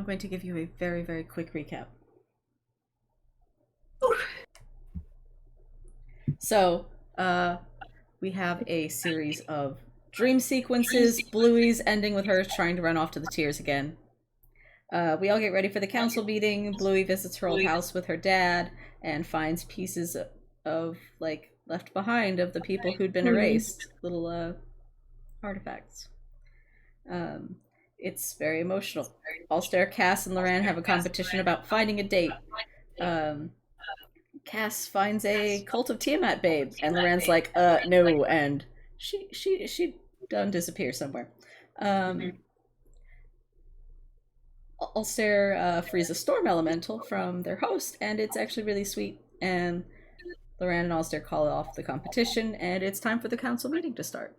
I'm going to give you a very, very quick recap. So, we have a series of dream sequences, Bluey's ending with her trying to run off to the tears again. We all get ready for the council meeting. Bluey visits her old house with her dad and finds pieces of like, left behind of the people who'd been erased. Little, artifacts. It's very emotional. Allstar, Cass, and Loran have a competition about finding a date. Cass finds a Cult of Tiamat babe, and Loran's like, no, and she done disappear somewhere. Allstar frees a storm elemental from their host, and it's actually really sweet. And Loran and Allstar call off the competition, and it's time for the council meeting to start.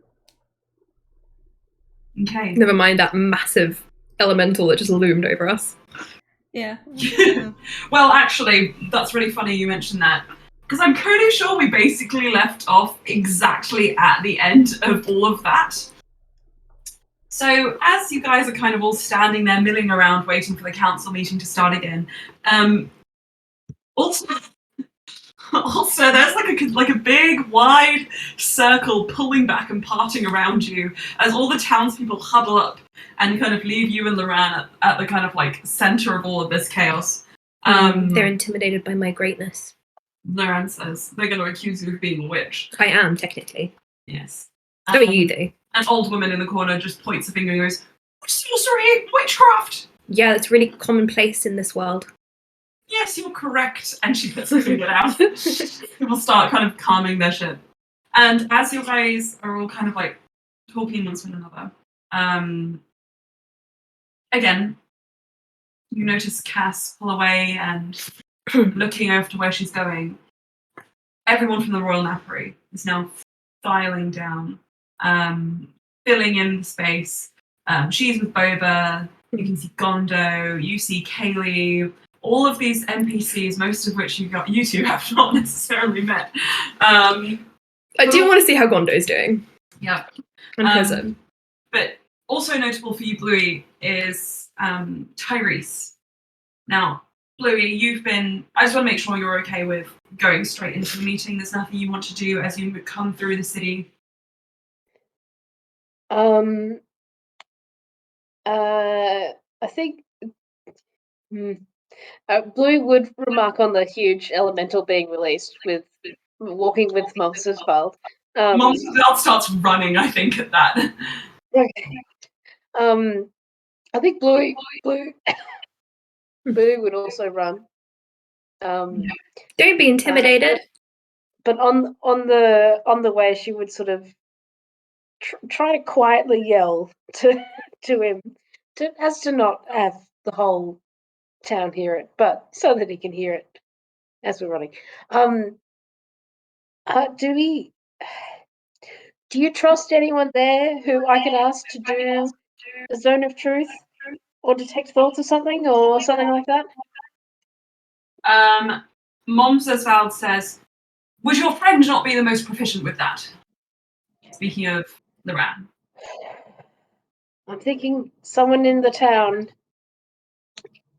Okay. Never mind that massive elemental that just loomed over us. Yeah. Well, actually, that's really funny you mentioned that. Because I'm pretty sure we basically left off exactly at the end of all of that. So, as you guys are kind of all standing there milling around waiting for the council meeting to start again, also there's like a big wide circle pulling back and parting around you as all the townspeople huddle up and kind of leave you and Loran at the kind of like center of all of this chaos. They're intimidated by my greatness. Loran says they're going to accuse you of being a witch. I am, technically. Yes. So are you, though. An old woman in the corner just points a finger and goes, sorcery, witchcraft! Yeah, it's really commonplace in this world. Yes, you're correct. And she puts her finger down. People start kind of calming their shit. And as you guys are all kind of like talking amongst one another, again, you notice Cass pull away and looking over to where she's going. Everyone from the Royal Napery is now filing down, filling in the space. She's with Boba. You can see Gondo. You see Kaylee. All of these NPCs, most of which you two have not necessarily met. I do want to see how Gondo's doing. Yeah. And Prism. But also notable for you, Bluey, is Tyrese. Now, Bluey, I just want to make sure you're okay with going straight into the meeting. There's nothing you want to do as you come through the city. I think Bluey would remark on the huge elemental being released with walking with Monsters World. Monsters World starts running, I think, at that. Okay. I think Bluey would also run. Don't be intimidated. But on the way, she would sort of try to quietly yell to him, as to not have the whole town hear it, but so that he can hear it as we're running. Do you trust anyone there who I could ask to do a zone of truth or detect thoughts or something like that? Momsesvald says, would your friend not be the most proficient with that? Speaking of Loran. I'm thinking someone in the town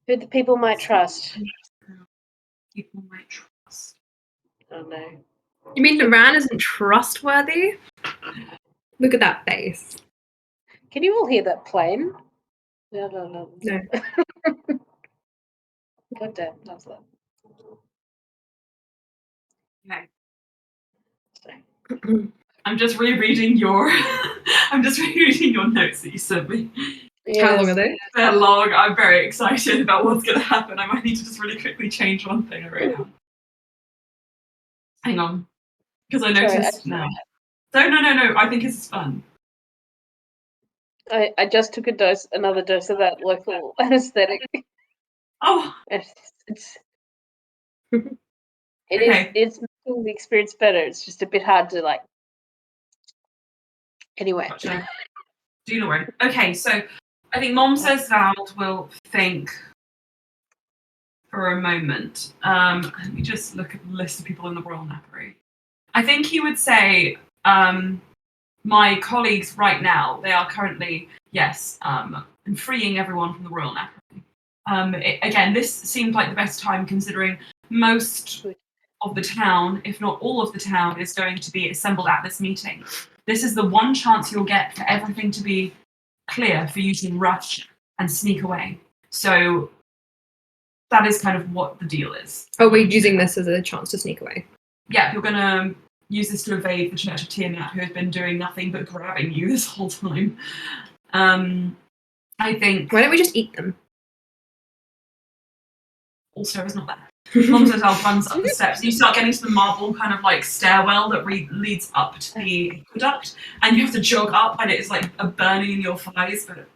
who the people might trust. People might trust. Oh no. You mean Loran isn't trustworthy? Look at that face. Can you all hear that plane? No. God damn, does that. Okay. I'm just rereading your notes that you sent me. Yes. How long are they? They're long. I'm very excited about what's going to happen. I might need to just really quickly change one thing right now. Hang on. Because I noticed now. No. I think this is fun. I just took another dose of that local anesthetic. Oh. It's Okay. it's making the experience better. It's just a bit hard to like. Anyway. Gotcha. Do not worry. Okay, so I think Momsesvald will think for a moment. Let me just look at the list of people in the Royal Napery. I think he would say, my colleagues right now, they are currently, freeing everyone from the Royal Napery. Again, this seemed like the best time considering most of the town, if not all of the town, is going to be assembled at this meeting. This is the one chance you'll get for everything to be clear for you to rush and sneak away. So that is kind of what the deal is. Oh, we're using this as a chance to sneak away. Yeah, you're going to use this to evade the Church of Tiamat, who has been doing nothing but grabbing you this whole time. I think... Why don't we just eat them? Also, is not there. Momsel runs up the steps. You start getting to the marble kind of like stairwell that leads up to the aqueduct, and you have to jog up, and it's like a burning in your thighs, but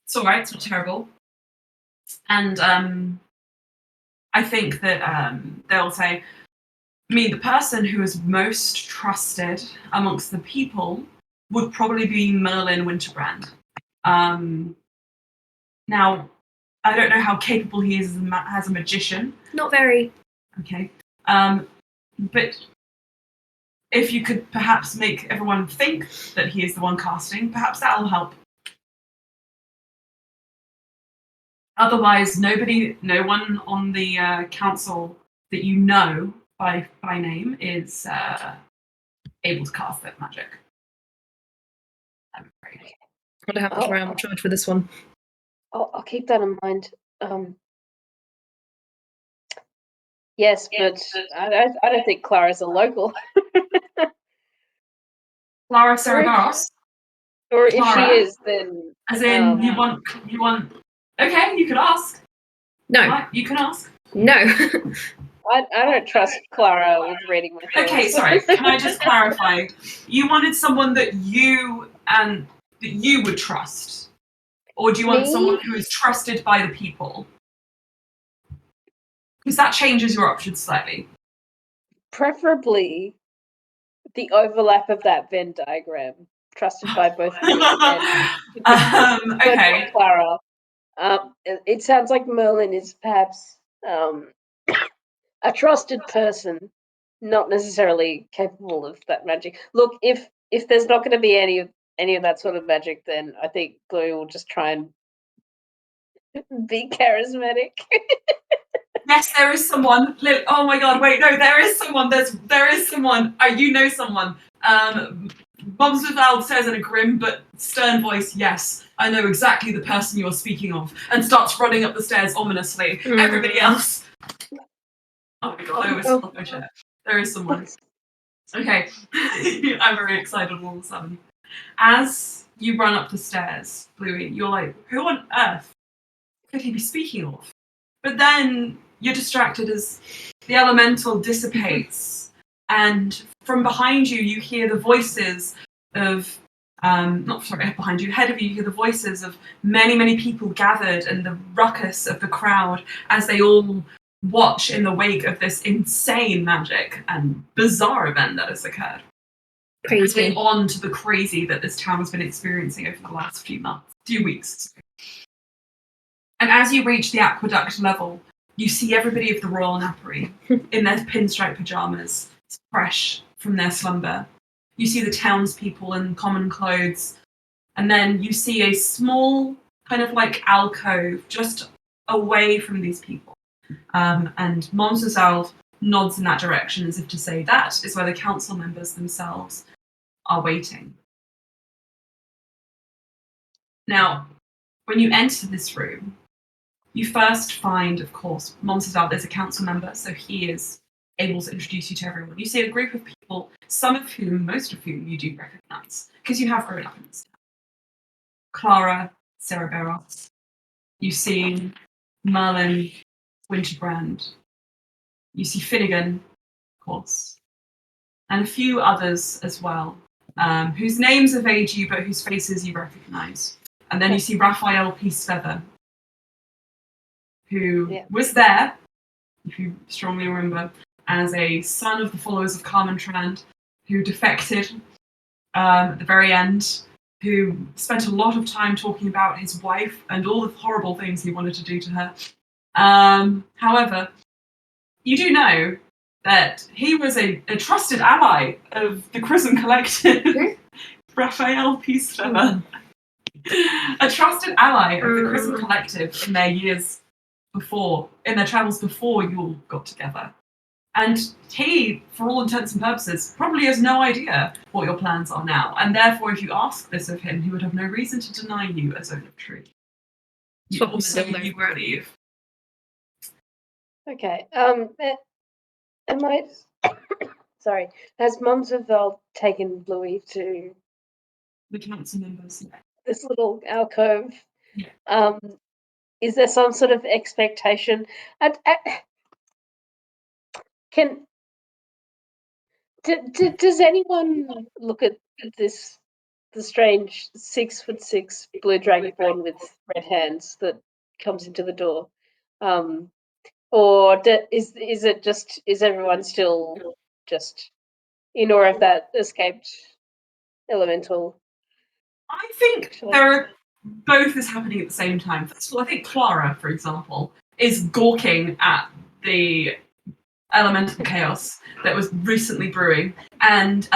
it's all right. It's not terrible. And I think that they'll say, the person who is most trusted amongst the people would probably be Merlin Winterbrand. Now, I don't know how capable he is as a magician. Not very. Okay. But if you could perhaps make everyone think that he is the one casting, perhaps that'll help. Otherwise, no one on the council that you know by name is able to cast that magic. I'm afraid. I wonder how much Ryan will charge for this one. I'll keep that in mind. Yes, but I don't think Clara's a local. Clara Saragoros? Or if Clara? she is, then... As in, you want... Okay, you could ask. No. Right, you can ask. No. I don't trust Clara with reading my thoughts. Okay, sorry. Can I just clarify? You wanted someone that you would trust, or do you want someone who is trusted by the people? Because that changes your options slightly. Preferably the overlap of that Venn diagram, trusted by both me and okay. Clara. It sounds like Merlin is perhaps a trusted person, not necessarily capable of that magic. Look, if there's not going to be any of that sort of magic, then I think Bluey will just try and be charismatic. Yes, there is someone. Oh my god, wait, no, there is someone. There is someone. You know someone. Momsville says in a grim but stern voice, yes, I know exactly the person you're speaking of, and starts running up the stairs ominously. Everybody else. Oh my god, I almost fell off my chair. There is someone. Okay. I'm very excited all of a sudden. As you run up the stairs, Bluey, you're like, who on earth could he be speaking of? But then you're distracted as the elemental dissipates, and from behind you, you hear the voices of, behind you, ahead of you, you hear the voices of many, many people gathered and the ruckus of the crowd as they all watch in the wake of this insane magic and bizarre event that has occurred. Crazy. On to the crazy that this town has been experiencing over the last few weeks. And as you reach the aqueduct level, you see everybody of the Royal Napery in their pinstripe pajamas, fresh from their slumber. You see the townspeople in common clothes, and then you see a small kind of like alcove just away from these people. And Momsville nods in that direction as if to say that is where the council members themselves are waiting. Now, when you enter this room, you first find, of course, Momsville is a council member, so he is able to introduce you to everyone. You see a group of people, most of whom you do recognise, because you have grown up in this town. Clara Saragoros. You see Merlin Winterbrand. You see Finnegan, of course, and a few others as well, whose names evade you, but whose faces you recognise. And then you see Raphael Peacefeather, who was there, if you strongly remember, as a son of the followers of Carmentrand, who defected at the very end, who spent a lot of time talking about his wife and all the horrible things he wanted to do to her. However, you do know that he was a trusted ally of the Chrism Collective, Raphael Peacefeather. A trusted ally of the Chrism Collective in their years before, in their travels before you all got together. And he, for all intents and purposes, probably has no idea what your plans are now. And therefore, if you ask this of him, he would have no reason to deny you a zone of truth. Swap him a Also, dildo you for it. believe. Okay. Am I? Sorry. Has Mumsville taken Bluey to The council members. this little alcove? Yeah. Is there some sort of expectation? Does anyone look at the strange 6'6" blue dragonborn with red hands that comes into the door, or is everyone still just in awe of that escaped elemental? I think both is happening at the same time. First of all, I think Clara, for example, is gawking at the elemental chaos that was recently brewing, and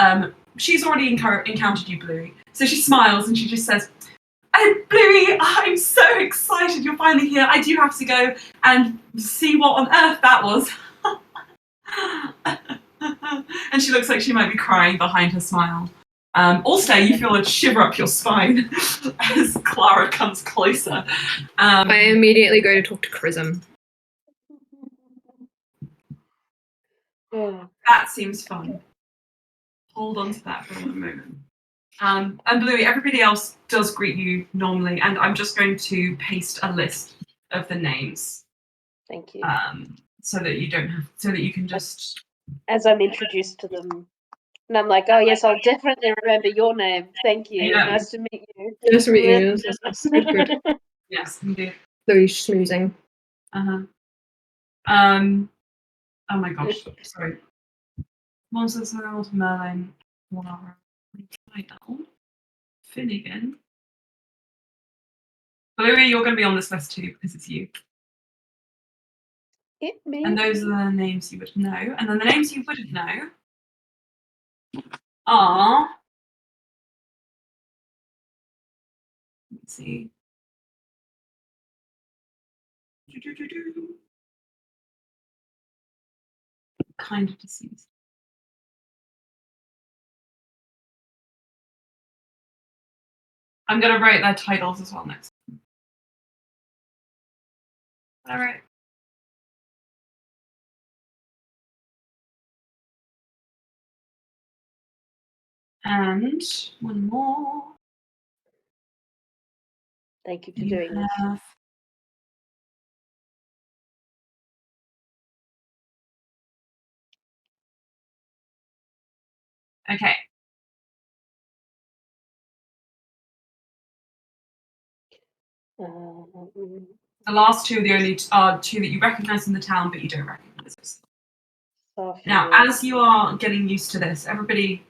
she's already encountered you, Bluey. So she smiles and she just says, "Oh, Bluey, I'm so excited you're finally here. I do have to go and see what on earth that was." And she looks like she might be crying behind her smile. Also, you feel a shiver up your spine as Clara comes closer. I immediately go to talk to Chrism. Yeah. That seems fun. Hold on to that for a moment. And Bluey, everybody else does greet you normally, and I'm just going to paste a list of the names. Thank you. So that you can just. As I'm introduced to them, and I'm like, "Oh yes, I'll definitely remember your name. Thank you. Yeah. Nice to meet you." Nice to meet you. That's good. Yes, indeed. Very schmoozing. Oh my gosh, sorry. Monsters World, Merlin, Laura, Tidal, Finnegan. Bluey, you're going to be on this list too because it's you. Me. And those are the names you would know. And then the names you wouldn't know are. Let's see. Kind of deceased. I'm going to write their titles as well next. All right. And one more. Thank you for doing this. Okay. The last two are the only two that you recognise in the town, but you don't recognise us. Now, as you are getting used to this, everybody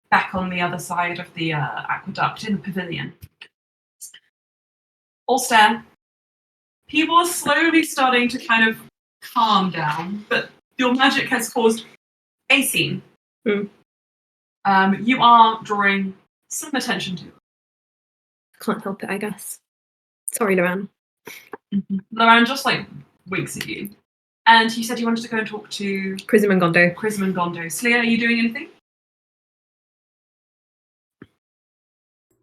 back on the other side of the aqueduct in the pavilion. Ulster, people are slowly starting to kind of calm down, but your magic has caused a scene. You are drawing some attention to. Can't help it, I guess. Sorry, Loran. Loran just winks at you. And you said you wanted to go and talk to Chrism and Gondo. Slia, are you doing anything?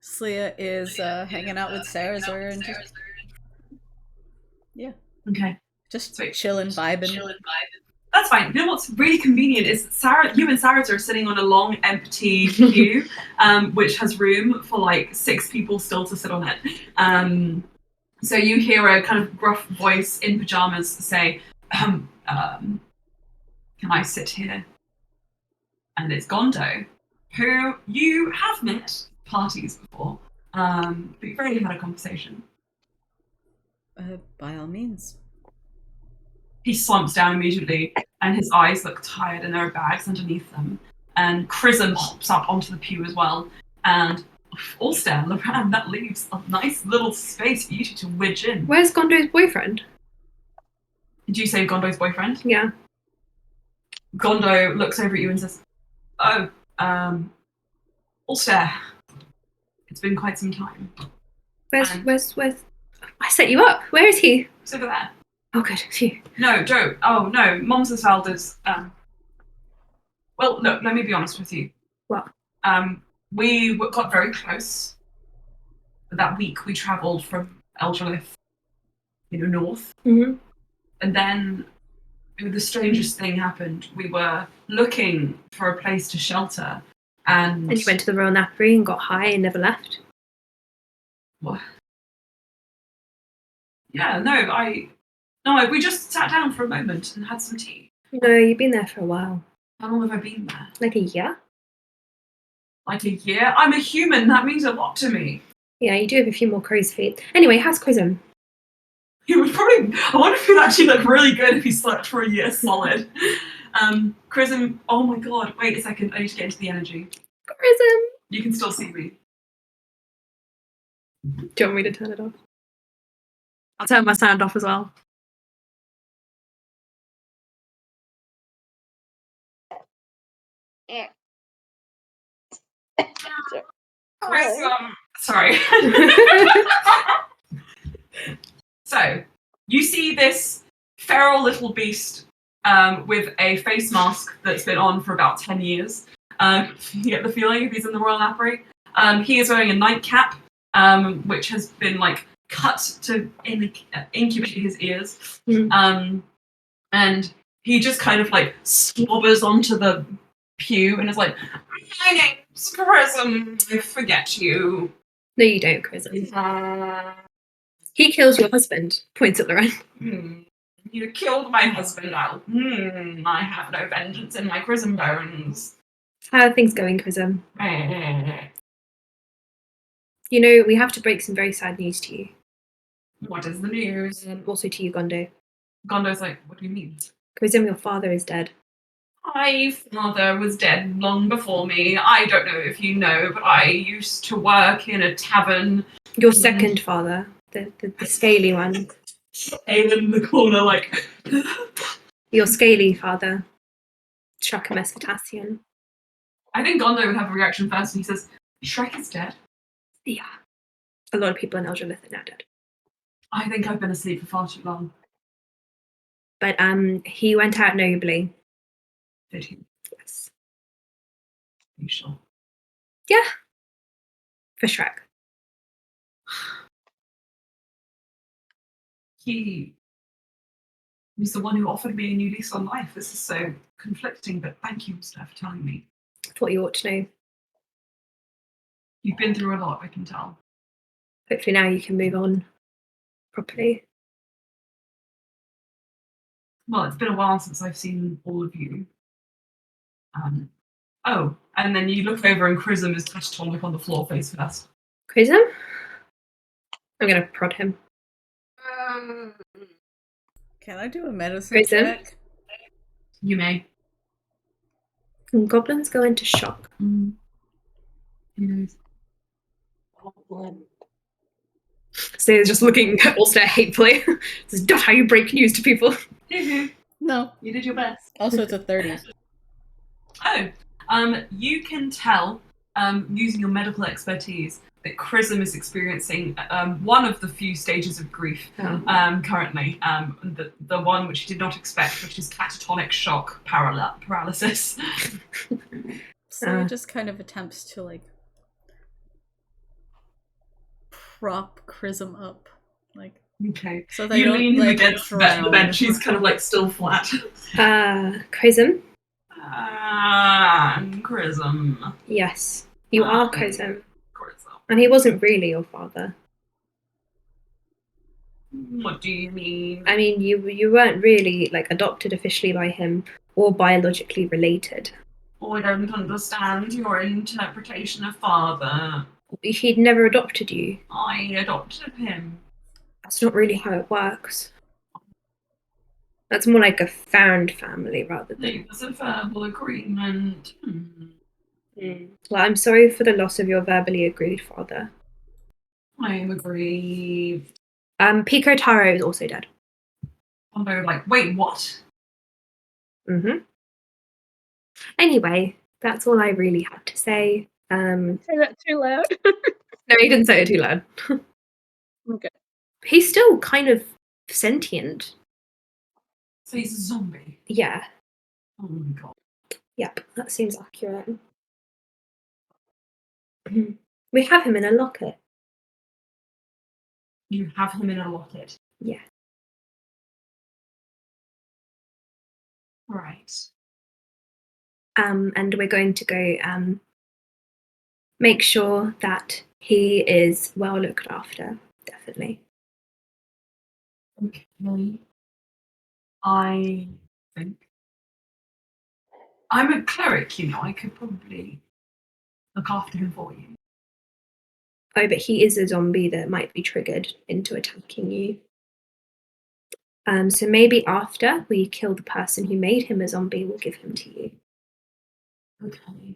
Slia is hanging out with Sarazar and just Okay. just chilling, vibing. That's fine. You know what's really convenient is you and Sarazar are sitting on a long, empty pew, which has room for 6 people still to sit on it. So you hear a kind of gruff voice in pajamas say, can I sit here? And it's Gondo, who you have met parties before, but you've already had a conversation. By all means. He slumps down immediately, and his eyes look tired, and there are bags underneath them. And Chrism hops up onto the pew as well, and Ulster, Loran, that leaves a nice little space for you to wedge in. Where's Gondo's boyfriend? Did you say Gondo's boyfriend? Yeah. Gondo looks over at you and says, "Oh, Ulster, it's been quite some time." Where's I set you up. Where is he? He's over there. Oh, good. Phew. No, Joe. Oh no, Momsesvalder's. Well, look. Let me be honest with you. What? We got very close. That week we travelled from Elgelith, north, Mm-hmm. and then the strangest thing happened. We were looking for a place to shelter, and And you went to the Royal Napery and got high and never left? What? Yeah, we just sat down for a moment and had some tea. No, you've been there for a while. How long have I been there? Like a year? Like a year? I'm a human. That means a lot to me. Yeah, you do have a few more crow's feet. Anyway, how's Chrism? He would probably. I wonder if he'd actually look really good if he slept for a year solid. Chrism. Oh my god! Wait a second. I need to get into the energy. Chrism! You can still see me. Do you want me to turn it off? I'll turn my sound off as well. Sorry. So, you see this feral little beast with a face mask that's been on for about 10 years. You get the feeling if he's in the Royal Napery. He is wearing a nightcap, which has been cut to incubate his ears. And he just kind of slobbers onto the pew and is like, "My name's Prism. I forget you." No, you don't, Chrism. He kills your husband, points at Lorraine. You killed my husband. I have no vengeance in my Chrism bones. How are things going, Chrism? You know, we have to break some very sad news to you. What is the news? Also to you, Gondo. Gondo's like, what do you mean? Chrism, your father is dead. My father was dead long before me. I don't know if you know, but I used to work in a tavern. Your second father, the scaly one. Aiden in the corner, Your scaly father, Shakames Potassium. I think Gondo would have a reaction first, and he says, "Shrek is dead." Yeah. A lot of people in Elgelith are now dead. I think I've been asleep for far too long. But he went out nobly. Did he? Yes. Are you sure? Yeah. For Shrek. He was the one who offered me a new lease on life. This is so conflicting, but thank you, Steph, for telling me. I thought you ought to know. You've been through a lot, I can tell. Hopefully now you can move on properly. Well, it's been a while since I've seen all of you. And then you look over and Chrism is catatonic on the floor face first. Chrism? I'm going to prod him. Can I do a medicine Chrism? check? You may. And goblins go into shock. Who knows? So he's just looking at Ulster hatefully. This is not how you break news to people. No. You did your best. Also, it's a 30. You can tell, using your medical expertise, that Chrism is experiencing one of the few stages of grief currently. The one which he did not expect, which is catatonic shock paralysis. So he just kind of attempts to prop Chrism up, Okay. so they You don't lean him against the drown. bench. He's kind of still flat. Chrism? Chrism. Yes. You are Chrism. Chrism. And he wasn't really your father. What do you mean? I mean, you weren't really adopted officially by him or biologically related. Oh, I don't understand your interpretation of father. He'd never adopted you. I adopted him. That's not really how it works. That's more like a found family rather than... It was a verbal agreement. Well, I'm sorry for the loss of your verbally agreed father. I am aggrieved. Pico Taro is also dead. I'm wait, what? Anyway, that's all I really had to say. Say that too loud. No, he didn't say it too loud. Okay. He's still kind of sentient. So he's a zombie. Yeah. Oh my god. Yep, that seems accurate. We have him in a locket. You have him in a locket. Yeah. Right. And we're going to go make sure that he is well looked after. Definitely. Okay. I think I'm a cleric, you know. I could probably look after him for you. Oh, but he is a zombie that might be triggered into attacking you. So maybe after we kill the person who made him a zombie, we'll give him to you. Okay.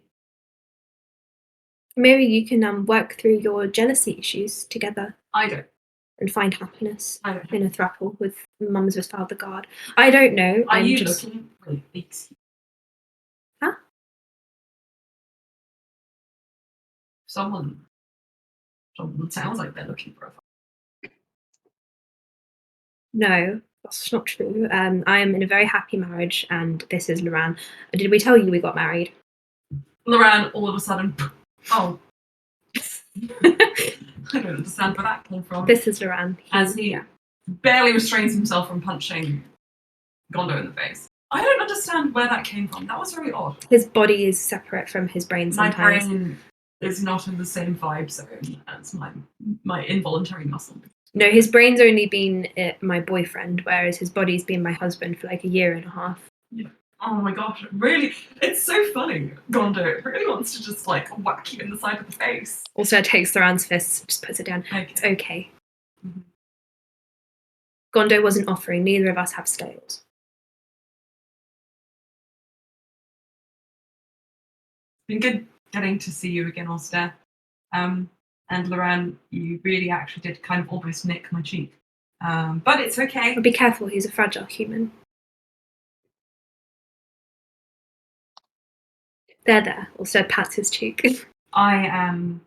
Maybe you can work through your jealousy issues together I don't. and find happiness I don't. in a throuple with mums with Father God. I don't know. Are I'm you just... looking? Wait, excuse. Huh? Someone sounds like they're looking for a. No, that's not true. I am in a very happy marriage, and this is Loran. Did we tell you we got married? Loran, all of a sudden, oh. I don't understand where that came from. This is Loran. As he Yeah. barely restrains himself from punching Gondo in the face. I don't understand where that came from. That was very odd. His body is separate from his brain My sometimes. brain is not in the same vibe zone as my involuntary muscle. No, his brain's only been my boyfriend, whereas his body's been my husband for like a year and a half. Yeah. Oh my gosh, really? It's so funny. Gondo really wants to just like whack you in the side of the face. Also takes Loran's fist, just puts it down. Okay. It's okay. Mhm. Gondo wasn't offering. Neither of us have scales. Been good getting to see you again, Ulster. And Loran, you really actually did kind of almost nick my cheek. But it's okay. But be careful, he's a fragile human. There. Also pats his cheek. I am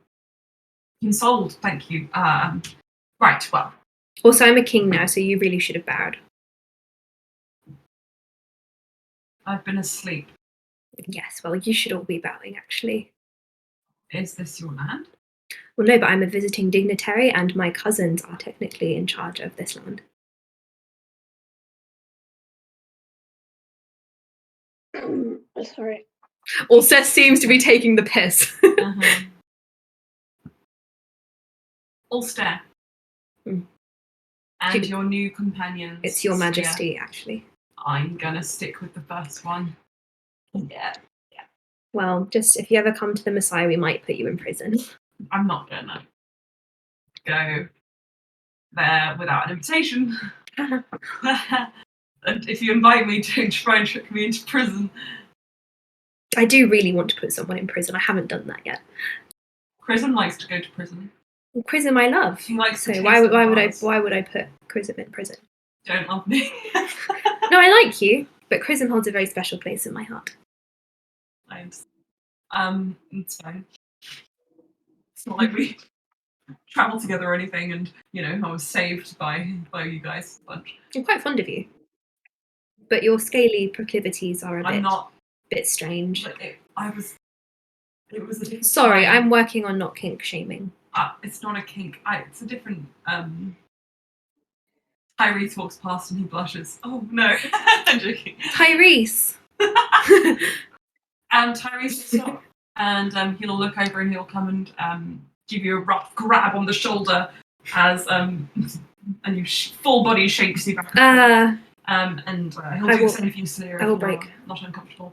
consoled, thank you. Right, well. Also, I'm a king now, so you really should have bowed. I've been asleep. Yes, well, you should all be bowing, actually. Is this your land? Well, no, but I'm a visiting dignitary, and my cousins are technically in charge of this land. Sorry. Also seems to be taking the piss. Uh-huh. Ulster. Hmm. And your new companions. It's your Sphere. majesty, actually. I'm gonna stick with the first one. Yeah. Well, just if you ever come to the Messiah, we might put you in prison. I'm not gonna go there without an invitation. And if you invite me to try and trick me into prison. I do really want to put someone in prison. I haven't done that yet. Prison likes to go to prison. Well, Chrism I love. He likes So the why taste of would bars. I put Chrism in prison? Don't love me. No, I like you, but Chrism holds a very special place in my heart. Thanks. It's fine. It's not like we travel together or anything, and I was saved by you guys a bunch. I'm quite fond of you, but your scaly proclivities are I'm not. bit strange. It was a different. Sorry, time. I'm working on not kink shaming. It's not a kink. It's a different. Tyrese walks past and he blushes. Oh no, I'm joking. Tyrese. And Tyrese will stop, and he'll look over and he'll come and give you a rough grab on the shoulder as and you full body shakes you back. And he'll do the same if you Slayer. I will break. Not uncomfortable.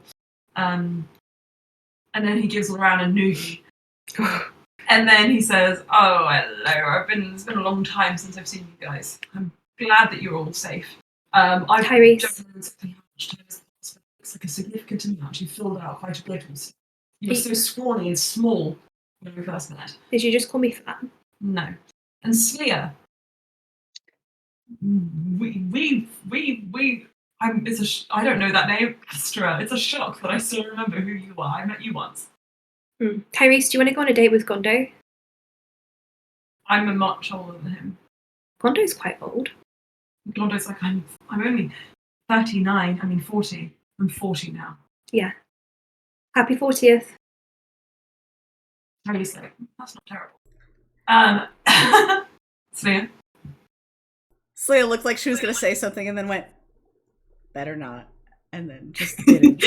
And then he gives Loran a noogie. And then he says, "Oh, hello. It's been a long time since I've seen you guys. I'm glad that you're all safe. I Tyrese. don't know exactly how much time has passed, but it looks like a significant amount. You filled out quite a bit. You were so scrawny and small when we first met. Did you just call me fat? No. And Slayer. I don't know that name, Astra. It's a shock that I still remember who you are. I met you once. Tyrese, do you want to go on a date with Gondo? I'm much older than him. Gondo's quite old. Gondo's like, I'm only 39, I mean 40. I'm 40 now. Yeah. Happy 40th. How do you say? That's not terrible. Svea? Slaya looked like she was going to say something and then went, better not. And then just didn't.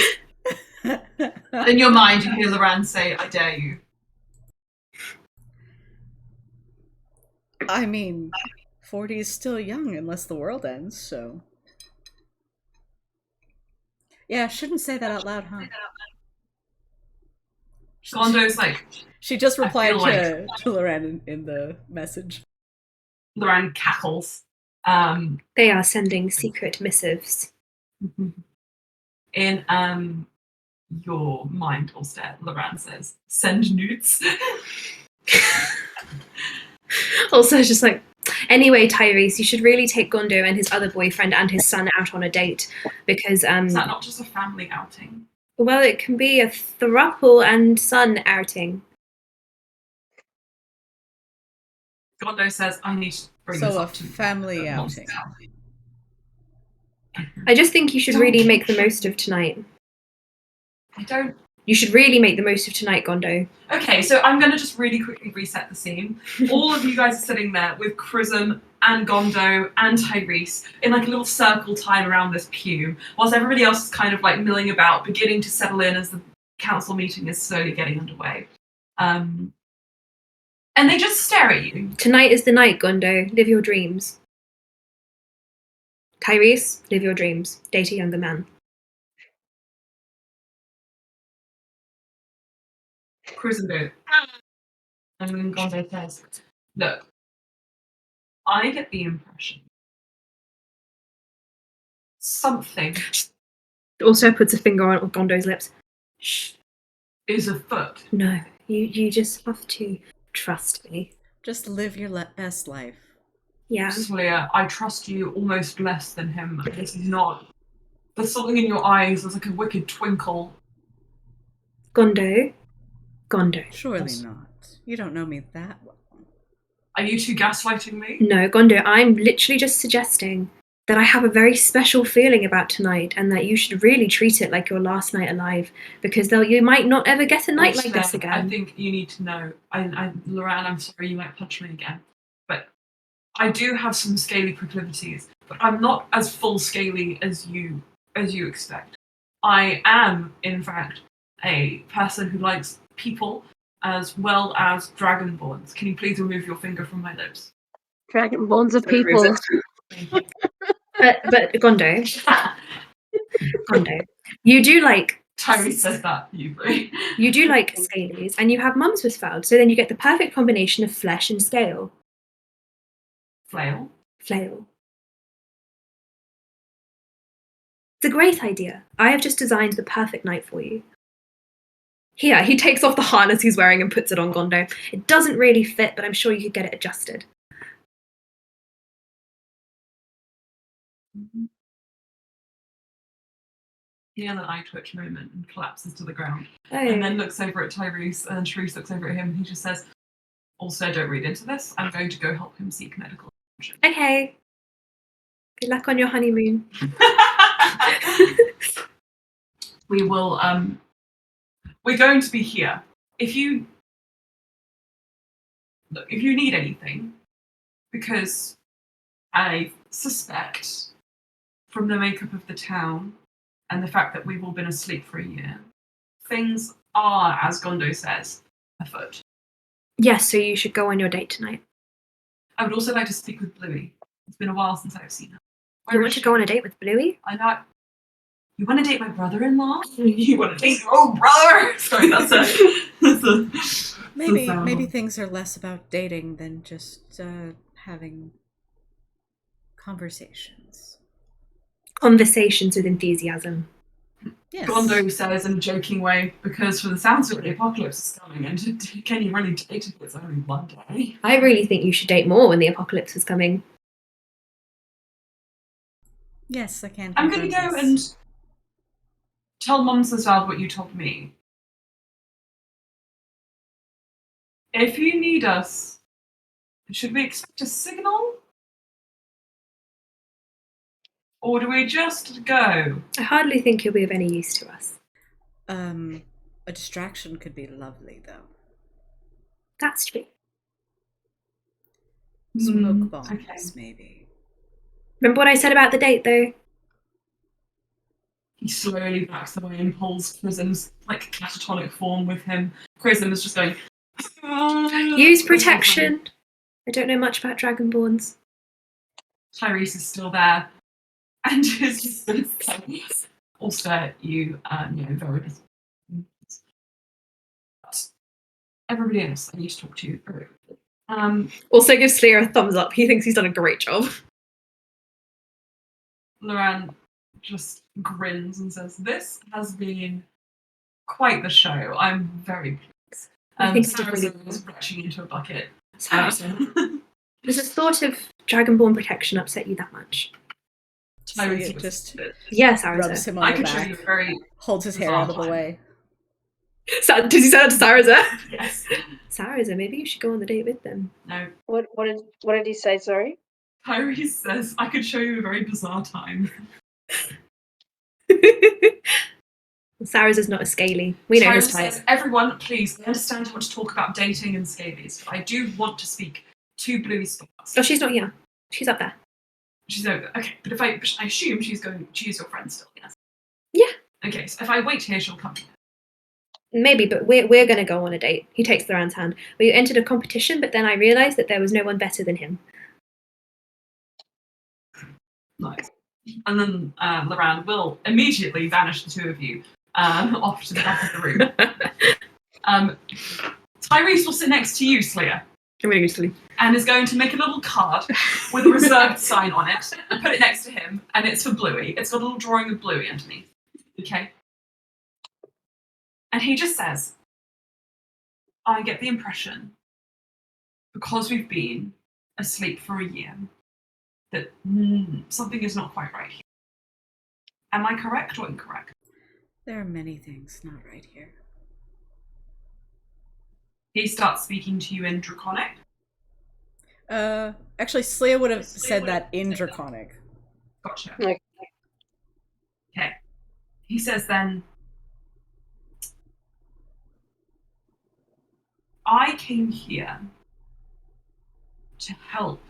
In your mind, you hear Loran say, I dare you. I mean, 40 is still young unless the world ends, so. Yeah, shouldn't say that out loud, huh? Gondo's like, She just I replied feel to Loran in the message. Loran cackles. They are sending secret missives. In your mind or stare, Loran says, send newts. Also, it's just like, anyway, Tyrese, you should really take Gondo and his other boyfriend and his son out on a date because, Is that not just a family outing? well, it can be a throuple and son outing. Gondo says, I need to bring this So a up to family outing. I just think you should really make the most of tonight. I don't. You should really make the most of tonight, Gondo. Okay, so I'm going to just really quickly reset the scene. All of you guys are sitting there with Chrism and Gondo and Tyrese in like a little circle time around this pew, whilst everybody else is kind of like milling about, beginning to settle in as the council meeting is slowly getting underway. And they just stare at you. Tonight is the night, Gondo. Live your dreams. Tyrese, live your dreams. Date a younger man. Chrism goes, and then Gondo says, look, I get the impression something Also puts a finger on Gondo's lips. is afoot. No, you just have to trust me. Just live your best life. Yeah. Slea, I trust you almost less than him. This is not. There's something in your eyes. There's like a wicked twinkle. Gondo. Surely not. You don't know me that well. Are you two gaslighting me? No, Gondo, I'm literally just suggesting that I have a very special feeling about tonight and that you should really treat it like your last night alive because you might not ever get a night like this again. I think you need to know. Loran, I'm sorry you might punch me again. But I do have some scaly proclivities, but I'm not as full scaly as you expect. I am, in fact, a person who likes people as well as dragonborns. Can you please remove your finger from my lips? Dragonborns are people. But Gondo, you do like Tyrese says that usually. you do like scalies, and you have mums with found, so then you get the perfect combination of flesh and scale. Flail. Flail. It's a great idea. I have just designed the perfect night for you. Here, he takes off the harness he's wearing and puts it on Gondo. It doesn't really fit, but I'm sure you could get it adjusted. He has an eye twitch moment and collapses to the ground. Oh. And then looks over at Tyrese, and Therese looks over at him, and he just says, also, don't read into this. I'm going to go help him seek medical attention. Okay. Good luck on your honeymoon. We will, we're going to be here. If you need anything, because I suspect from the makeup of the town and the fact that we've all been asleep for a year, things are, as Gondo says, afoot. Yes, so you should go on your date tonight. I would also like to speak with Bluey. It's been a while since I've seen her. You want to go on a date with Bluey? I know. You want to date my brother-in-law? You want to date your own brother? Sorry, that's Maybe things are less about dating than just having conversations. Conversations with enthusiasm. Yes. Gondo says in a joking way, because from the sounds of it, the apocalypse is coming, and can you really date if it's only one day? I really think you should date more when the apocalypse is coming. Yes, I can. I'm going to go and tell Monsesvalve what you told me. If you need us, should we expect a signal? Or do we just go? I hardly think he'll be of any use to us. A distraction could be lovely, though. That's true. Smoke bombs, okay. maybe. Remember what I said about the date, though? He slowly backs away and pulls Chrism's like catatonic form with him. Chrism is just going. Use protection. I don't know much about Dragonborns. Tyrese is still there, and is just going to say, "I'll stare at you, very little." But everybody else, I need to talk to you very quickly. Also gives Slayer a thumbs up. He thinks he's done a great job. Loran just grins and says, "This has been quite the show. I'm very pleased." I think it's Saracen really is retching into a bucket. Saracen. Does the thought of Dragonborn protection upset you that much? Tyrese just Yeah, rubs Saracen. him on I the could show you back, a very holds his hair out of the way. Did you say that to Saracen? yes. Saracen, maybe you should go on the date with them. No. What did he say? Sorry. Tyrese says, "I could show you a very bizarre time." Sarah's not a scaly. We know his Tyrese type. says, "Everyone, please, I understand you want to talk about dating and scabies, but I do want to speak to Bluey Stars." Oh, she's not here. She's up there. She's over. Okay, but if I assume she's your friend still, yes? Yeah. Okay, so if I wait here, she'll come. Maybe, but we're going to go on a date. He takes Loran's hand. We entered a competition, but then I realised that there was no one better than him. Nice. And then Loran will immediately banish the two of you off to the back of the room. Tyrese will sit next to you, Slayer, I'm going to go to sleep. and is going to make a little card with a reserved sign on it and put it next to him, and it's for Bluey. It's got a little drawing of Bluey underneath. Okay? And he just says, "I get the impression, because we've been asleep for a year, that something is not quite right here. Am I correct or incorrect?" There are many things not right here. He starts speaking to you in Draconic. Actually, Slayer would have said that in Draconic. Gotcha. Okay. Okay. He says then, "I came here to help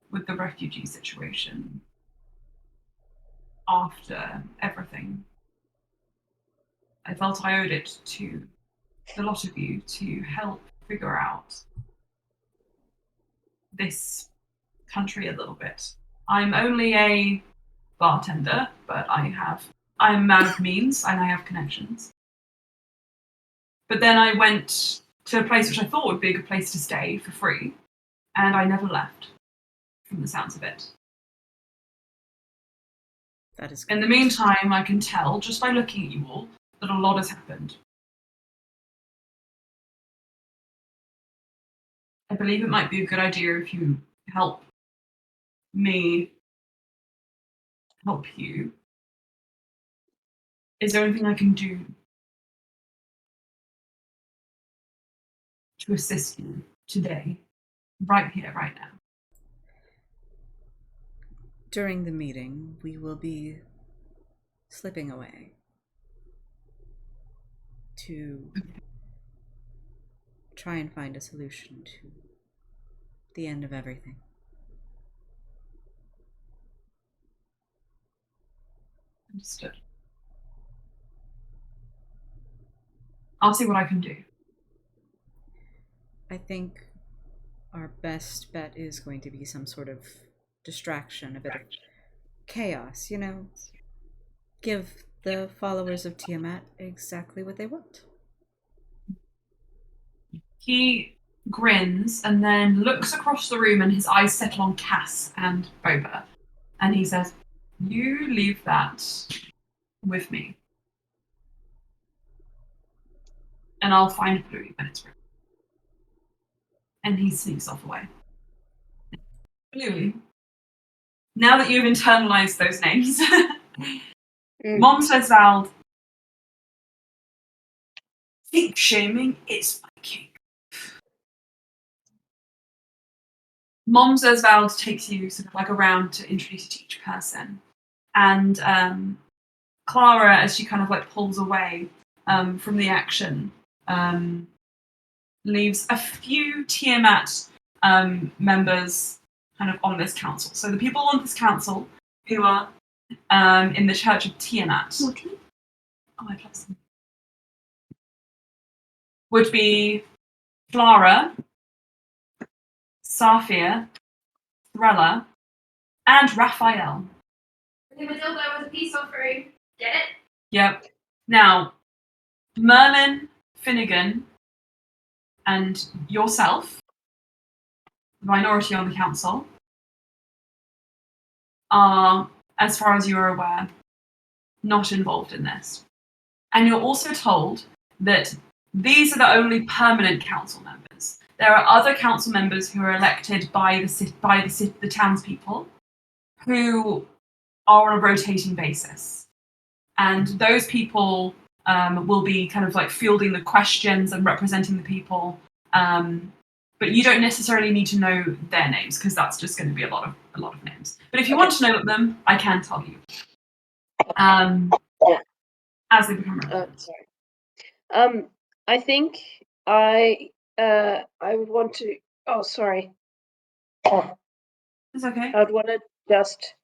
with the refugee situation after everything. I felt I owed it to the lot of you to help figure out this country a little bit. I'm only a bartender, but I'm a man of means and I have connections. But then I went to a place which I thought would be a good place to stay for free, and I never left, from the sounds of it. That is In the correct. meantime, I can tell, just by looking at you all, that a lot has happened. I believe it might be a good idea if you help me help you. Is there anything I can do to assist you today, right here, right now?" During the meeting, we will be slipping away to try and find a solution to the end of everything. Understood. I'll see what I can do. I think our best bet is going to be some sort of distraction, a bit of chaos, Give the followers of Tiamat exactly what they want. He grins and then looks across the room, and his eyes settle on Cass and Boba. And he says, "You leave that with me. And I'll find Bluey when it's ready." And he sneaks off away. Bluey, now that you've internalized those names, Mom says, "Val, think shaming is my king." Mom Zersvald takes you sort of like around to introduce you to each person. And Clara, as she kind of like pulls away from the action, leaves a few Tiamat members kind of on this council. So the people on this council who are in the Church of Tiamat would be Clara, Safia, Thrella, and Raphael. Matilda with a peace offering. Get it? Yep. Now, Merlin, Finnegan, and yourself, the minority on the council, are, as far as you're aware, not involved in this. And you're also told that these are the only permanent council members. There are other council members who are elected by the townspeople, who are on a rotating basis. And those people will be kind of like fielding the questions and representing the people. But you don't necessarily need to know their names, because that's just going to be a lot of names. But if you want to know them, I can tell you. As they become relevant. Sorry. I think I would want to. Oh, sorry. It's okay. I would want to just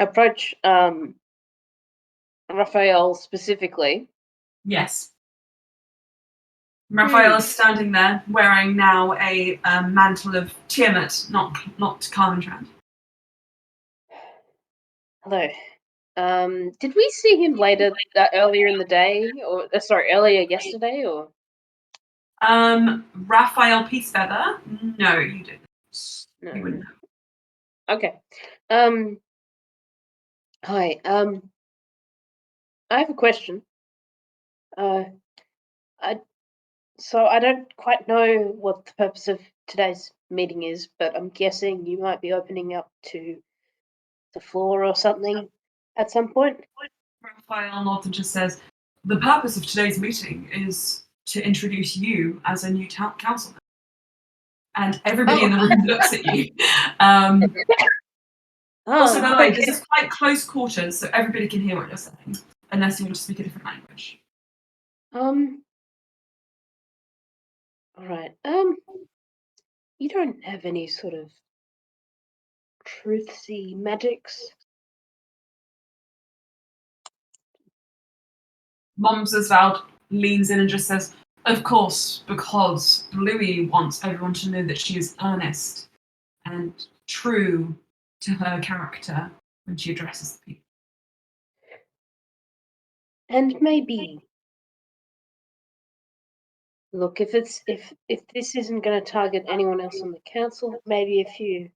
approach Raphael specifically. Yes. Raphael is standing there, wearing now a mantle of Tiamat, not Carmentrand. Hello. Did we see him earlier in the day, or earlier yesterday, or? Raphael Peacefeather? No, you didn't. No. You wouldn't have. Okay. Hi. I have a question. I don't quite know what the purpose of today's meeting is, but I'm guessing you might be opening up to the floor or something at some point. Raphael nods and just says, "The purpose of today's meeting is to introduce you as a new council member." And everybody in the room looks at you. Also, by the way, this is quite close quarters, so everybody can hear what you're saying, unless you want to speak a different language. All right. You don't have any sort of truthsy magics? Mom Zersvald leans in and just says, "Of course, because Bluey wants everyone to know that she is earnest and true to her character when she addresses the people." And maybe, look, if this isn't going to target anyone else on the council, maybe a few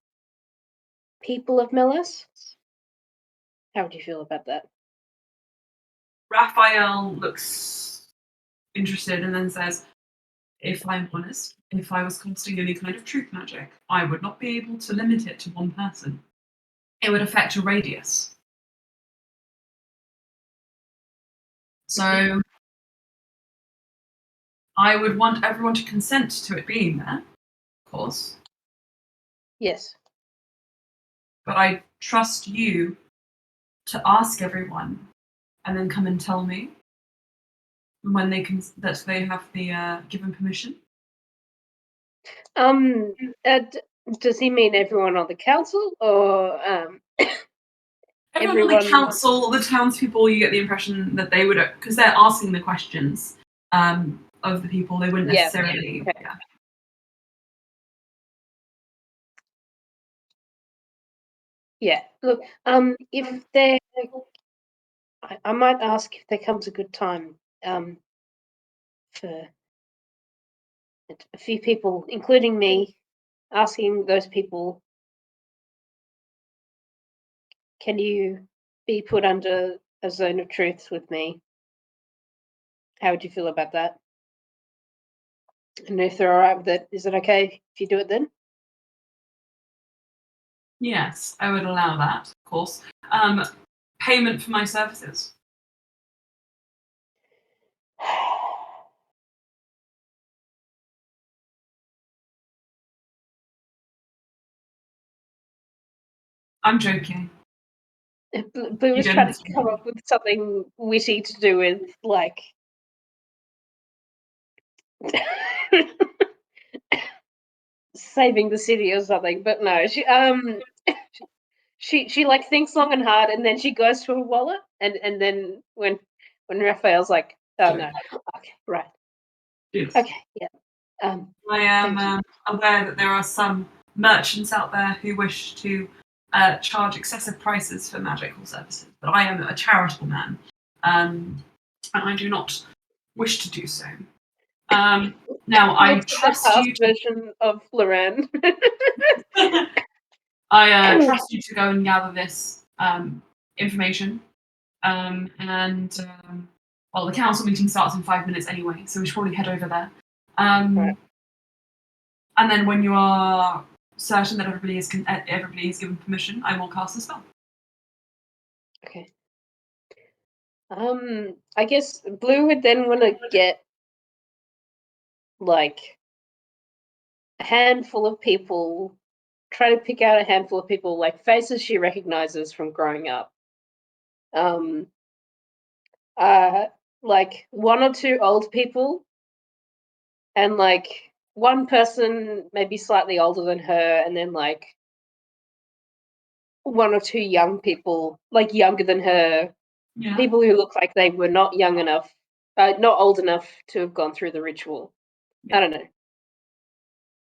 people of Melas. How would you feel about that? Raphael looks interested and then says, "If I'm honest, if I was casting any kind of truth magic, I would not be able to limit it to one person. It would affect a radius. So I would want everyone to consent to it being there, of course. Yes. But I trust you to ask everyone and then come and tell me when that they have the given permission." Does he mean everyone on the council, or Everyone on the council, the townspeople, you get the impression that they would, because they're asking the questions of the people, they wouldn't necessarily. Okay. Yeah. Yeah. Look, if there, I might ask if there comes a good time for a few people, including me, asking those people, can you be put under a zone of truth with me? How would you feel about that? And if they're all right with it, is it okay if you do it then? Yes, I would allow that, of course. Payment for my services. I'm joking. Blue was trying to didn't. come up with something witty to do with like saving the city or something, but no, she like thinks long and hard, and then she goes to her wallet, and then when Raphael's like, oh no, okay, right, Yes. okay, yeah, I am aware that there are some merchants out there who wish to charge excessive prices for magical services, but I am a charitable man, and I do not wish to do so. Now, I What's the trust past you to version of Loren? I trust you to go and gather this information. Well, the council meeting starts in 5 minutes anyway, so we should probably head over there. Right. And then when you are certain that everybody is given permission, I will cast a spell. Okay. I guess Blue would then want to get like a handful of people, try to pick out a handful of people, like faces she recognizes from growing up. Um, like one or two old people, and like one person maybe slightly older than her, and then like one or two young people, like younger than her, Yeah. people who look like they were not young enough, not old enough to have gone through the ritual. Yeah. I don't know.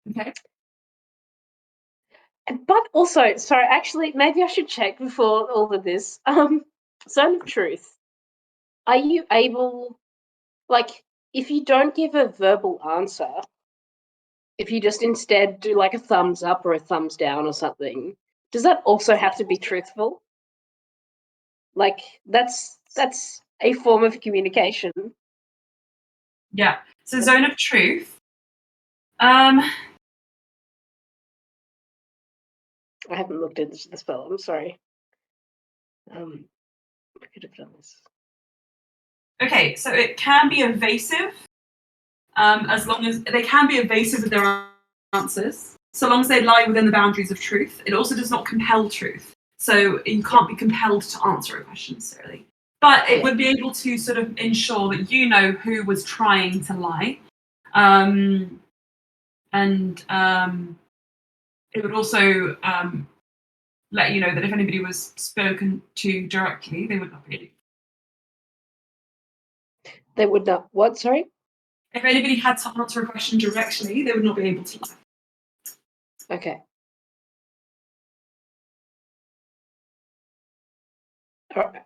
Okay. But also, sorry, actually, maybe I should check before all of this. Zone of Truth. Are you able, like, if you don't give a verbal answer, if you just instead do like a thumbs up or a thumbs down or something, does that also have to be truthful? Like, that's a form of communication. Yeah. So zone of truth. I haven't looked into the spell. I'm sorry. I could have done this. Okay, so it can be evasive, as long as they can be evasive with their answers, so long as they lie within the boundaries of truth. It also does not compel truth, so you can't be compelled to answer a question necessarily. But it would be able to sort of ensure that you know who was trying to lie, and it would also let you know that if anybody was spoken to directly, they would not be able. They would not. What? Sorry. If anybody had to answer a question directly, they would not be able to lie. Okay. All right.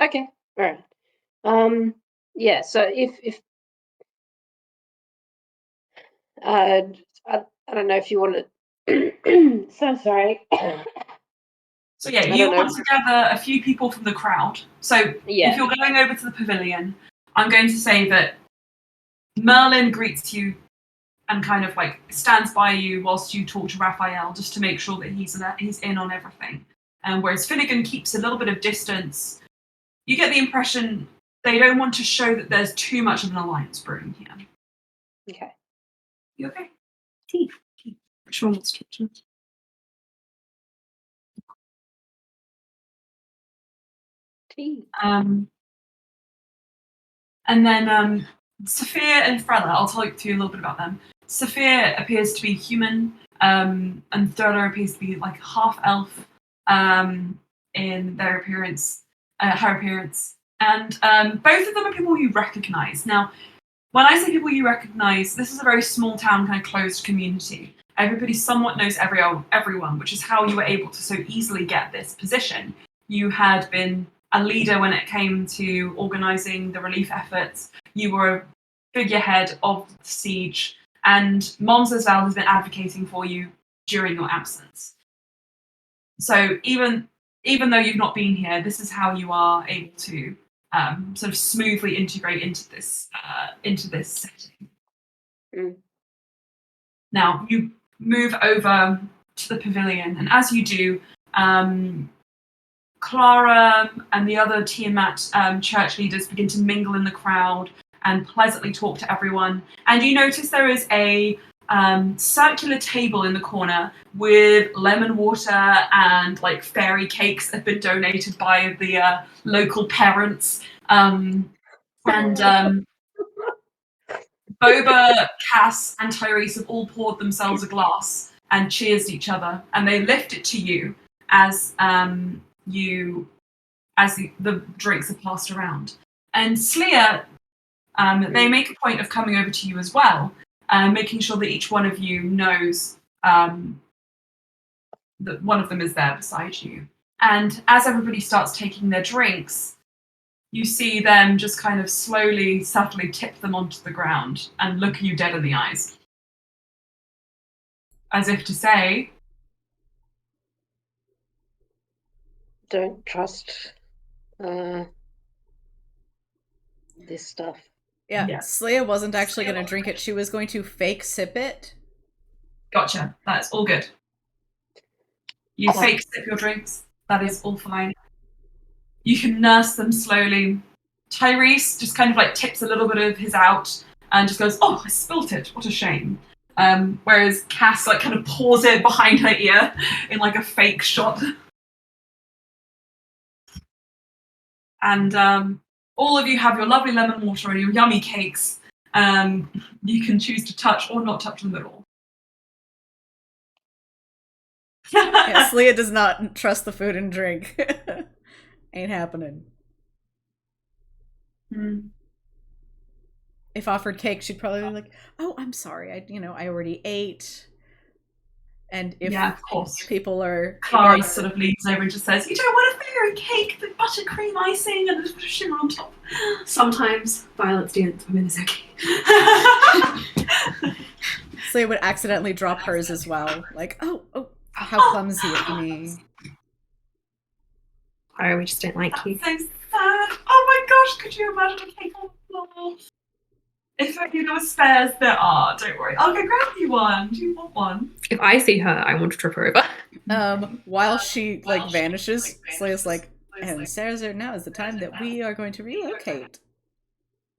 Okay. All right. Yeah. So if I don't know if you want to. So sorry. So yeah, I you don't know. want to gather a few people from the crowd. So Yeah. if you're going over to the pavilion, I'm going to say that Merlin greets you and kind of like stands by you whilst you talk to Raphael, just to make sure that he's in on everything. Whereas Finnegan keeps a little bit of distance. You get the impression they don't want to show that there's too much of an alliance brewing here. Okay. You okay? Tea. Which one wants to? Tea. And then Sophia and Frella, I'll tell you a little bit about them. Sophia appears to be human, and Thrella appears to be like half elf in their appearance, her appearance. And both of them are people you recognize. Now, when I say people you recognize, this is a very small town, kind of closed community. Everybody somewhat knows everyone, which is how you were able to so easily get this position. You had been a leader when it came to organising the relief efforts. You were a figurehead of the siege, and Monsesval has been advocating for you during your absence. So even though you've not been here, this is how you are able to sort of smoothly integrate into this setting. Mm. Now you move over to the pavilion, and as you do, Clara and the other Tiamat church leaders begin to mingle in the crowd and pleasantly talk to everyone. And you notice there is a circular table in the corner with lemon water and like fairy cakes that have been donated by the local parents. And Boba, Cass, and Tyrese have all poured themselves a glass and cheersed each other, and they lift it to you as the drinks are passed around. And Sleer, they make a point of coming over to you as well, making sure that each one of you knows that one of them is there beside you. And as everybody starts taking their drinks, you see them just kind of slowly, subtly tip them onto the ground and look you dead in the eyes. As if to say, don't trust this stuff. Yeah, Sleia wasn't actually going to drink it. She was going to fake sip it. Gotcha. That's all good. You fake sip your drinks. That is all fine. You can nurse them slowly. Tyrese just kind of like tips a little bit of his out and just goes, "Oh, I spilt it. What a shame." Whereas Cass like kind of pours it behind her ear in like a fake shot. And all of you have your lovely lemon water and your yummy cakes. You can choose to touch or not touch them at all. Yes, Leah does not trust the food and drink. Ain't happening. If offered cake, she'd probably be like, "Oh, I'm sorry. I already ate." And if of course, people are Clara sort of leans over and just says, "You don't want a fairy cake with buttercream icing and a little bit of sugar on top." Sometimes violence against women is okay. Leah would accidentally drop hers as well. Like, oh, how clumsy of me. Clara, we just don't like you. So sad. Oh my gosh, could you imagine a cake on the floor? If you know spares, there are. Don't worry. I'll go grab you one. Do you want one? If I see her, I want to trip her over. While she vanishes, Sleia's like, "And Sarah, now is the time that we are going to relocate."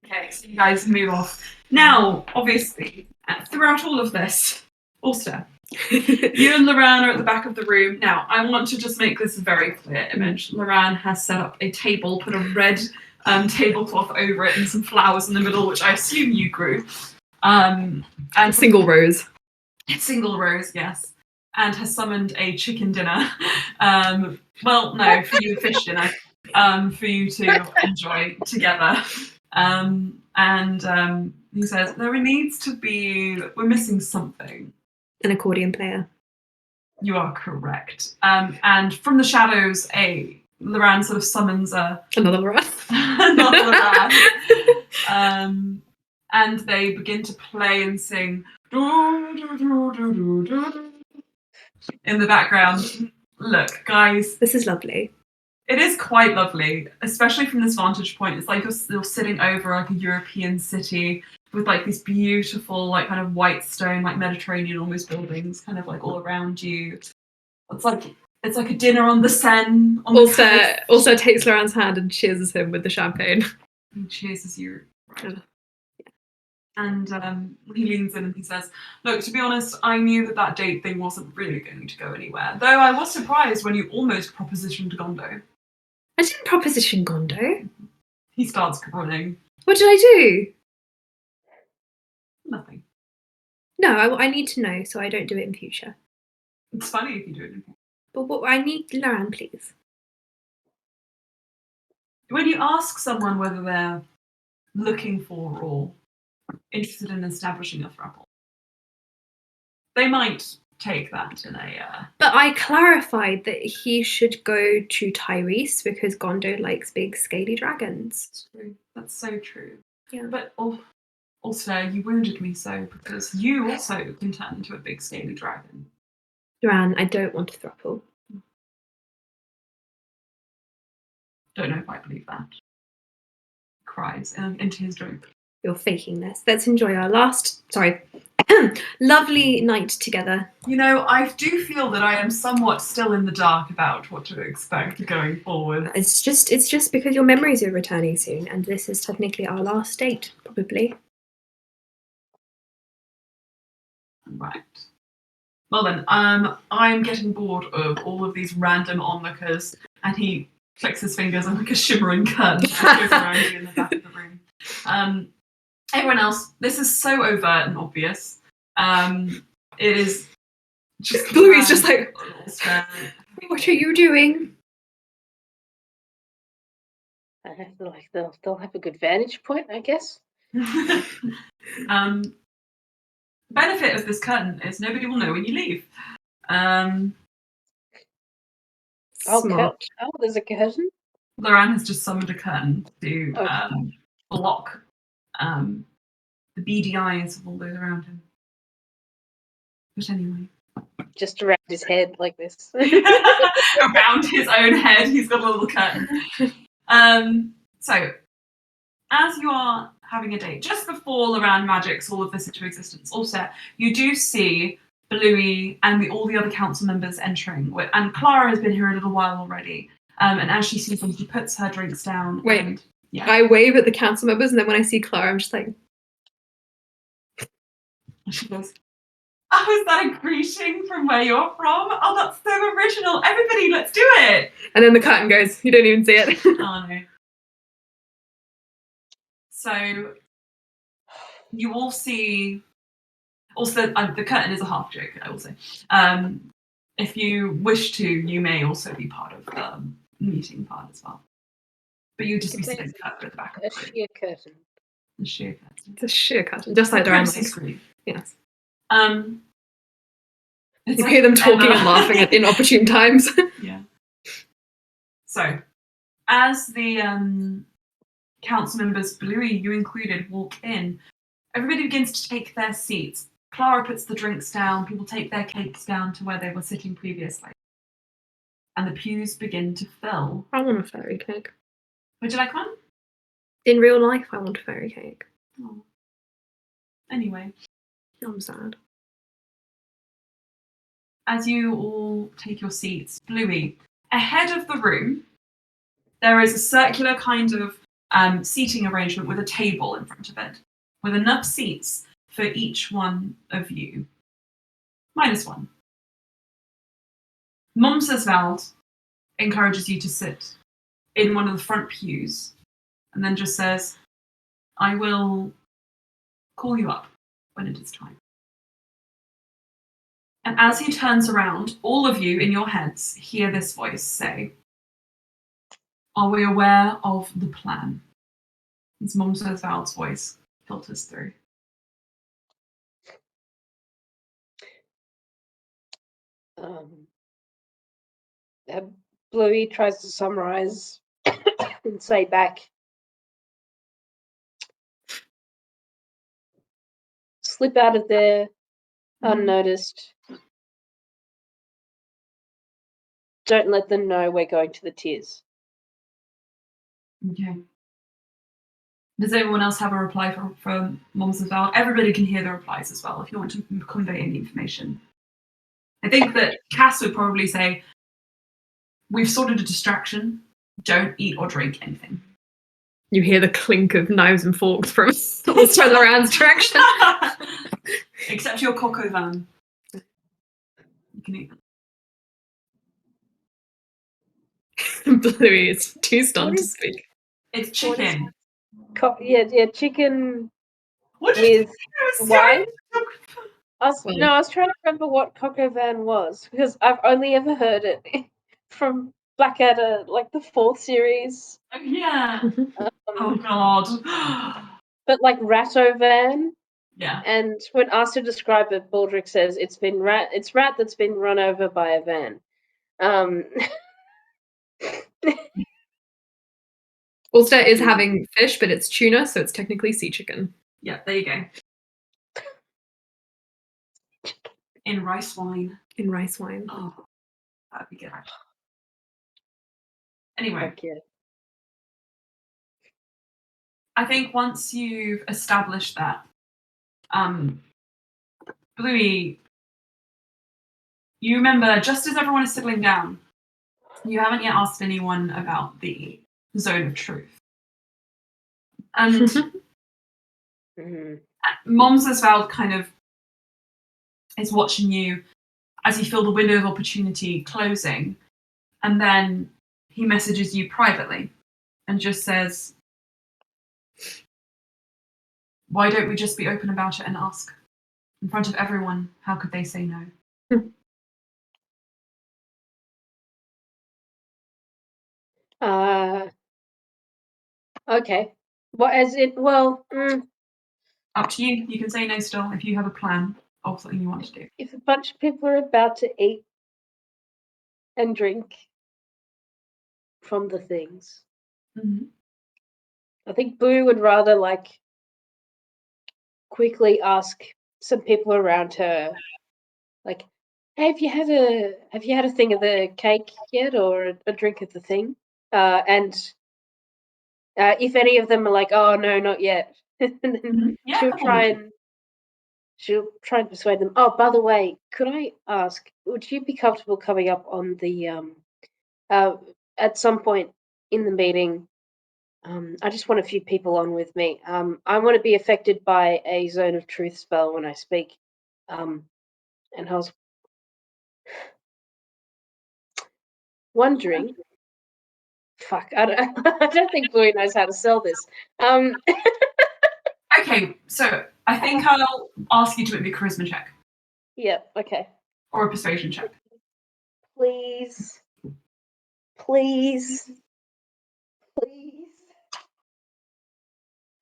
Okay, so you guys move off. Now, obviously, throughout all of this, Ulster, you and Loran are at the back of the room. Now, I want to just make this a very clear image. Loran has set up a table, put a red tablecloth over it and some flowers in the middle, which I assume you grew. And single rose. Single rose, yes. And has summoned a chicken dinner. Well, no, for you, a fish dinner. For you to enjoy together. He says, there needs to be, we're missing something. An accordion player. You are correct. And from the shadows, Loran sort of summons another Loran. Another Loran. And they begin to play and sing in the background. Look, guys. This is lovely. It is quite lovely, especially from this vantage point. It's like you're sitting over like a European city with like these beautiful, like kind of white stone, like Mediterranean almost buildings, kind of like all around you. It's like a dinner on the Seine. Also takes Loran's hand and cheers him with the champagne. He cheers you. Right. And he leans in and he says, "Look, to be honest, I knew that date thing wasn't really going to go anywhere. Though I was surprised when you almost propositioned Gondo." I didn't proposition Gondo. He starts running. What did I do? Nothing. No, I need to know so I don't do it in future. It's funny if you do it in future. But what I need Loran, please. When you ask someone whether they're looking for or interested in establishing a throuple, they might take that in a... But I clarified that he should go to Tyrese because Gondo likes big scaly dragons. That's true. That's so true. Yeah. But also, you wounded me so because you also can turn into a big scaly dragon. Loran, I don't want a throuple. Don't know if I believe that. Cries into his drink. You're faking this. Let's enjoy our lovely night together. You know, I do feel that I am somewhat still in the dark about what to expect going forward. It's just because your memories are returning soon, and this is technically our last date, probably. Right. Well then, I'm getting bored of all of these random onlookers, and he clicks his fingers and like a shimmering curtain just goes around you in the back of the room. Everyone else, this is so overt and obvious. It is just Bluey's just like, a little stare. what are you doing? They'll have a good vantage point, I guess. The benefit of this curtain is nobody will know when you leave. Smart. There's a curtain. Loran has just summoned a curtain to block the beady eyes of all those around him. But anyway. Just around his head like this. Around his own head, he's got a little curtain. So, as you are having a date, just before Loran magics all of this into existence, also, you do see Bluey and all the other council members entering. And Clara has been here a little while already. And as she sees them, she puts her drinks down. Wait, and, yeah. I wave at the council members, and then when I see Clara, I'm just like... She goes, oh, is that a greeting from where you're from? Oh, that's so original. Everybody, let's do it. And then the curtain goes. You don't even see it. Oh, no. So, you all see... Also, the curtain is a half joke, I will say. If you wish to, you may also be part of the meeting part as well. But you just be sitting at the back of A the room. sheer curtain. The sheer curtain. It's a sheer curtain, just like around Princess like... Grief. Yes. It's You like hear them talking Emma. and laughing at inopportune times. Yeah. So, as the council members, Bluey, you included, walk in, everybody begins to take their seats. Clara puts the drinks down, people take their cakes down to where they were sitting previously. And the pews begin to fill. I want a fairy cake. Would you like one? In real life, I want a fairy cake. Oh. Anyway. I'm sad. As you all take your seats, Bluey, ahead of the room, there is a circular kind of seating arrangement with a table in front of it, with enough seats for each one of you. -1. Momsesvald encourages you to sit in one of the front pews, and then just says, I will call you up when it is time. And as he turns around, all of you in your heads hear this voice say, are we aware of the plan? As Momsesvald's voice filters through. Bluey tries to summarize and say back, slip out of there unnoticed. Don't let them know we're going to the tiers. Okay. Does anyone else have a reply from Momsesvald? Everybody can hear the replies as well if you want to convey any information. I think that Cass would probably say, we've sorted a distraction. Don't eat or drink anything. You hear the clink of knives and forks from Loran's direction. Except your coco van. You can eat them. Bluey is too stunned to speak. It's chicken. Chicken What did with wine. I was trying to remember what coco van was, because I've only ever heard it from Blackadder, like the 4th series. Oh, yeah. Oh, God. But like Ratto van. Yeah. And when asked to describe it, Baldric says it's rat that's been run over by a van. Ulster is having fish, but it's tuna, so it's technically sea chicken. Yeah, there you go. In rice wine. In rice wine. Oh, that'd be good. Anyway. Okay. I think once you've established that, Bluey, you remember, just as everyone is settling down, you haven't yet asked anyone about the zone of truth. And Momsesvald kind of is watching you as you feel the window of opportunity closing, and then he messages you privately and just says, why don't we just be open about it and ask? In front of everyone, how could they say no? Okay. What as it? Well, Up to you. You can say no still if you have a plan of something you want to do. if a bunch of people are about to eat and drink from the things, Mm-hmm. I think Boo would rather like quickly ask some people around her, like, "Hey, have you had a thing of the cake yet, or a drink of the thing?" And if any of them are like, "Oh no, not yet," and then Mm-hmm. Yeah, she'll come on. she'll try and persuade them. Oh, by the way, could I ask, would you be comfortable coming up on the at some point in the meeting? I just want a few people on with me. I want to be affected by a zone of truth spell when I speak. And I was wondering, fuck, I don't, I don't think Bluey knows how to sell this. Okay, so I think I'll ask you to make me a charisma check Yeah, okay. or a persuasion check. Please, please, please.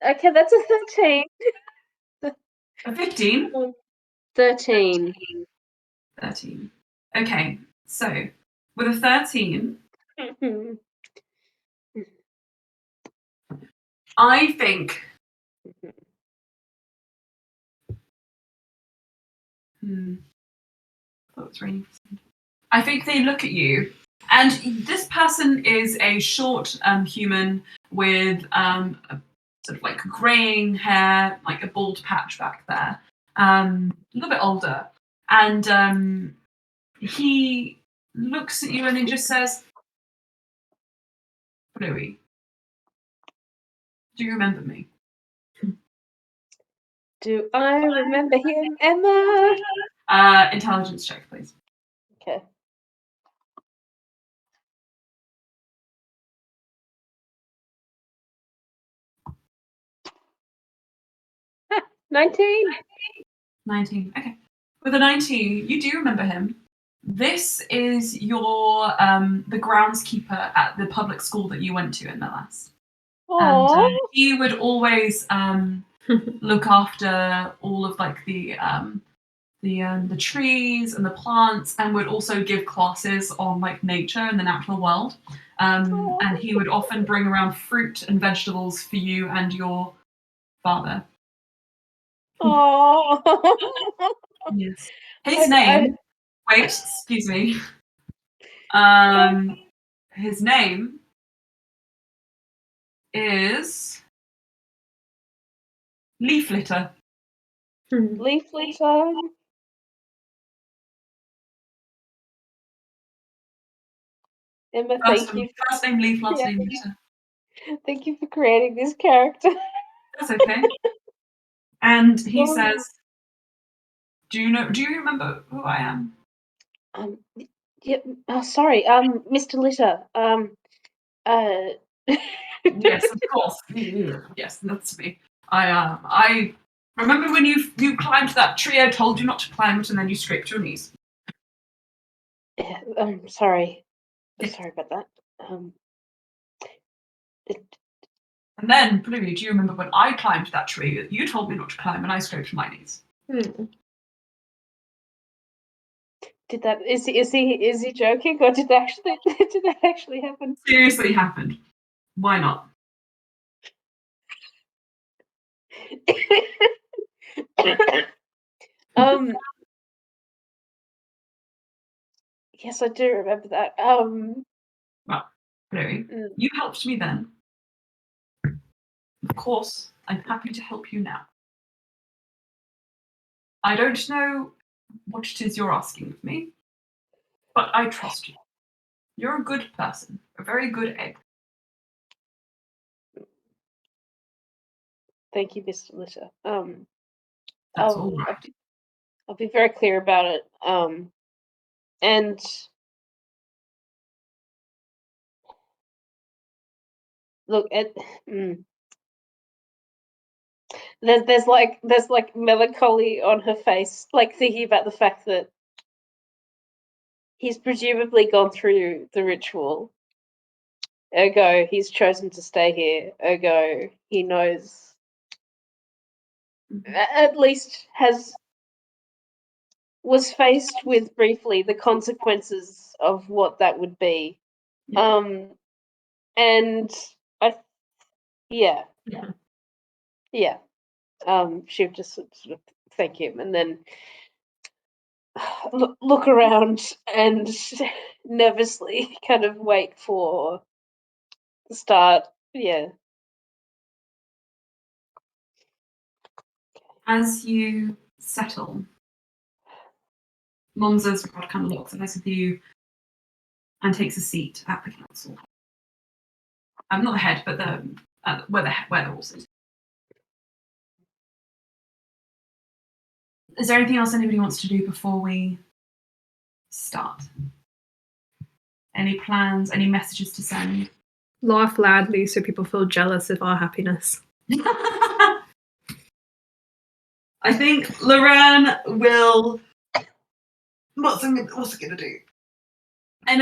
Okay, that's a 13. A 15? 13. 13. Okay, so with a 13, I think. Oh, it's raining. I think they look at you, and this person is a short human with a sort of like greying hair, like a bald patch back there, a little bit older, and he looks at you and he just says, "Bluey, do you remember me?" Do I remember him, Emma? Intelligence check, please. Okay. Ha, 19. 19. Okay. With a 19, you do remember him. This is your the groundskeeper at the public school that you went to in Melas. And Aww. he would always look after all of like the trees and the plants, and would also give classes on like nature and the natural world. And he would often bring around fruit and vegetables for you and your father. Aww. Yes. His name. Wait, excuse me. His name is Leaf Litter. Leaflet time. Emma, thank you. First name Leaf, last Yeah. name Litter. Thank you for creating this character. That's okay. And he Oh. says, Do you remember who I am? Um, yeah, oh, sorry, Mr. Litter. Yes, of course. Yes, that's me. I remember when you climbed that tree. I told you not to climb it, and then you scraped your knees. Yeah, sorry. Yes. Sorry about that. It, And then, Bluey, do you remember when I climbed that tree? You told me not to climb, and I scraped my knees. did that? Is he joking, or did that actually happen? Seriously happened. Why not? um. Yes, I do remember that. Well, Bluey, mm, you helped me then. Of course, I'm happy to help you now. I don't know what it is you're asking of me, but I trust you. You're a good person, a very good egg. Thank you, Mr. Litter. That's all right. I'll be very clear about it. And look at there's like melancholy on her face, like thinking about the fact that he's presumably gone through the ritual. Ergo, he's chosen to stay here. Ergo, he knows, at least was faced with briefly the consequences of what that would be. Yeah. And I, yeah, Yeah. she would just sort of thank him and then look around and nervously kind of wait for the start. Yeah. As you settle, Monza's kind of looks at both of you and takes a seat at the council. Not the head, but where the horse is. Is there anything else anybody wants to do before we start? Any plans? Any messages to send? Laugh loudly so people feel jealous of our happiness. I think Loran will. What's it gonna do? I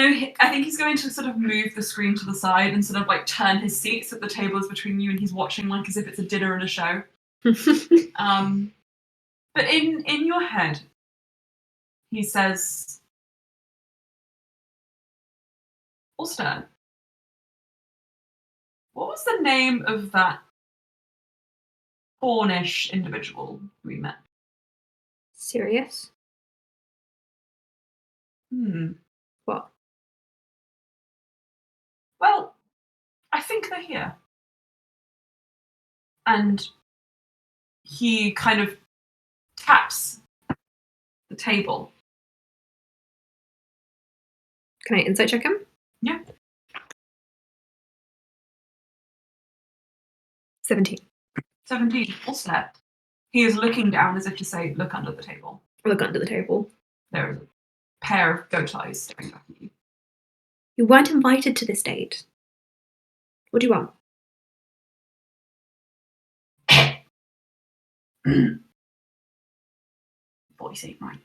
think he's going to sort of move the screen to the side and sort of like turn his seat so that the table is between you and he's watching like as if it's a dinner and a show. But in your head, he says, Ulster, what was the name of that Cornish individual we met? Serious? What? Well, I think they're here. And he kind of taps the table. Can I insight check him? Yeah. 17. 17. Ulster. He is looking down as if to say, look under the table. Look under the table. There is a pair of goat eyes staring back at you. You weren't invited to this date. What do you want? Voice ain't right.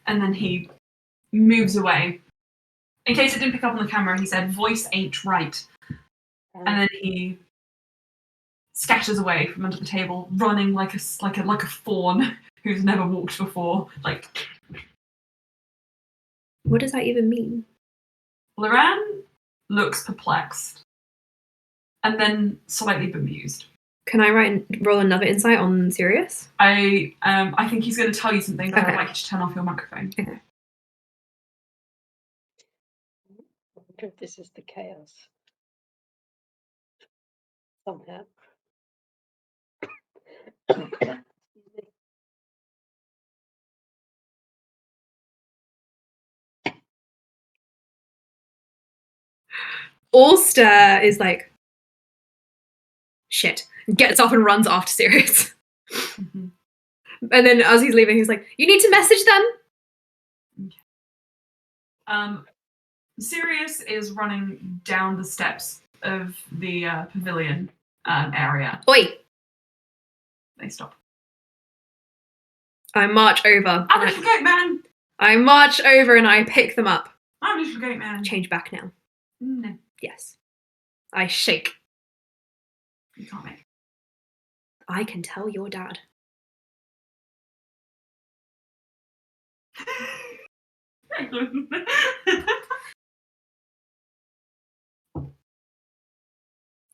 And then he moves away. In case it didn't pick up on the camera, he said, voice ain't right. And then he scatters away from under the table, running like a fawn who's never walked before. Like, What does that even mean? Loran looks perplexed and then slightly bemused. Can I roll another insight on Sirius? I think he's going to tell you something, but Okay. I'd like you to turn off your microphone. Okay. I wonder if this is the chaos. Somehow. Ulster is like, shit. Gets up and runs after Sirius. Mm-hmm. And then as he's leaving, he's like, you need to message them. Sirius is running down the steps of the pavilion area. Oi! They stop. I march over. I'm little goat man! I march over and I pick them up. I'm little goat man. Change back now. No, Yes. I shake. you can't make. I can tell your dad.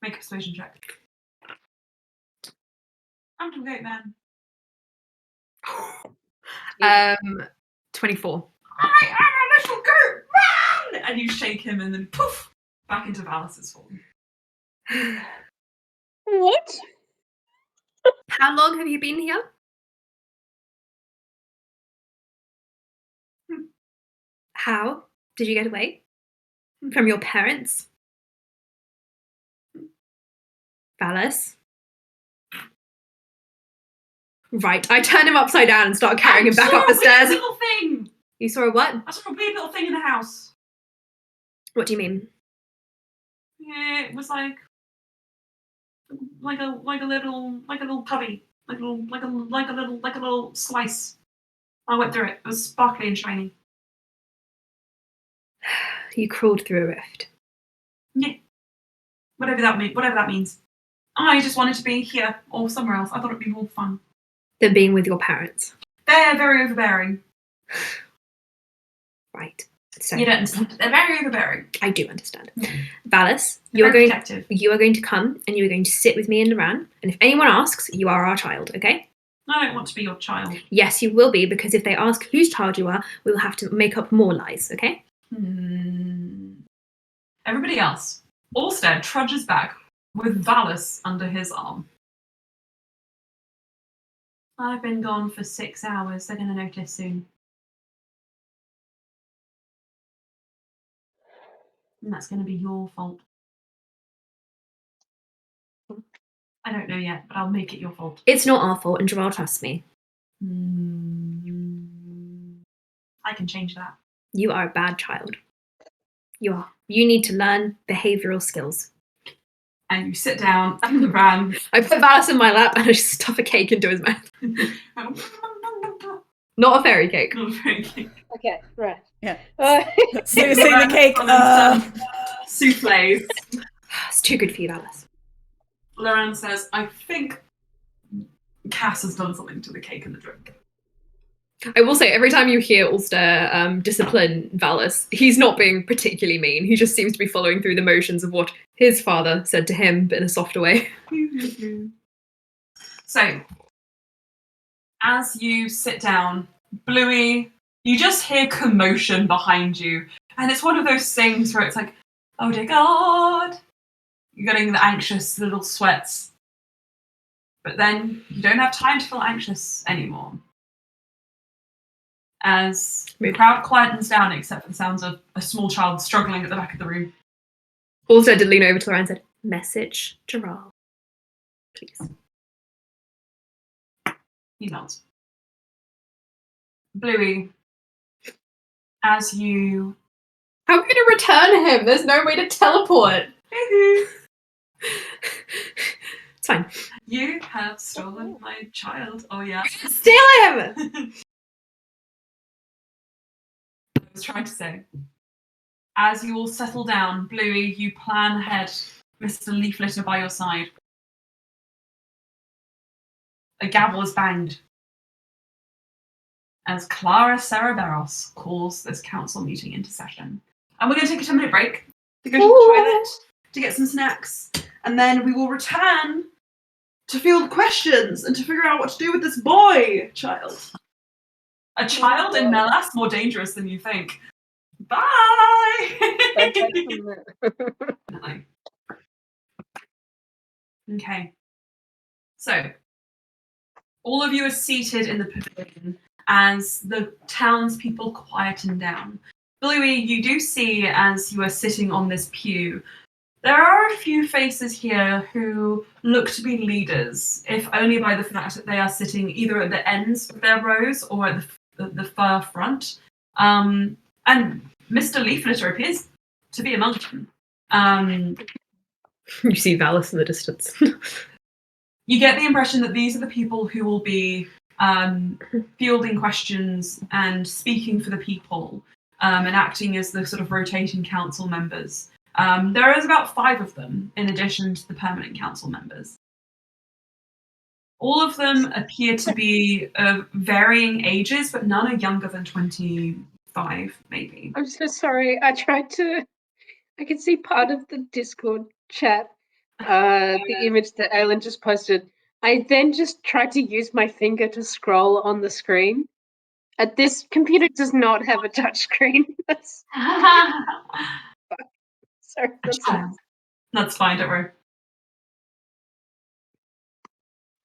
Make a persuasion check. I'm little goat man. 24. I am a little goat man! And you shake him and then poof! Back into Valis's form. What? How long have you been here? How did you get away? From your parents? Valis? Right. I turn him upside down and start carrying him back up the I saw a stairs. weird little thing. You saw a what? I saw a weird little thing in the house. What do you mean? Yeah, it was like a little cubby, like a little slice. I went through it. It was sparkly and shiny. You crawled through a rift. Yeah, whatever that means. I just wanted to be here or somewhere else. I thought it'd be more fun. Than being with your parents. They're very overbearing. Right. So You don't understand. They're very overbearing. I do understand. Mm. Valis, They're very protective. you are going to come and you are going to sit with me and Loran. And if anyone asks, you are our child, okay? I don't want to be your child. Yes, you will be, because if they ask whose child you are, we will have to make up more lies, okay? Everybody else. Orsted trudges back with Valis under his arm. I've been gone for 6 hours. They're going to notice soon. And that's going to be your fault. I don't know yet, but I'll make it your fault. It's not our fault, and Gerald trusts me. I can change that. You are a bad child. You are. You need to learn behavioural skills. And you sit down on the ram. I put Valis in my lap and I just stuff a cake into his mouth. Not a fairy cake. Not very cute. Okay, right. Yeah. Uh, So you see the cake. Souffles. It's too good for you, Valis. Loran says, I think Cass has done something to the cake and the drink. I will say, every time you hear Ulster discipline Valis, he's not being particularly mean. He just seems to be following through the motions of what his father said to him, but in a softer way. So, as you sit down, Bluey, you just hear commotion behind you. And it's one of those things where it's like, oh dear God. You're getting the anxious little sweats. But then you don't have time to feel anxious anymore. As the crowd quietens down, except for the sounds of a small child struggling at the back of the room. Ulster did lean over to her and said, message Gerald, please. He nods. Bluey, as you... How are we going to return him? There's no way to teleport. It's fine. You have stolen my child. Oh yeah. Steal him! I was trying to say. As you all settle down, Bluey, you plan ahead, Mr. Leaflitter by your side. A gavel is banged as Clara Cerberus calls this council meeting into session. And we're going to take a 10-minute break to go to the toilet, to get some snacks, and then we will return to field questions and to figure out what to do with this boy child. A child in Melas, more dangerous than you think. Bye! Okay. So, all of you are seated in the pavilion as the townspeople quieten down. Bluey, you do see, as you are sitting on this pew, there are a few faces here who look to be leaders, if only by the fact that they are sitting either at the ends of their rows or at the far front. And Mr. Leaflitter appears to be among them. You see Valis in the distance. You get the impression that these are the people who will be fielding questions and speaking for the people and acting as the sort of rotating council members. There is about 5 of them, in addition to the permanent council members. All of them appear to be of varying ages, but none are younger than 25, maybe. I'm so sorry. I could see part of the Discord chat, the image that Aylin just posted. I then just tried to use my finger to scroll on the screen. This computer does not have a touch screen. Sorry, That's fine, don't worry.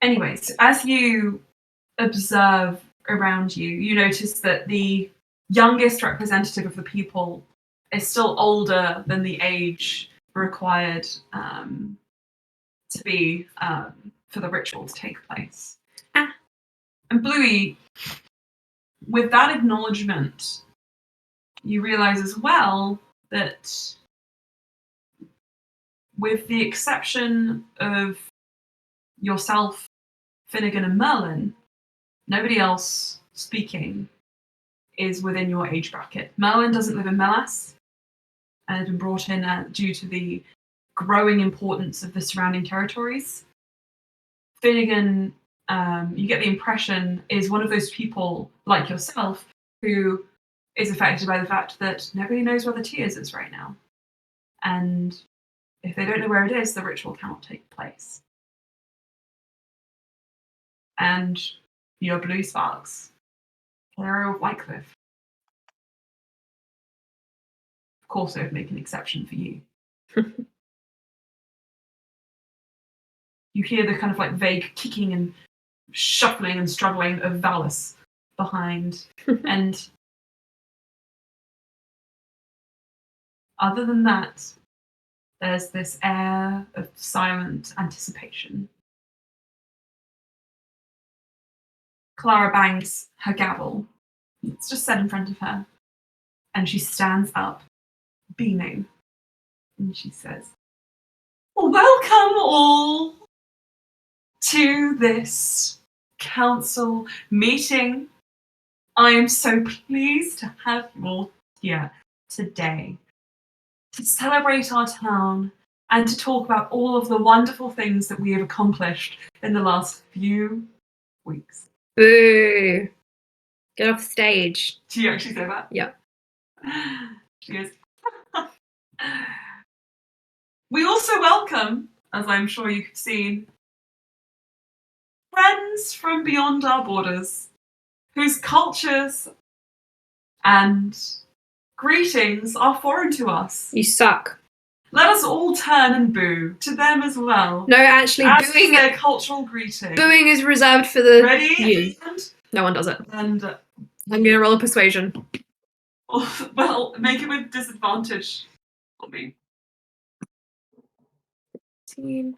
Anyways, as you observe around you, you notice that the youngest representative of the people is still older than the age required to be for the ritual to take place. And Bluey, with that acknowledgement, you realize as well that with the exception of yourself, Finnegan, and Merlin, nobody else speaking is within your age bracket. Merlin doesn't live in Melas and has been brought in due to the growing importance of the surrounding territories. Finnegan, you get the impression, is one of those people like yourself who is affected by the fact that nobody knows where the Tears is right now. And if they don't know where it is, the ritual cannot take place. And your Blue Sparks, Clara of Wycliffe. Of course, I would make an exception for you. You hear the kind of like vague kicking and shuffling and struggling of Valis behind. And other than that, there's this air of silent anticipation. Clara bangs her gavel. It's just set in front of her. And she stands up, beaming. And she says, "Welcome all to this council meeting. I am so pleased to have you all here today to celebrate our town and to talk about all of the wonderful things that we have accomplished in the last few weeks." Boo. Get off stage. Do you actually say that? Yeah. She goes, "We also welcome, as I'm sure you've seen, friends from beyond our borders, whose cultures and greetings are foreign to us. You suck. Let us all turn and boo to them as well. No, actually, as booing their cultural greeting. booing is reserved for the Ready? you. No one does it. And I'm gonna roll a persuasion. well, make it with disadvantage for me. 15.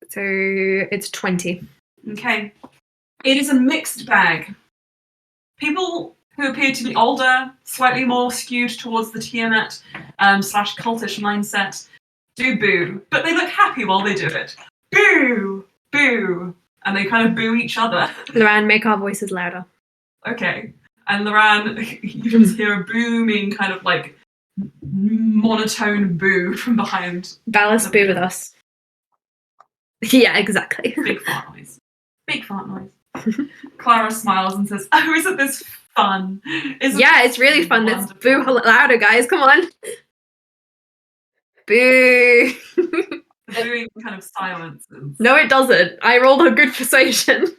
So it's 20. Okay. It is a mixed bag. People who appear to be older, slightly more skewed towards the Tiamat slash cultish mindset, do boo, but they look happy while they do it. Boo! Boo! And they kind of boo each other. Loran, make our voices louder. Okay. And Loran, you just hear a booming kind of like monotone boo from behind. Valis, boo with us. Yeah, exactly. Big fart noise. Big fart noise. Clara smiles and says, "Oh, isn't this fun? Yeah, it's really fun. Let's boo louder, guys. Come on. Boo. The booing kind of silences. No, it doesn't. I rolled a good persuasion.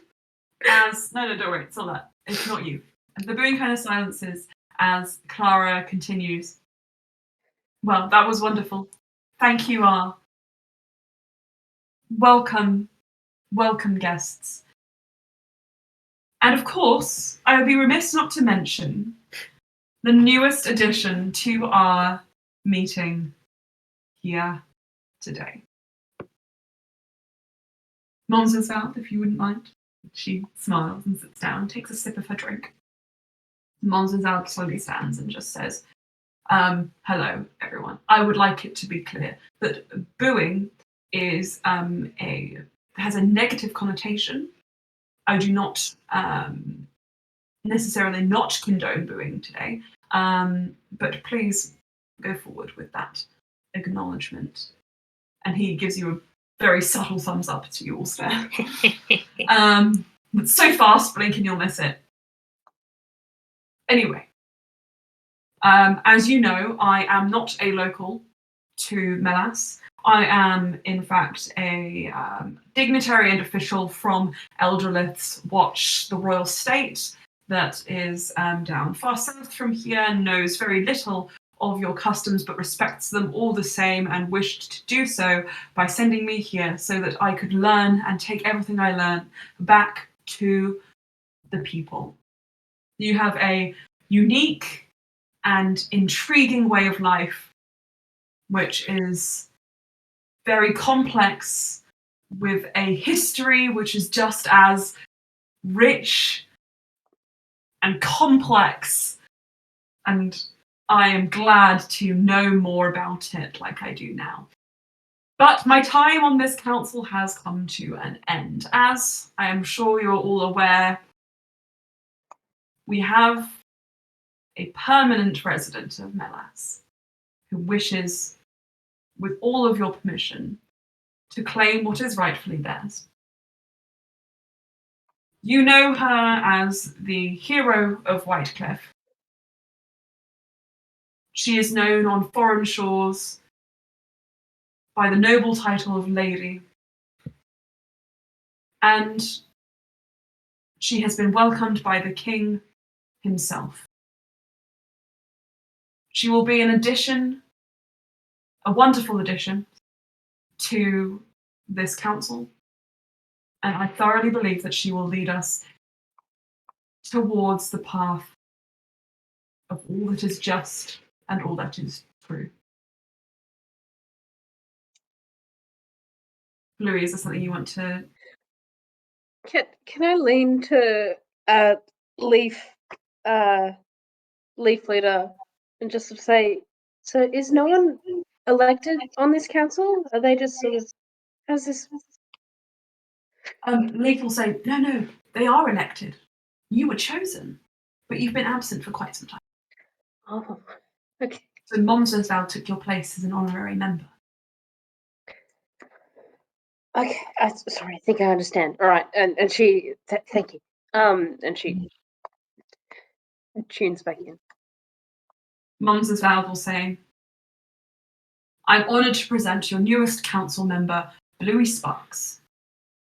No, don't worry, it's not that. It's not you. The booing kind of silences as Clara continues. "Well, that was wonderful. Thank you, our welcome guests. And of course, I would be remiss not to mention the newest addition to our meeting here today. Monsters out, if you wouldn't mind." She smiles and sits down, takes a sip of her drink. Monsters out slowly stands and just says, "Hello, everyone. I would like it to be clear that booing is has a negative connotation. I do not necessarily not condone booing today, but please go forward with that acknowledgement." And he gives you a very subtle thumbs up to you all stare. It's so fast, blink and you'll miss it. Anyway, as you know, I am not a local to Melas. I am, in fact, a dignitary and official from Elderlith's Watch, the royal state that is down far south from here, and knows very little of your customs, but respects them all the same, and wished to do so by sending me here so that I could learn and take everything I learned back to the people. You have a unique and intriguing way of life, which is very complex with a history which is just as rich and complex, and I am glad to know more about it like I do now. But my time on this council has come to an end. As I am sure you're all aware, we have a permanent resident of Melas who wishes, with all of your permission, to claim what is rightfully theirs. You know her as the hero of Whitecliff. She is known on foreign shores by the noble title of Lady, and she has been welcomed by the king himself. She will be an addition, a wonderful addition, to this council, and I thoroughly believe that she will lead us towards the path of all that is just and all that is true. Louis, is there something you want to... Can I lean to Leaf Leaf Leader and just sort of say, so is no one elected on this council? Are they just sort of, how's this? Leaf will say, no, they are elected. You were chosen, but you've been absent for quite some time. Oh, okay. So Momsville took your place as an honorary member. Okay, sorry, I think I understand. All right, and she, thank you. And she tunes back in. Momsville will say, I'm honoured to present your newest council member, Bluey Sparks.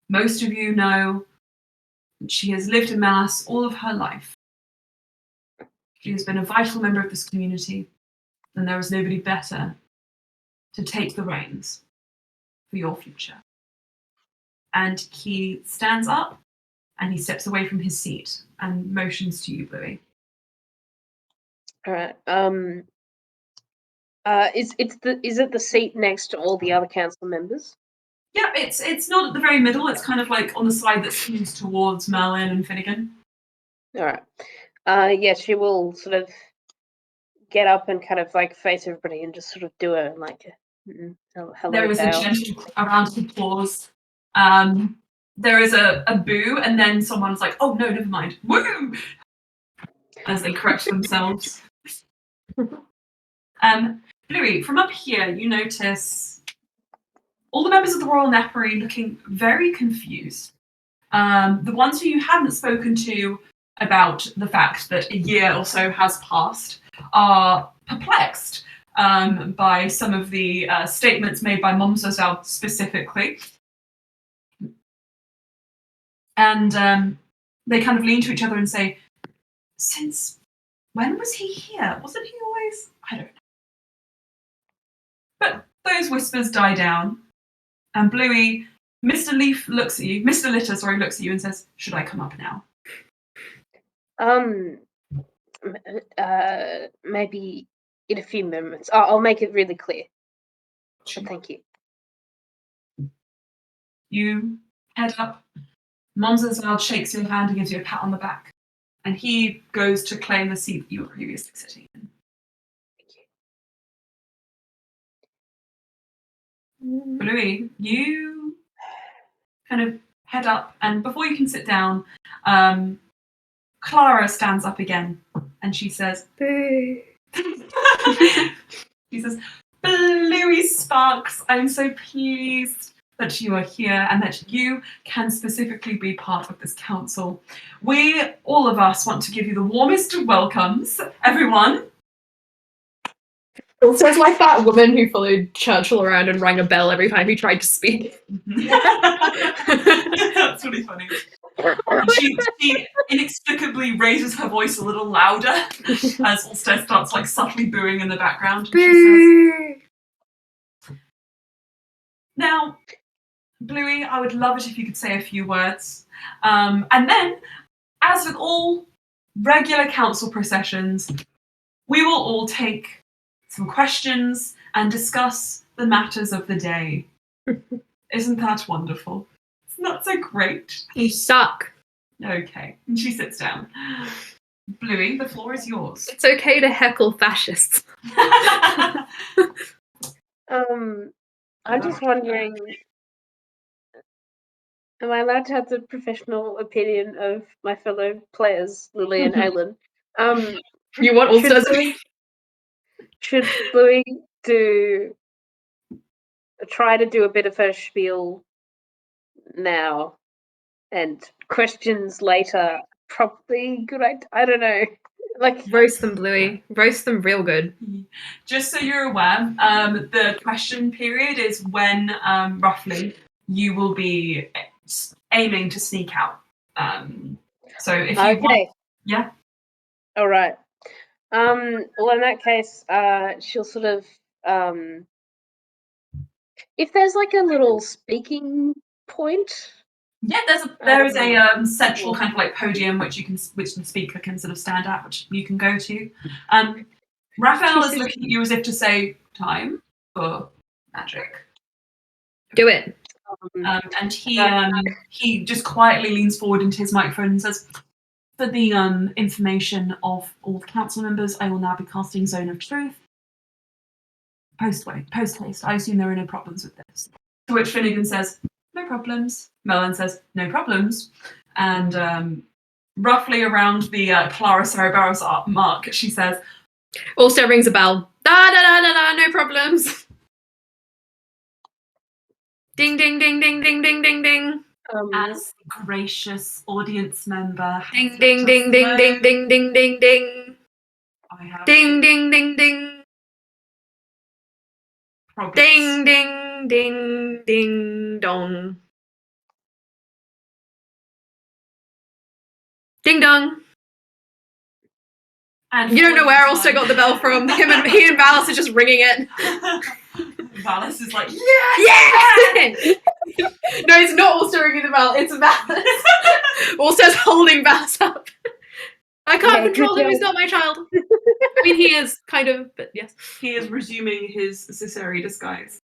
Most of you know that she has lived in Melas all of her life. She has been a vital member of this community, and there is nobody better to take the reins for your future. And he stands up and he steps away from his seat and motions to you, Bluey. All right. Is it the seat next to all the other council members? Yeah, it's not at the very middle. It's kind of like on the side that skews towards Merlin and Finnegan. All right. Yeah, she will sort of get up and kind of like face everybody and just sort of do a like hello There is bow. a gentle round of applause. There is a boo, and then someone's like, "Oh no, never mind." Woo! As they correct themselves. Bluey, from up here, you notice all the members of the Royal Napery looking very confused. The ones who you hadn't spoken to about the fact that a year or so has passed are perplexed by some of the statements made by Momsville specifically. And they kind of lean to each other and say, since when was he here? Wasn't he always? I don't know. But those whispers die down. And Bluey, Mr. Litter looks at you and says, should I come up now? Maybe in a few moments. I'll make it really clear. But thank you. You head up. Momsville shakes your hand and gives you a pat on the back. And he goes to claim the seat that you were previously sitting in. Bluey, you kind of head up, and before you can sit down, Clara stands up again, and she says, Boo. she says, Bluey Sparks, I'm so pleased that you are here and that you can specifically be part of this council. We, all of us, want to give you the warmest of welcomes, everyone. Also, it's like that woman who followed Churchill around and rang a bell every time he tried to speak. That's really funny. And she inexplicably raises her voice a little louder as Ulster starts like subtly booing in the background. And she says, now, Bluey, I would love it if you could say a few words. And then, as with all regular council processions, we will all take some questions and discuss the matters of the day. Isn't that wonderful? Isn't that so great? You suck. Okay. And she sits down. Bluey, the floor is yours. It's okay to heckle fascists. I'm just wondering, am I allowed to have the professional opinion of my fellow players, Lily and Aylin? You want all Should sorts should Bluey try to do a bit of her spiel now, and questions later? Probably good. I don't know. Like, roast them, Bluey. Roast them real good. Just so you're aware, the question period is when roughly you will be aiming to sneak out. So if you want, yeah. All right. Well, in that case, she'll sort of if there's like a little speaking point. Yeah, there is a central kind of like podium which the speaker can sort of stand at, which you can go to. Raphael is looking at you as if to say, "Time for magic." Do it. And he just quietly leans forward into his microphone and says, "For the information of all the council members, I will now be casting Zone of Truth. Post haste. I assume there are no problems with this." To which Finnegan says, "No problems." Melon says, "No problems." And roughly around the Clara Cereberos mark, she says, Also rings a bell. Da da da da da. No problems. Ding ding ding ding ding ding ding ding. as a gracious audience member. Ding ding ding ding ding ding ding ding ding. I have Ding ding ding ding. problems. Ding ding ding ding dong. Ding dong. And You don't know where else I got the bell from. He and Valis are just ringing it. Valis is like, Yes! No, it's not also ringing the bell. It's Valis. Also's holding Valis up. I can't control him. He's not my child. I mean, he is kind of, but yes. He is resuming his Ciceri disguise,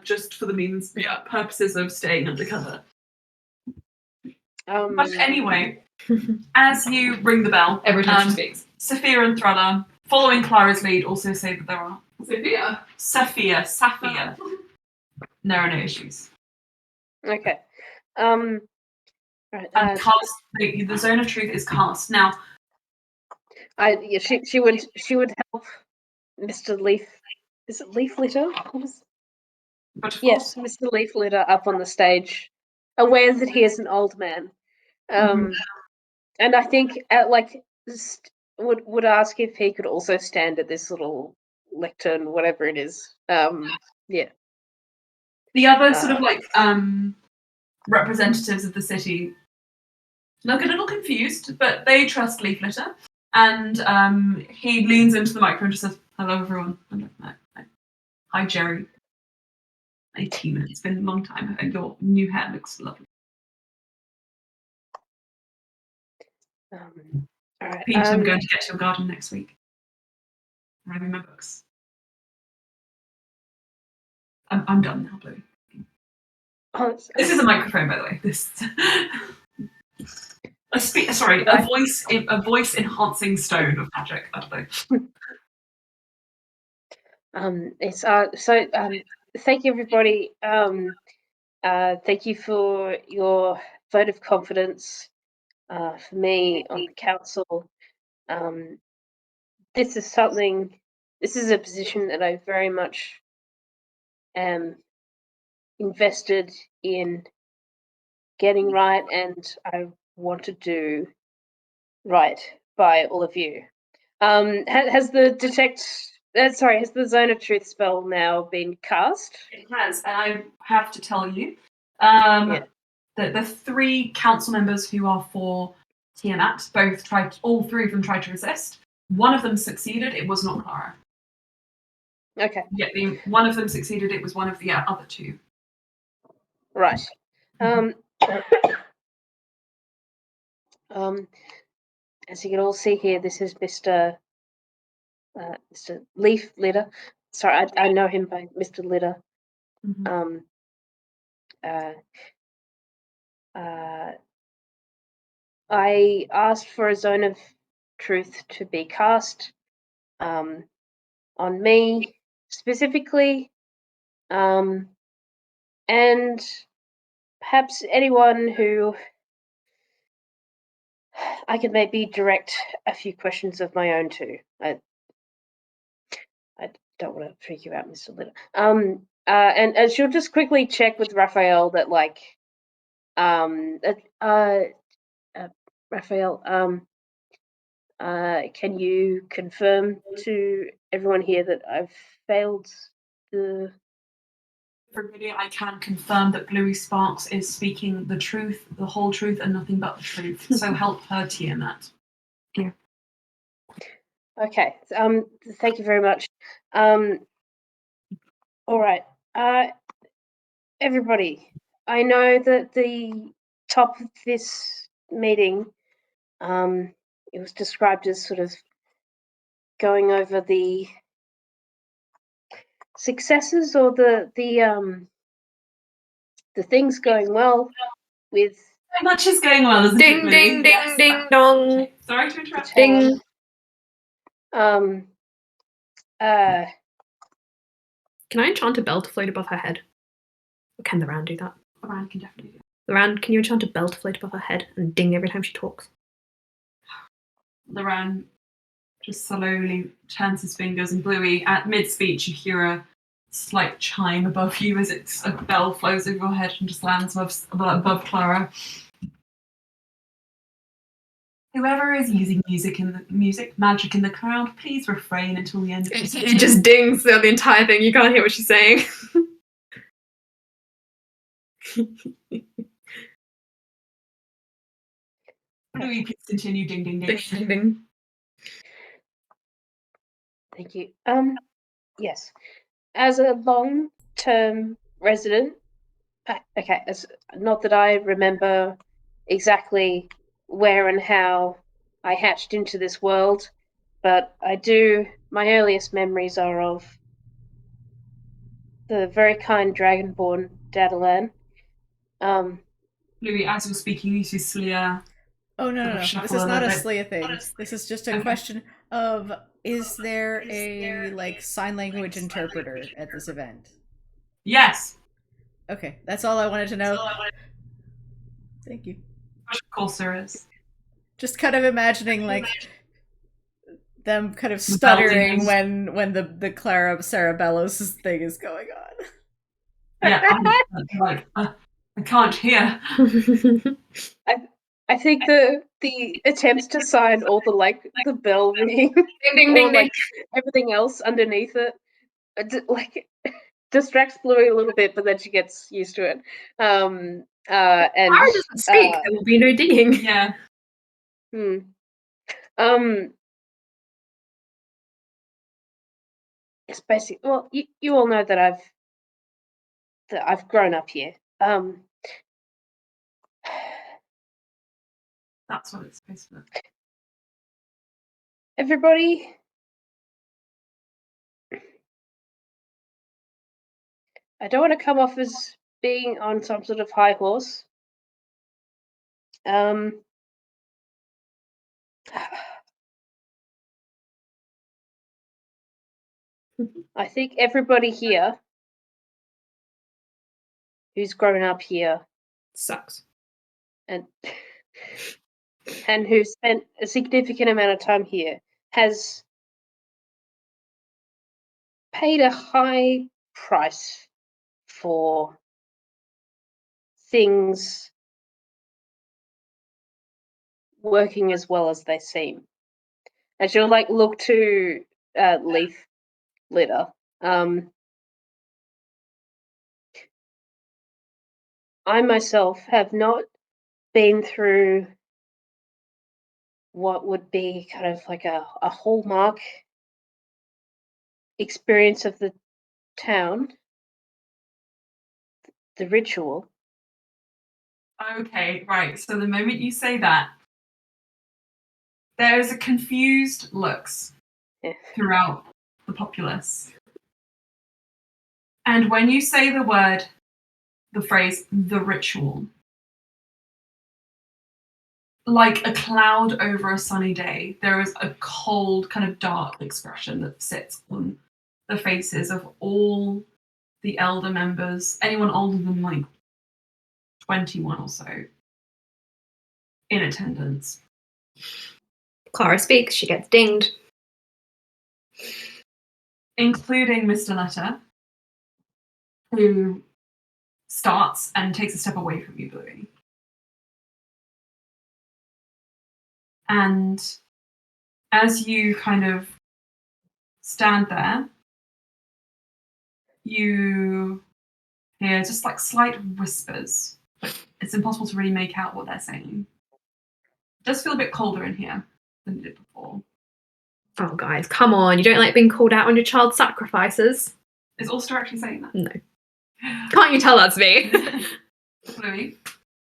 just for the purposes of staying undercover. But anyway, as you ring the bell, Every time she speaks, Sophia and Thralla, following Clara's lead, also say that there are Sophia. There are no issues. Okay. Right. And the Zone of Truth is cast now. She would help Mr. Leaf. Is it Leaflitter? Yes, Mr. Leaflitter up on the stage, aware that he is an old man. And I think would ask if he could also stand at this little lectern, whatever it is. Yeah. The other sort of like representatives of the city look a little confused, but they trust Leaflitter. And he leans into the microphone and just says, "Hello, everyone. Hi, Jerry. Hi, Tina. It's been a long time. Your new hair looks lovely. All right. Peter, I'm going to get to your garden next week. I'm having my books. I'm done now, Blue." This is a microphone, by the way. This a voice enhancing stone of magic. By the way. Thank you, everybody. Thank you for your vote of confidence for me on the council. This is a position that I very much am invested in getting right, and I want to do right by all of you. Has the Zone of Truth spell now been cast? It has, and I have to tell you that the three council members who are for Tiamat all three of them tried to resist. One of them succeeded. It was not Clara. Okay. Yeah, one of them succeeded. It was one of the other two. Right. As you can all see here, this is Mr. Leaf Litter. Sorry, I know him by Mr. Litter. Mm-hmm. I asked for a zone of truth to be cast on me specifically, and perhaps anyone who I could maybe direct a few questions of my own to. I don't want to freak you out, Mr. Litter. And she'll just quickly check with Raphael that, like, Raphael, can you confirm to everyone here that I've failed the... Everybody, I can confirm that Bluey Sparks is speaking the truth, the whole truth, and nothing but the truth. So help her, Tiamat. Okay. Thank you very much. All right. Everybody, I know that the top of this meeting, it was described as sort of going over the successes or the things going well with Very much is going well, isn't Ding, it, ding, Bluey? ding, Yes. ding, dong. Sorry to the interrupt. Ding. town. Can I enchant a bell to float above her head? Or can the round do that? The round can definitely do The round, can you enchant a bell to float above her head and ding every time she talks? that. The round just slowly turns his fingers, and Bluey, at mid-speech, you hear a slight chime above you as a bell flows over your head and just lands above Clara. Whoever is using magic in the crowd, please refrain until the end of the It session. just dings throughout the entire thing. You can't hear what she's saying. Bluey, please continue. Ding, ding, ding. Ding, ding, ding. Thank you. Yes. As a long-term resident, okay, as not that I remember exactly where and how I hatched into this world, but my earliest memories are of the very kind dragonborn Dadalan. Bluey, as you're speaking, you see Slia. Oh, no, no, no. Shuffle This is a not a little bit. Slaya thing. This is just a Okay. question of, is there a, like, sign language interpreter at this event? Yes. Okay, that's all I wanted to know. Thank you. Of course there is. Just kind of imagining, like, them kind of The bell stuttering dinging. when the Clara Cerebellos thing is going on. Yeah, I'm like, I can't hear. I think the attempts to sign all the bell ringing Ding, ding, or ding, ding. everything else underneath it, distracts Bluey a little bit, but then she gets used to it. And Clara doesn't speak. There will be no dinging. Yeah. It's basically, well, you all know that I've grown up here. That's what it's supposed to be. Everybody, I don't want to come off as being on some sort of high horse. I think everybody here who's grown up here Sucks. and who spent a significant amount of time here has paid a high price for things working as well as they seem. And she'll look to Leaf Litter. I myself have not been through what would be kind of like a hallmark experience of the town, the ritual. Okay, right. So the moment you say that, there is a confused looks throughout the populace. And when you say the word the phrase "the ritual." Like a cloud over a sunny day, there is a cold, kind of dark expression that sits on the faces of all the elder members, anyone older than like 21 or so, in attendance. Clara speaks, she gets dinged. Including Mr. Letter, who starts and takes a step away from you, Bluey. And as you kind of stand there, you hear just like slight whispers, but it's impossible to really make out what they're saying. It does feel a bit colder in here than it did before. Oh, guys, come on. You don't like being called out on your child's sacrifices? Is Ulster actually saying that? No. Can't you tell that's me? Bluey,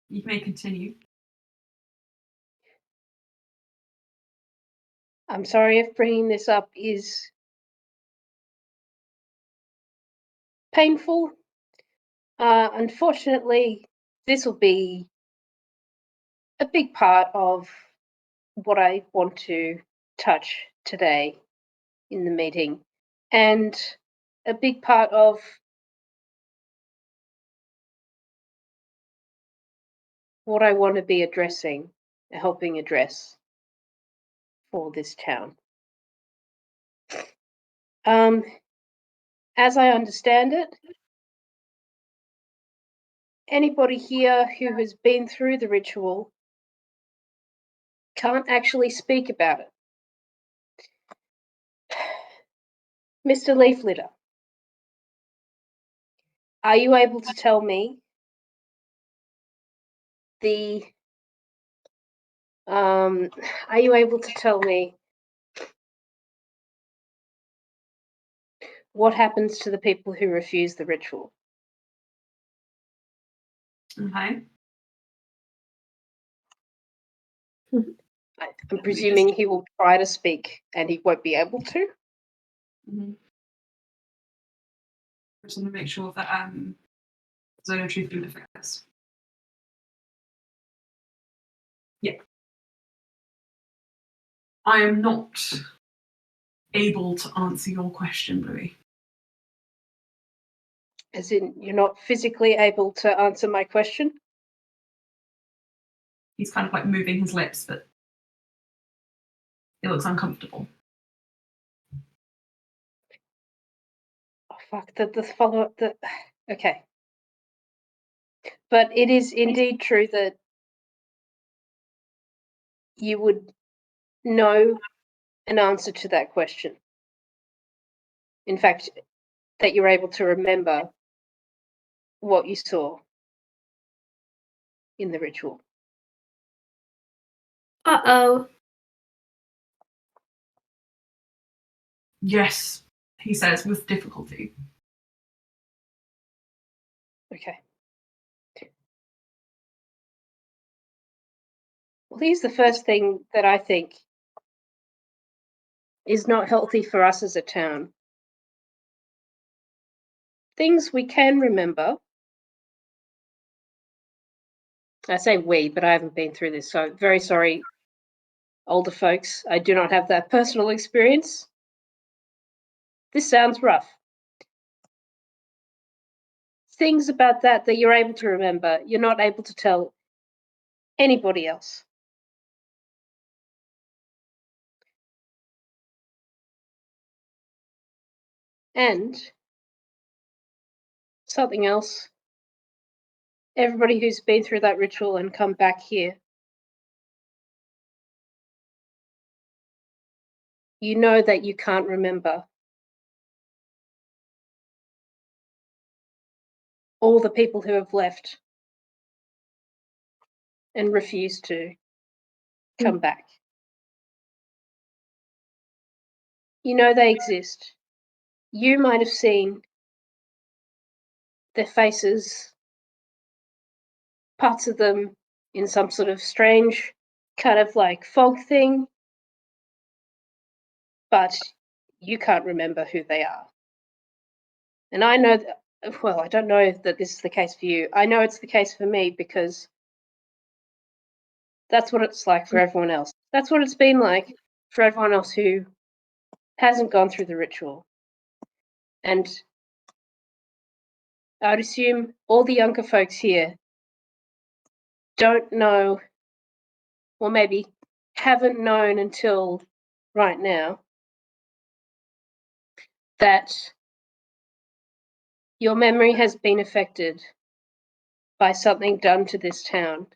you may continue. I'm sorry if bringing this up is painful. Unfortunately, this will be a big part of what I want to touch today in the meeting, and a big part of what I want to be addressing, helping address for this town. As I understand it, anybody here who has been through the ritual can't actually speak about it. Mr. Leaflitter, are you able to tell me are you able to tell me what happens to the people who refuse the ritual? Okay. I'm presuming he will try to speak and he won't be able to. Mm-hmm. I just want to make sure that Zone of Truth didn't affect this. Yeah. I am not able to answer your question, Bluey. As in, you're not physically able to answer my question? He's kind of like moving his lips, but it looks uncomfortable. Oh, fuck, the follow-up, okay. But it is indeed true that you would know an answer to that question. In fact, that you're able to remember what you saw in the ritual. Uh-oh. Yes, he says with difficulty. Okay. Well, here's the first thing that I think is not healthy for us as a town. Things we can remember. I say we, but I haven't been through this, so very sorry, older folks. I do not have that personal experience. This sounds rough. Things about that you're able to remember, you're not able to tell anybody else. And something else, everybody who's been through that ritual and come back here, you know that you can't remember all the people who have left and refused to come back. You know they exist. You might have seen their faces, parts of them in some sort of strange kind of like fog thing, but you can't remember who they are. And I know that well, I don't know that this is the case for you. I know it's the case for me because that's what it's like for everyone else. That's what it's been like for everyone else who hasn't gone through the ritual. And I would assume all the younger folks here don't know, or maybe haven't known until right now, that your memory has been affected by something done to this town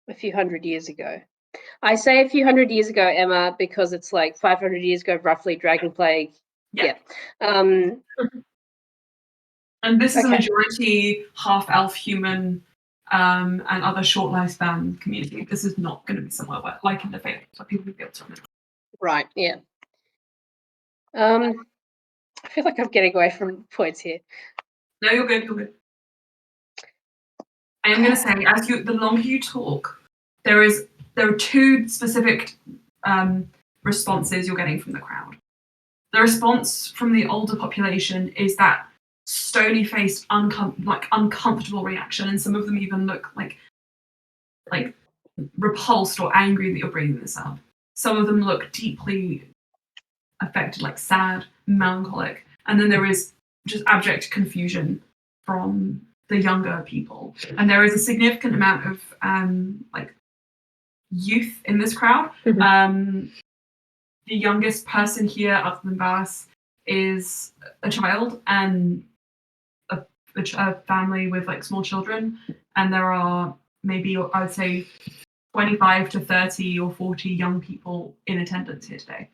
a few hundred years ago. I say a few hundred years ago, Emma, because it's like 500 years ago, roughly, Dragon Plague. Yeah. Um, And this is a Okay. majority half-elf human and other short lifespan community. This is not going to be somewhere where, like in the Fae, where people will be able to remember. right, yeah. I feel like I'm getting away from points here. No, you're good. You're good. I am going to say, the longer you talk, there are two specific responses you're getting from the crowd. The response from the older population is that stony-faced, uncomfortable reaction, and some of them even look like repulsed or angry that you're bringing this up. Some of them look deeply affected, like sad, melancholic, and then there is just abject confusion from the younger people. And there is a significant amount of youth in this crowd. The youngest person here, other than Valis, is a child and a family with like small children, and there are maybe, I would say, 25 to 30 or 40 young people in attendance here today.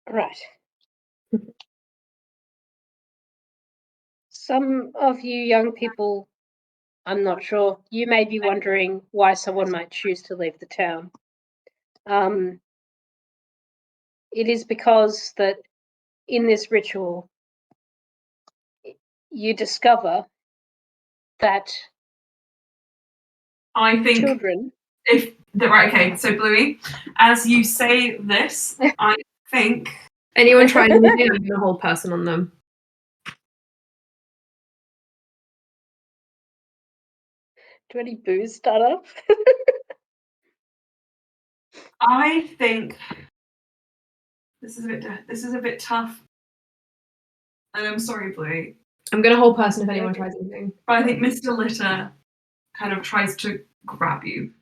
Right. Some of you young people, I'm not sure, you may be wondering why someone might choose to leave the town. It is because that in this ritual, you discover that I think children. Okay, so Bluey, as you say this, I think Anyone try anything, I'm gonna hold person on them. Do any booze start up? I think this is a bit tough. And I'm sorry, Bluey. I'm gonna hold person if anyone tries anything. But I think Mr. Litter kind of tries to grab you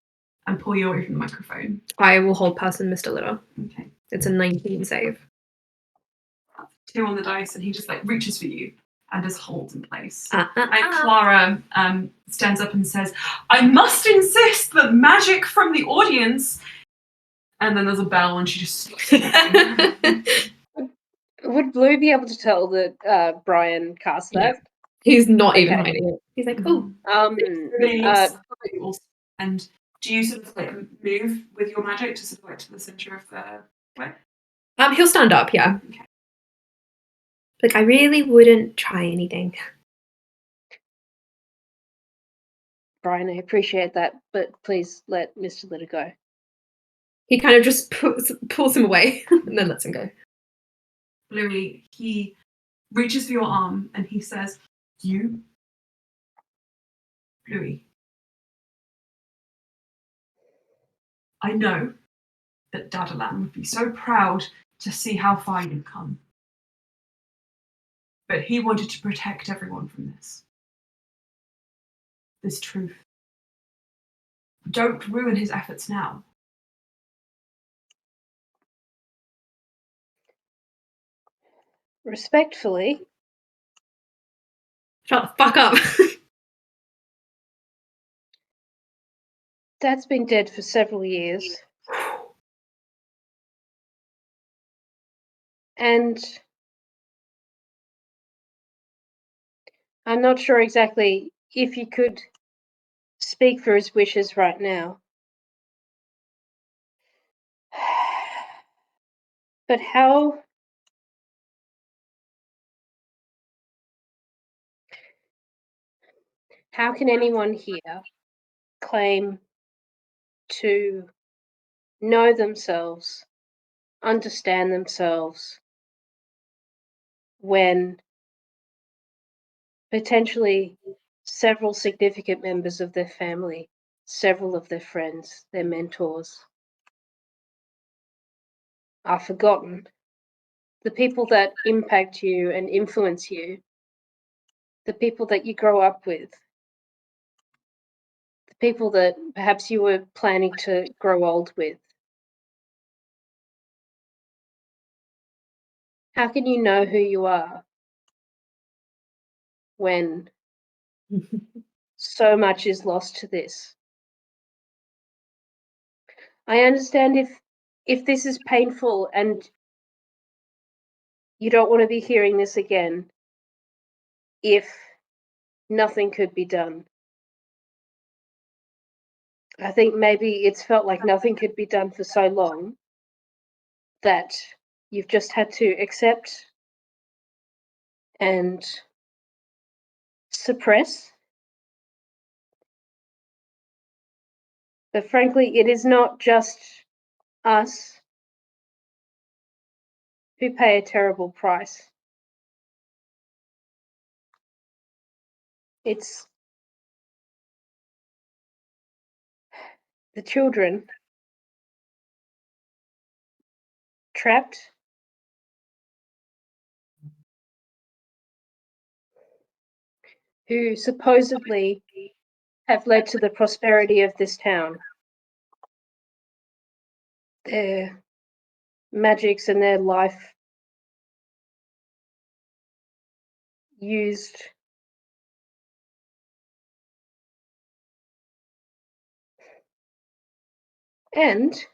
and pull you away from the microphone. I will hold person, Mr. Litter. Okay. It's a 19 save. 2 on the dice, and he just like reaches for you and just holds in place. And Clara stands up and says, "I must insist that magic from the audience." And then there's a bell, and she just. Would Blue be able to tell that Brian cast that? He's not even Okay. hiding it. He's like, oh. And do you sort of like move with your magic to sort of like to the center of the way? He'll stand up, yeah. Okay. Like, I really wouldn't try anything. Brian, I appreciate that, but please let Mr. Litter go. He kind of just pulls him away and then lets him go. Bluey, he reaches for your arm and he says, "You, Bluey, I know that Dadalan would be so proud to see how far you've come. But he wanted to protect everyone from this truth. Don't ruin his efforts now." Respectfully. Shut the fuck up. Dad's been dead for several years. And I'm not sure exactly if he could speak for his wishes right now. But how can anyone here claim to know themselves, understand themselves, when potentially several significant members of their family, several of their friends, their mentors are forgotten. The people that impact you and influence you, the people that you grow up with, the people that perhaps you were planning to grow old with. How can you know who you are when so much is lost to this? I understand if this is painful and you don't want to be hearing this again, if nothing could be done. I think maybe it's felt like nothing could be done for so long that you've just had to accept and suppress. But frankly, it is not just us who pay a terrible price. It's the children trapped, who supposedly have led to the prosperity of this town. Their magics and their life used and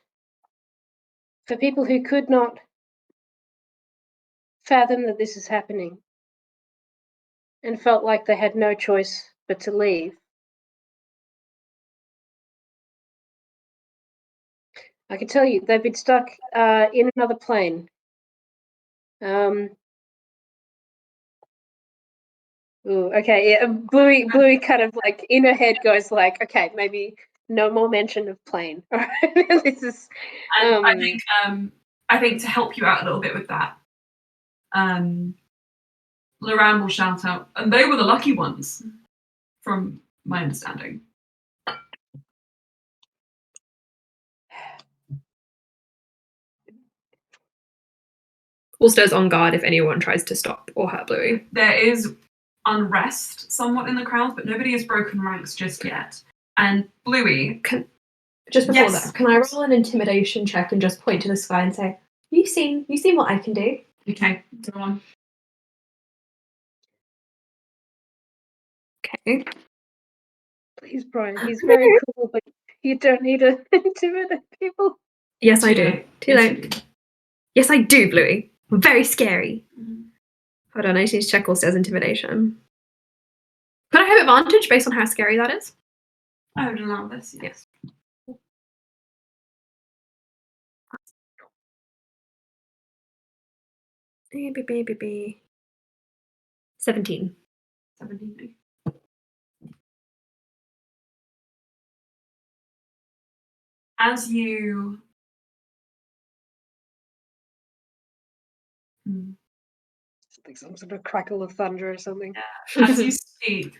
for people who could not fathom that this is happening and felt like they had no choice but to leave. I can tell you, they've been stuck in another plane. Okay, yeah, Bluey kind of like in her head goes like, okay, maybe no more mention of plane. This is. And I think to help you out a little bit with that, Loran will shout out, and they were the lucky ones, from my understanding. Ulster's on guard if anyone tries to stop or hurt Bluey. There is unrest somewhat in the crowd, but nobody has broken ranks just yet. And Bluey, Just before Yes. that, can I roll an intimidation check and just point to the sky and say, "You seen what I can do?" okay, go on. Okay. Please, Brian, he's very cool, but you don't need to intimidate people. Yes, I do. Too late. Yes, I do, Bluey. Very scary. Mhm. Hold on, I just need to check Ulster's intimidation. Could I have advantage based on how scary that is? I would allow this, yes. Baby. 17. 17. As you Like some sort of crackle of thunder or something. as you speak,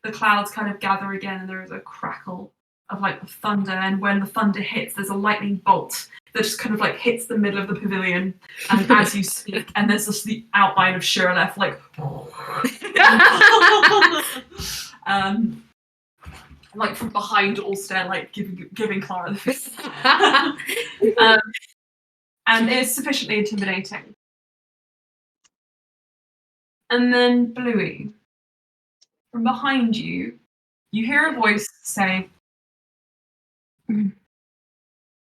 the clouds kind of gather again, and there is a crackle of like thunder. And when the thunder hits, there's a lightning bolt that just kind of like hits the middle of the pavilion. And as you speak, and there's just the outline of Shirlef like, like from behind Ulster, like giving Clara the fist. And it's sufficiently intimidating. And then Bluey, from behind you, you hear a voice say,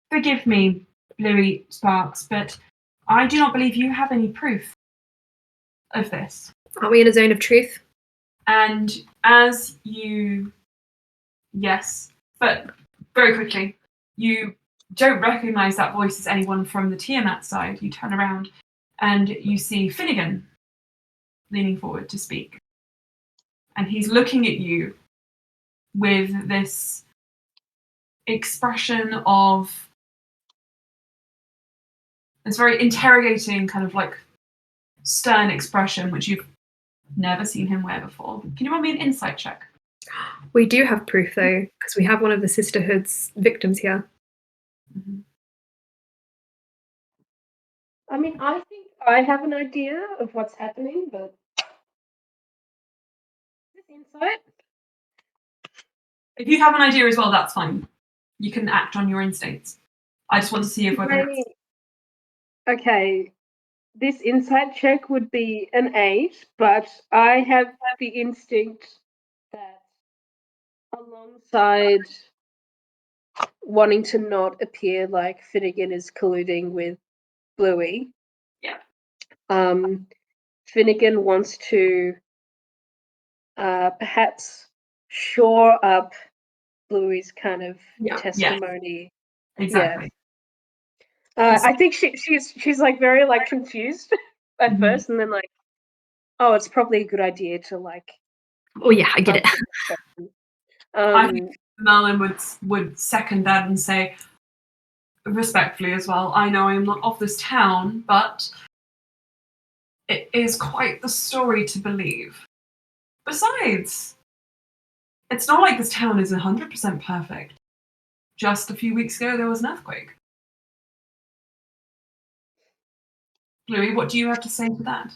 "Forgive me, Bluey Sparks, but I do not believe you have any proof of this." Are we in a zone of truth? And as you, yes, but very quickly, you don't recognize that voice as anyone from the Tiamat side. You turn around and you see Finnegan leaning forward to speak. And he's looking at you with this expression of this very interrogating, kind of like stern expression, which you've never seen him wear before. Can you roll me an insight check? We do have proof, though, because we have one of the Sisterhood's victims here. Mm-hmm. I mean, I think I have an idea of what's happening, but this insight. If you have an idea as well, that's fine. You can act on your instincts. I just want to see if whether Okay, this insight check would be an 8, but I have the instinct that alongside wanting to not appear like Finnegan is colluding with Bluey. Yeah. Finnegan wants to perhaps shore up Bluey's kind of testimony. Exactly. Yeah. I think she's like very like confused at first, and then like, oh, it's probably a good idea to like. Oh yeah, I get it. I think Merlin would second that and say, respectfully as well, I know I'm not of this town, but it is quite the story to believe. Besides, it's not like this town is 100% perfect. Just a few weeks ago, there was an earthquake. Bluey, what do you have to say to that?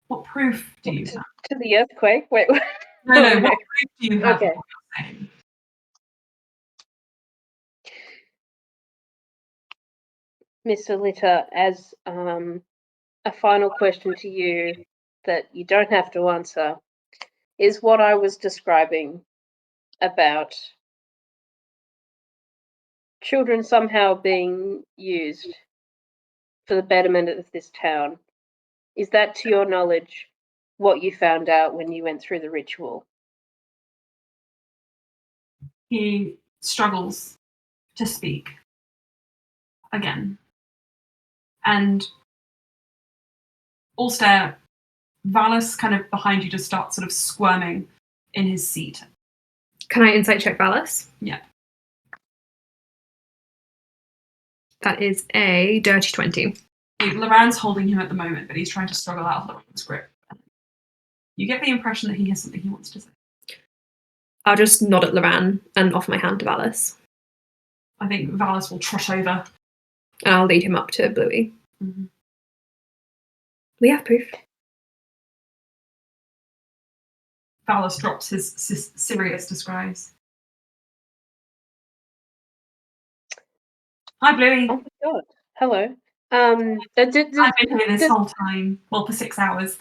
What proof do you have? To the earthquake? Wait. No, what proof do you have Okay. of what you're saying? Mr. Litter, as a final question to you that you don't have to answer, is what I was describing about children somehow being used for the betterment of this town. Is that, to your knowledge, what you found out when you went through the ritual? He struggles to speak again. And Ulster, Valis kind of behind you just starts sort of squirming in his seat. Can I insight check Valis? Yeah. That is a dirty 20. Loran's holding him at the moment, but he's trying to struggle out of Loran's grip. You get the impression that he has something he wants to say. I'll just nod at Loran and offer my hand to Valis. I think Valis will trot over. And I'll lead him up to Bluey. Mm-hmm. We have proof. Valis drops his serious disguise. Hi, Bluey. Oh my god. Hello. I've been here this whole time. Well, for 6 hours.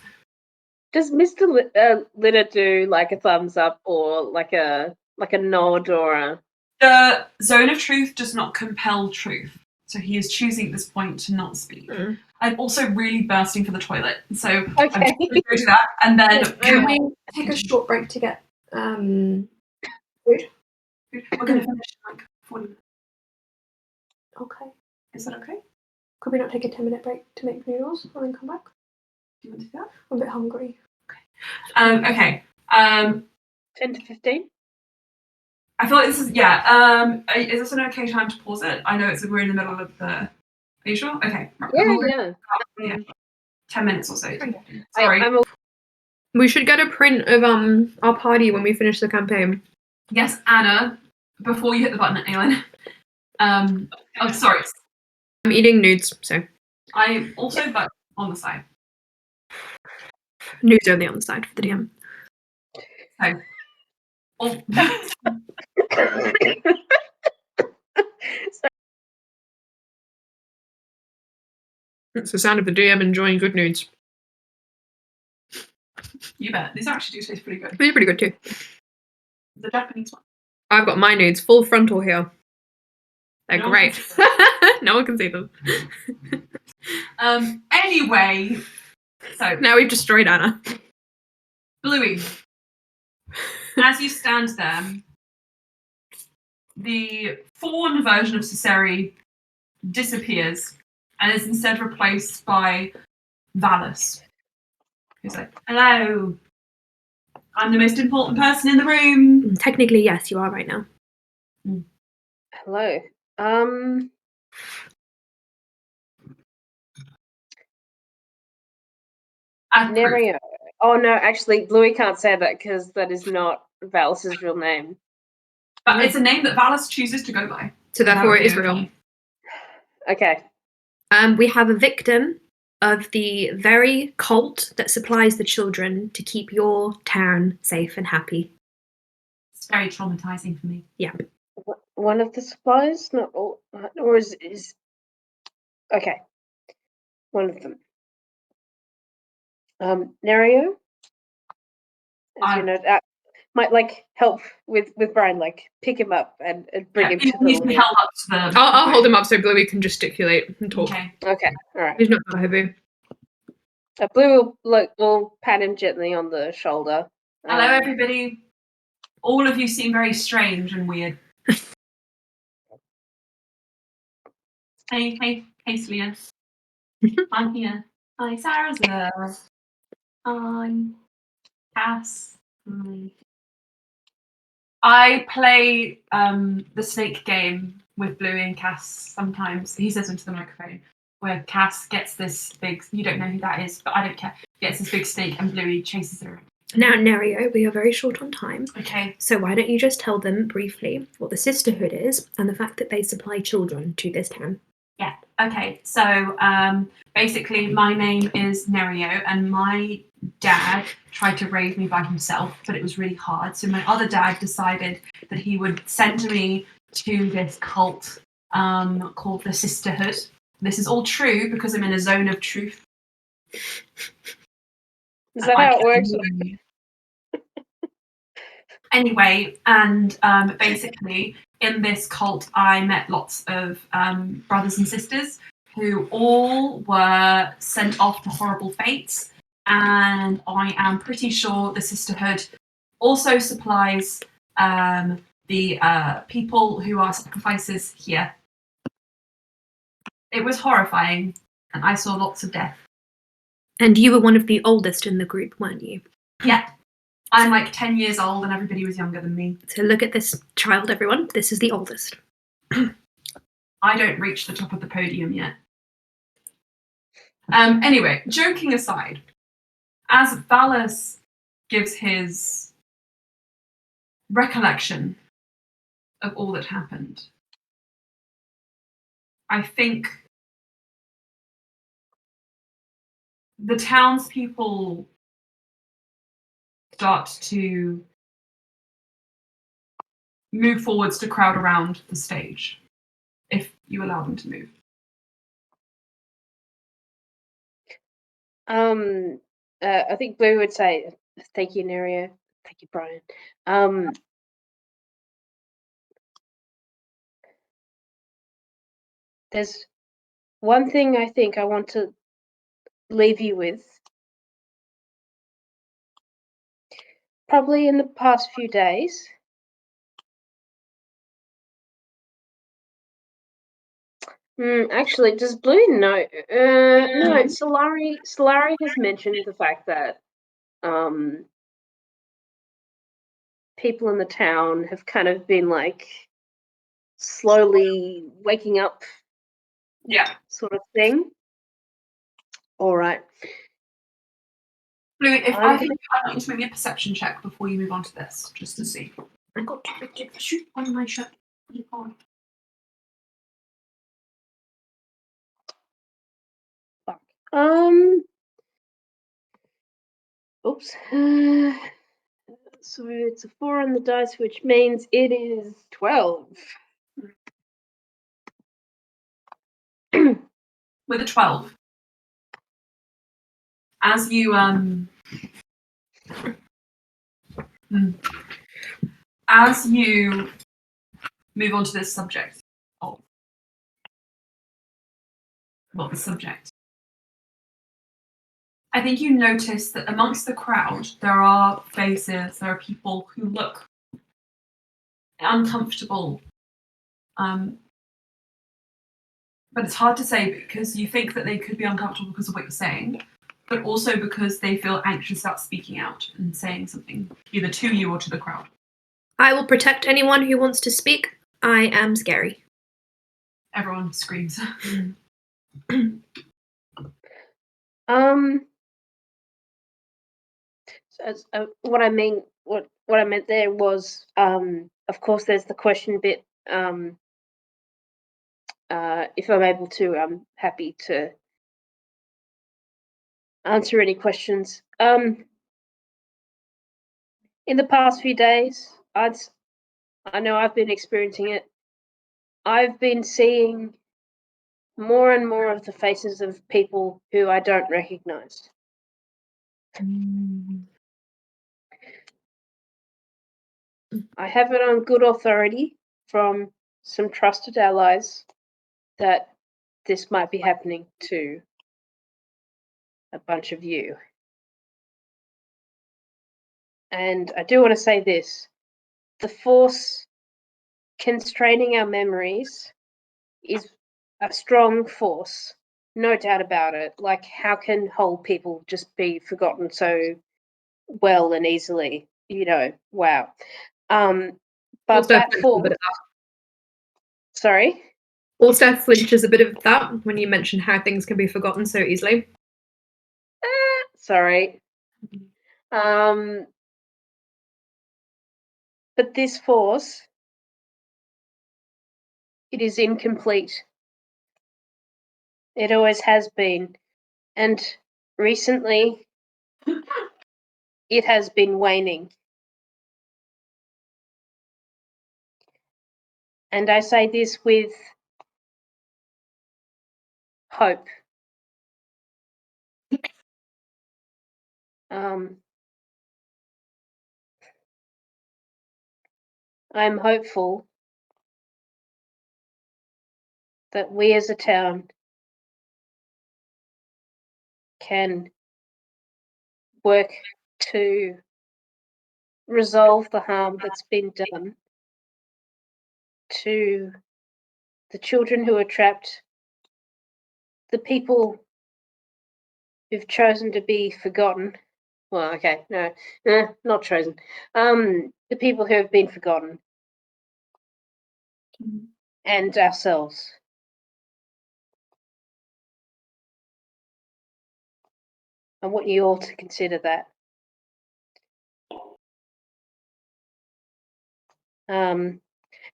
Does Mr. Litter do like a thumbs up or like a nod or a? The zone of truth does not compel truth, so he is choosing at this point to not speak. Mm. I'm also really bursting for the toilet, so Okay. I'm just going to go do that, and then Can we take a short break to get food? We're going to finish in like 40 minutes. Okay. Is that okay? Could we not take a 10-minute break to make noodles and then come back? Do you want to do that? I'm a bit hungry. Okay. 10 to 15? I feel like this is, is this an okay time to pause it? I know we're in the middle of the, are you sure? Okay. Yeah. 10 minutes or so. Okay. Sorry. We should get a print of our party when we finish the campaign. Yes, Anna, before you hit the button, Aelin. Oh, sorry. I'm eating nudes, so. I'm also but on the side. Nudes only on the side for the DM. So, It's the sound of the DM enjoying good nudes. You bet. These actually do taste pretty good. They're pretty good too. The Japanese one. I've got my nudes full frontal here. They're great. No one can see them. Anyway, so now we've destroyed Anna. Bluey, as you stand there, the fawn version of Ciceri disappears and is instead replaced by Valis, who's like, "Hello, I'm the most important person in the room." Technically, yes, you are right now. Hello. Nerio. Oh no, actually, Bluey can't say that because that is not Valis's real name. But it's a name that Valis chooses to go by. So therefore it is real. Okay. We have a victim of the very cult that supplies the children to keep your town safe and happy. It's very traumatizing for me. Yeah. One of the suppliers? Not all, or is okay. One of them. Nerio, as you know, might like help with Brian, like pick him up and bring him to the needs to be held up to the. I'll hold him up so Bluey can gesticulate and talk. Okay, all right. He's not that heavy. Blue will pat him gently on the shoulder. Hello, everybody. All of you seem very strange and weird. Hey, Celia. I'm here. Hi, Sarah's there. I'm Cass. I play the snake game with Bluey and Cass sometimes. He says into the microphone, where Cass gets this big, you don't know who that is, but I don't care, gets this big snake and Bluey chases her. Now, Nerio, we are very short on time. Okay. So why don't you just tell them briefly what the sisterhood is and the fact that they supply children to this town? Yeah. Okay. So basically, my name is Nerio, and my dad tried to raise me by himself, but it was really hard. So my other dad decided that he would send me to this cult called the Sisterhood. This is all true because I'm in a zone of truth. Is that how it works? Anyway, and basically, in this cult, I met lots of brothers and sisters who all were sent off to horrible fates. And I am pretty sure the Sisterhood also supplies the people who are sacrifices here. It was horrifying, and I saw lots of death. And you were one of the oldest in the group, weren't you? Yeah. I'm like 10 years old and everybody was younger than me. So look at this child, everyone. This is the oldest. I don't reach the top of the podium yet. Anyway, joking aside, as Valis gives his recollection of all that happened, I think the townspeople start to move forwards to crowd around the stage, if you allow them to move. I think Blue would say, "Thank you, Nerio. Thank you, Brian." There's one thing I think I want to leave you with. Probably in the past few days. Actually, does Blue know? No, Solari has mentioned the fact that people in the town have kind of been like slowly waking up. Yeah. Sort of thing. All right. Blue, if I want you to make me a perception check before you move on to this, just to see. I got to shoot on my shirt. Fuck. Oops. So it's a 4 on the dice, which means it is 12. With a 12. As you move on to this subject, the subject, I think you notice that amongst the crowd there are faces, there are people who look uncomfortable. But it's hard to say because you think that they could be uncomfortable because of what you're saying, but also because they feel anxious about speaking out and saying something, either to you or to the crowd. I will protect anyone who wants to speak. I am scary. Everyone screams. What I meant there was, of course, there's the question bit. If I'm able to, I'm happy to answer any questions. In the past few days, I know I've been experiencing it. I've been seeing more and more of the faces of people who I don't recognize. I have it on good authority from some trusted allies that this might be happening to a bunch of you. And I do want to say this. The Force constraining our memories is a strong force, no doubt about it. Like, how can whole people just be forgotten so well and easily? Wow. But that force. Sorry? Also flinches a bit of that when you mention how things can be forgotten so easily. Sorry. But this force, it is incomplete. It always has been. And recently, it has been waning. And I say this with hope. I'm hopeful that we as a town can work to resolve the harm that's been done to the children who are trapped, the people who've chosen to be forgotten. Well, okay, no, not chosen. The people who have been forgotten, and ourselves. I want you all to consider that. And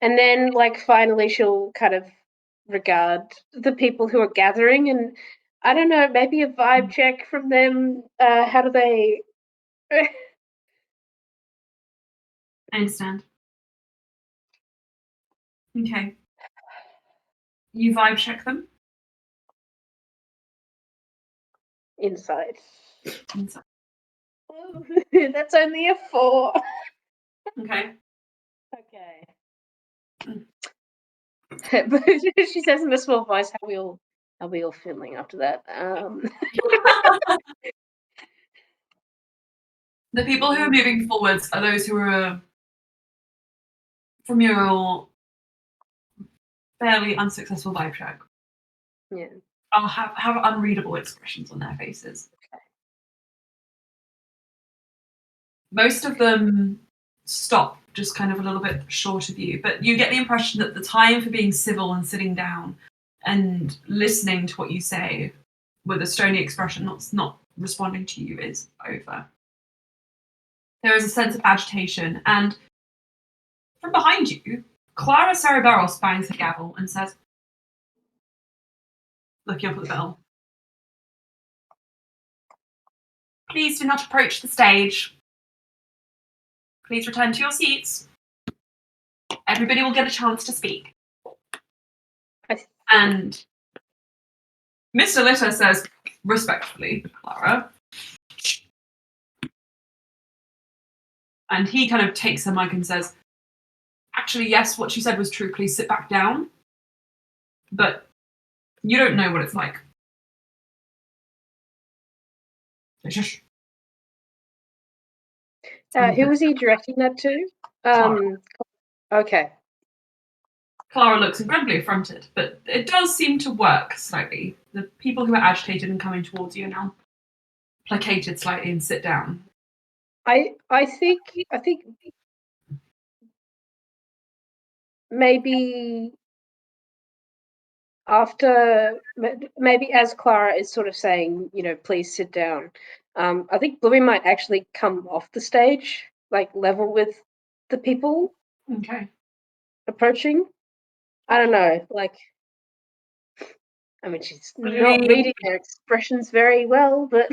then, finally, she'll kind of regard the people who are gathering, and I don't know, maybe a vibe check from them. How do they? I understand. Okay. You vibe check them? Insight. Inside. That's only a 4. Okay. Okay. But she says in a small voice, "How we all feeling after that?" The people who are moving forwards are those who are from your fairly unsuccessful vibe check. Yeah. I'll have unreadable expressions on their faces. Most of them stop just kind of a little bit short of you, but you get the impression that the time for being civil and sitting down and listening to what you say with a stony expression, not responding to you, is over. There is a sense of agitation, and from behind you, Clara Cereberos bangs her gavel and says, looking up at the bell, "Please do not approach the stage. Please return to your seats. Everybody will get a chance to speak." And Mr. Litter says, respectfully, "Clara." And he kind of takes her mic and says, "Actually, yes, what she said was true. Please sit back down. But you don't know what it's like." Shush. Who was he directing that to? Okay. Clara looks incredibly affronted, but it does seem to work slightly. The people who are agitated and coming towards you are now placated slightly and sit down. I think maybe maybe as Clara is sort of saying, please sit down. I think Bluey might actually come off the stage, like level with the people Okay. approaching. I don't know, like, I mean, she's not Bluey, reading their expressions very well, but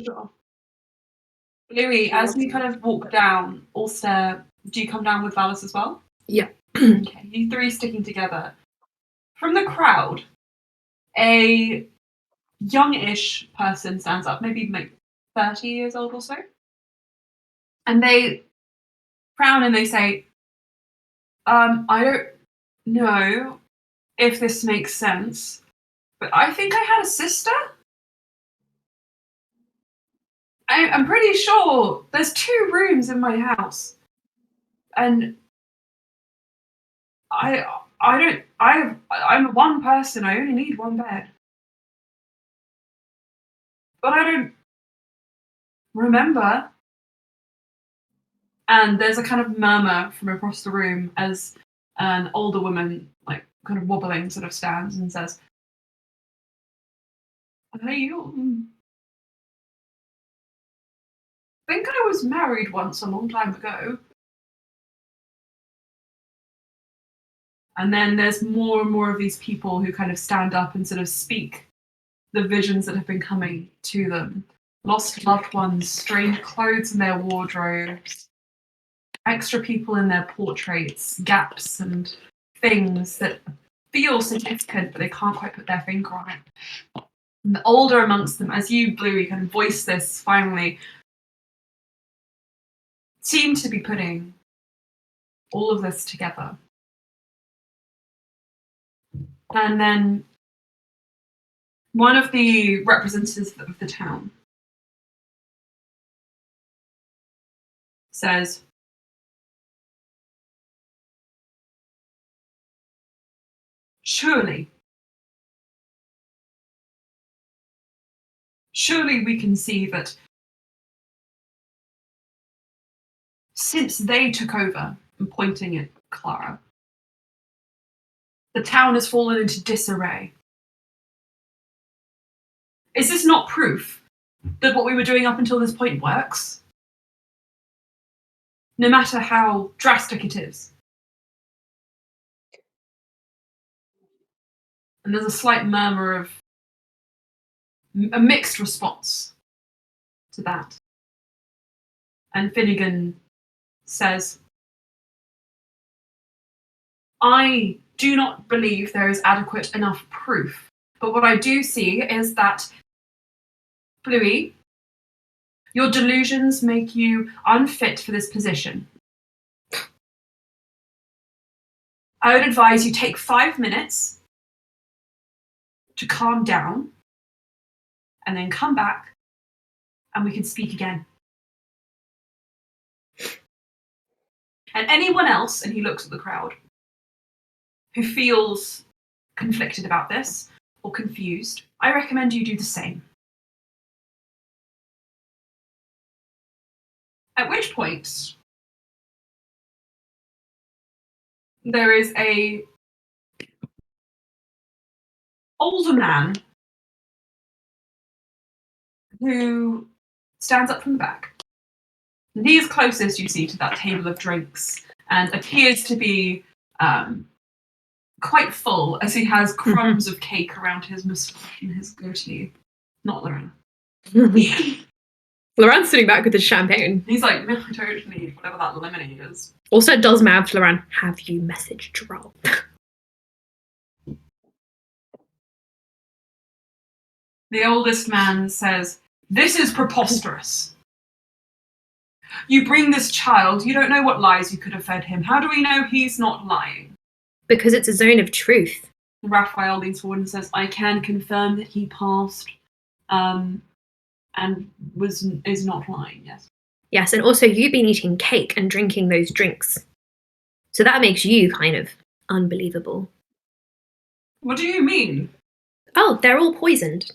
sure. Bluey, as we kind of walk down Ulster, do you come down with Valis as well? Yeah. Okay, you three sticking together. From the crowd, a youngish person stands up, maybe like 30 years old or so. And they frown and they say, I don't know if this makes sense, but I think I had a sister. I'm pretty sure there's 2 rooms in my house. And I'm one person, I only need one bed. But I don't remember. And there's a kind of murmur from across the room as an older woman, like kind of wobbling, sort of stands and says, I think I was married once a long time ago. And then there's more and more of these people who kind of stand up and sort of speak the visions that have been coming to them. Lost loved ones, strange clothes in their wardrobes, extra people in their portraits, gaps and things that feel significant, but they can't quite put their finger on it. And the older amongst them, as you, Bluey, kind of voice this finally, seem to be putting all of this together. And then one of the representatives of the town says, surely we can see that since they took over, and pointing at Clara, the town has fallen into disarray. Is this not proof that what we were doing up until this point works? No matter how drastic it is. And there's a slight murmur of a mixed response to that. And Finnegan says, I do not believe there is adequate enough proof. But what I do see is that, Bluey, your delusions make you unfit for this position. I would advise you take 5 minutes to calm down and then come back and we can speak again. And anyone else, and he looks at the crowd, who feels conflicted about this or confused, I recommend you do the same. At which point, there is a older man who stands up from the back. And he is closest, you see, to that table of drinks and appears to be quite full as he has crumbs of cake around his moustache and his goatee. Not Lorraine. Loran's sitting back with his champagne. He's like, no, I don't need whatever that lemonade is. Also does mouth to Loran, have you messaged Rob? The oldest man says, this is preposterous. You bring this child, you don't know what lies you could have fed him. How do we know he's not lying? Because it's a zone of truth. Raphael leans forward and says, I can confirm that he passed and is not lying, yes. Yes, and also you've been eating cake and drinking those drinks. So that makes you kind of unbelievable. What do you mean? Oh, they're all poisoned.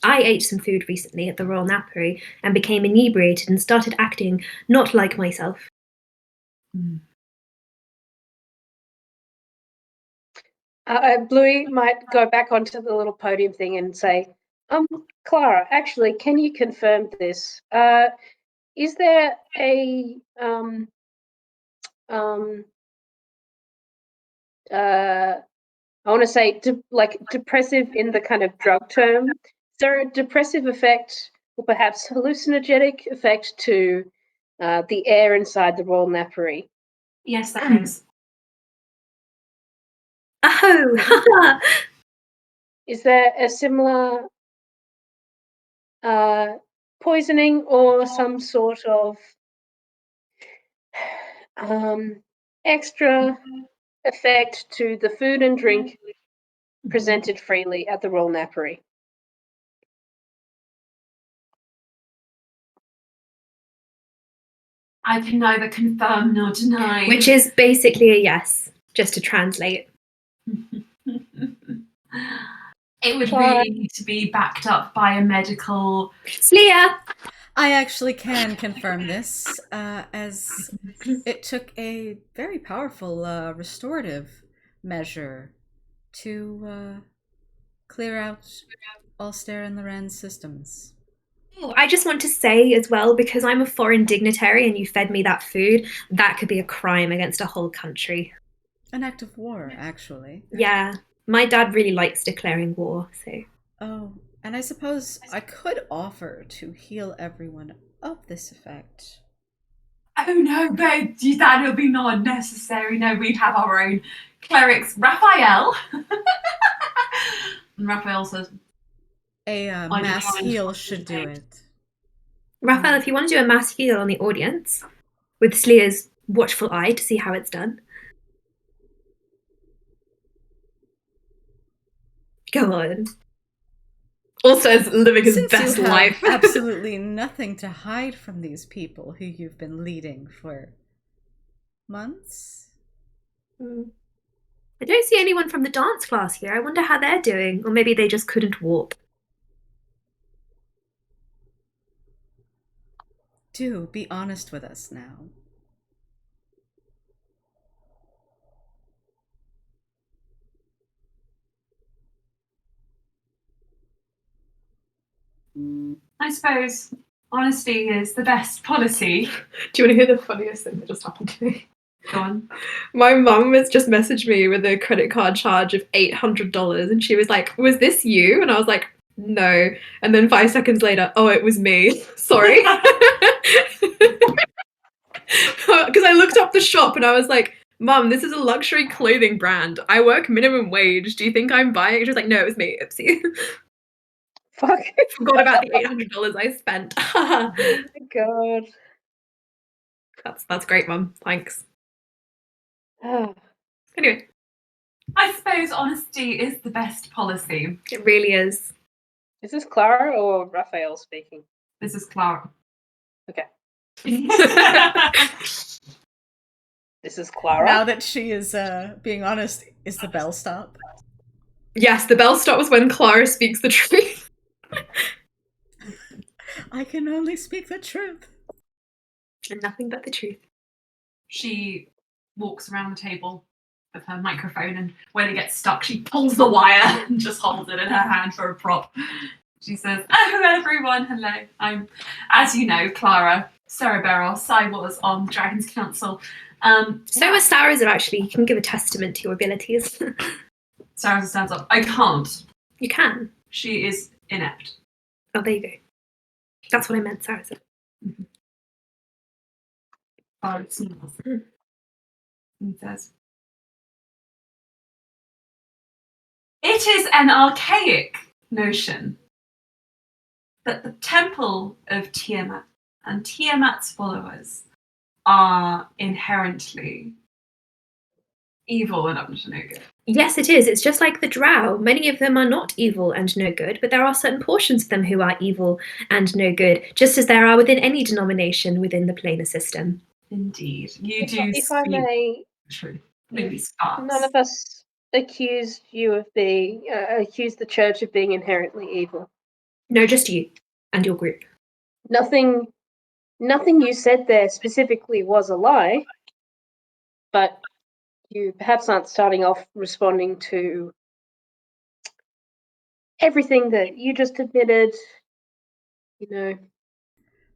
I ate some food recently at the Royal Napery and became inebriated and started acting not like myself. Bluey might go back onto the little podium thing and say, Clara, actually, can you confirm this? Is there a I want to say depressive in the kind of drug term? Is there a depressive effect or perhaps hallucinogenic effect to the air inside the Royal Napery? Yes, there is. Oh, Is there a similar poisoning or some sort of extra effect to the food and drink presented freely at the Royal Napery? I can neither confirm nor deny. which is basically a yes, just to translate. It would really need to be backed up by a medical. Slia! I actually can confirm this, as it took a very powerful restorative measure to clear out Ulster and Loren's systems. Oh, I just want to say as well, because I'm a foreign dignitary and you fed me that food, that could be a crime against a whole country. An act of war, actually. Yeah, my dad really likes declaring war, so. Oh, and I suppose I could offer to heal everyone of this effect. Oh no, babe, that would be not necessary. No, we'd have our own clerics. Raphael. And Raphael says, A mass heal should do it. Raphael, if you want to do a mass heal on the audience, with Slia's watchful eye to see how it's done. Go on. Also is living his Since best you have life. absolutely nothing to hide from these people who you've been leading for months. I don't see anyone from the dance class here. I wonder how they're doing. Or maybe they just couldn't walk. Do be honest with us now. I suppose honesty is the best policy. Do you want to hear the funniest thing that just happened to me? Go on. My mum has just messaged me with a credit card charge of $800 and she was like, was this you? And I was like, no. And then 5 seconds later, oh, it was me. Sorry. Because I looked up the shop and I was like, Mum, this is a luxury clothing brand. I work minimum wage. Do you think I'm buying it? She was like, no, it was me. Oopsie. Fuck. Forgot about the $800 I spent. Oh my god. That's great, Mum. Thanks. Ah, Anyway, I suppose honesty is the best policy. it really is. is this Clara or Raphael speaking? This is Clara. Okay. Yes, This is Clara. Now that she is being honest, is the bell stop? Yes, the bell stops when Clara speaks the truth. I can only speak the truth. And nothing but the truth. she walks around the table with her microphone, and when it gets stuck, she pulls the wire and just holds it in her hand for a prop. She says, "Oh, everyone, hello. I'm, as you know, Clara Cereberos. I was on Dragon's Council. So was Sarah's actually. You can give a testament to your abilities. Sarah stands up. I can't. You can. She is inept. Oh, there you go. That's what I meant, Sarah said. Clara smiles and says, "It is an archaic notion that the temple of Tiamat and Tiamat's followers are inherently evil and up to no good. Yes, it is. It's just like the drow. Many of them are not evil and no good, but there are certain portions of them who are evil and no good, just as there are within any denomination within the planar system. Indeed. You do If I speak may, truth. Maybe sparks. none of us accused you of being, accused the church of being inherently evil. No, just you and your group. Nothing you said there specifically was a lie, but you perhaps aren't starting off responding to everything that you just admitted, you know.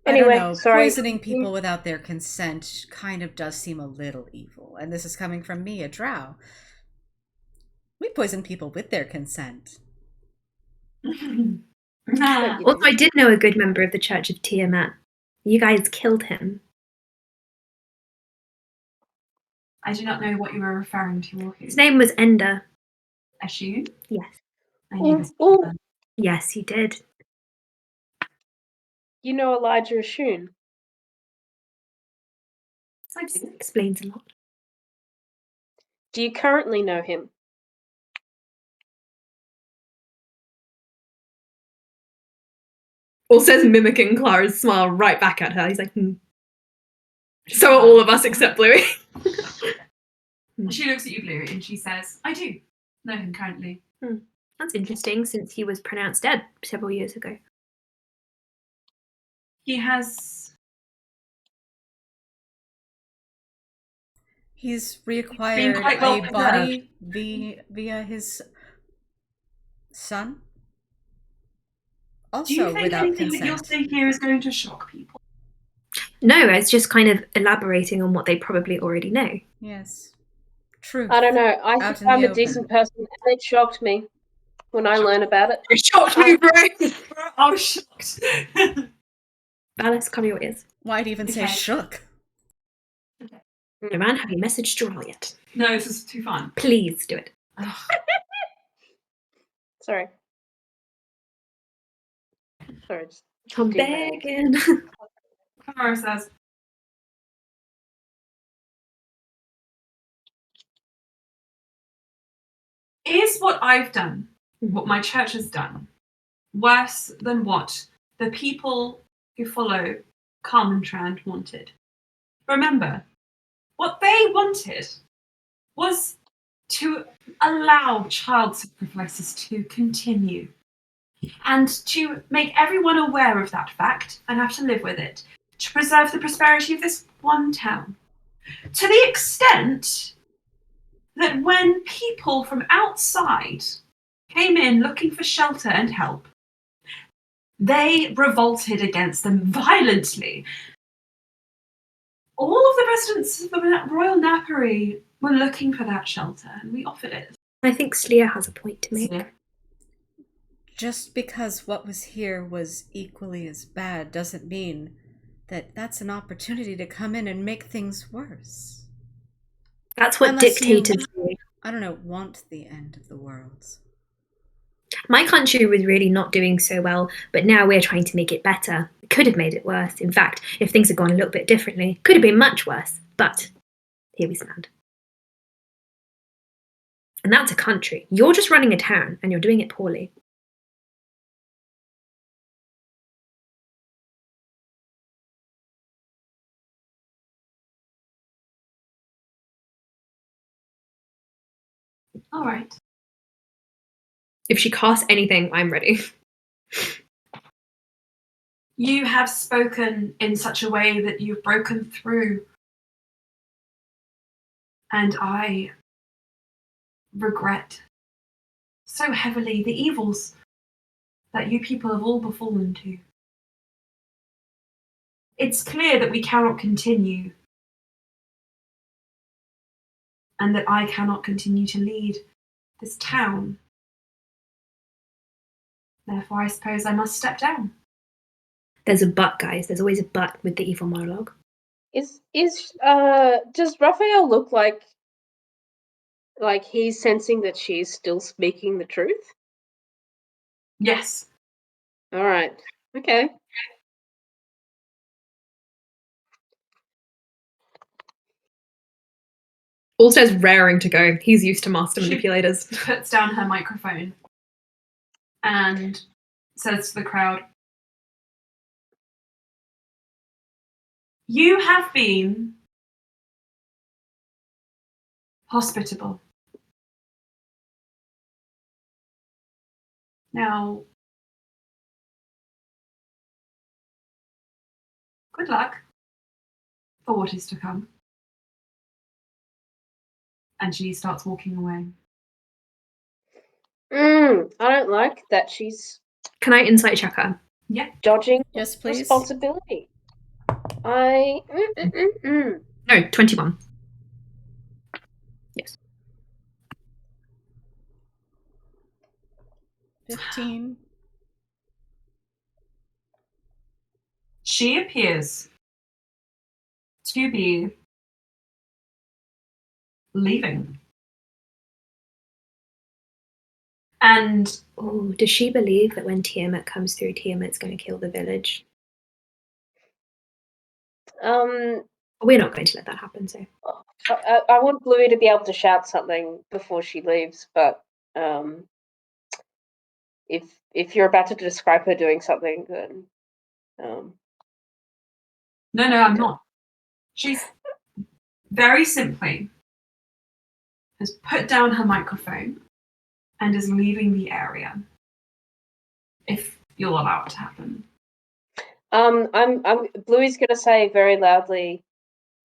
I don't Anyway, know. sorry. Poisoning people without their consent kind of does seem a little evil. And this is coming from me, a drow. We poison people with their consent. Nah. Also, I did know a good member of the Church of Tiamat. You guys killed him. I do not know what you were referring to or who. His name was Ender. Ashu? Yes. I knew this. Oh, Yes, you did. you know Elijah Ashun. That explains a lot. Do you currently know him? Also mimicking Clara's smile right back at her. He's like, So are all of us except Bluey. She looks at you, Bluey, and she says, I do know him currently. That's interesting, since he was pronounced dead several years ago. He has... He's reacquired quite well a body via his son. Do you Also think without anything that you're consent. saying here is going to shock people? No, it's just kind of elaborating on what they probably already know. Yes. Truth. I don't know. I Out think in the I'm a open. decent person, and it shocked me when I learned about it. It shocked me, bro! I was shocked. Alice, cover your ears. Why'd even say Okay. shook? Iran, have you messaged Joral yet? No, this is too fun. Please do it. Ugh. Sorry. Just I'm deep breath. begging. Kamara says, is what I've done, what my church has done, worse than what the people who follow Carmentrand wanted? Remember, what they wanted was to allow child sacrifices to continue and to make everyone aware of that fact and have to live with it, to preserve the prosperity of this one town. To the extent that when people from outside came in looking for shelter and help, they revolted against them violently. All of the residents of the Royal Napery were looking for that shelter, and we offered it. I think Sleer has a point to make. Yeah. Just because what was here was equally as bad doesn't mean that that's an opportunity to come in and make things worse. That's what Unless you- dictators do. I don't know, want the end of the world. My country was really not doing so well, but now we're trying to make it better. It could have made it worse. In fact, if things had gone a little bit differently, it could have been much worse. But here we stand. And that's a country. You're just running a town, and you're doing it poorly. All right. If she casts anything, I'm ready. You have spoken in such a way that you've broken through. And I regret so heavily the evils that you people have all befallen to. It's clear that we cannot continue, and that I cannot continue to lead this town. Therefore, I suppose I must step down. There's a but, guys. There's always a but with the evil monologue. Does Raphael look like he's sensing that she's still speaking the truth? Yes. All right. Okay. Allstairs raring to go. He's used to master She- manipulators. Puts down her microphone and says to the crowd, you have been hospitable. Now, good luck for what is to come. And she starts walking away. I don't like that she's Can I insight check her? Yeah. dodging Yes, please. responsibility. No, 21. Yes. 15. She appears to be leaving. And Oh, does she believe that when Tiamat comes through, Tiamat's going to kill the village? We're not going to let that happen, so. I want Bluey to be able to shout something before she leaves, but if you're about to describe her doing something, then no, I'm not. She's very simply has put down her microphone and is leaving the area. If you'll allow it to happen. I'm Bluey's gonna say very loudly,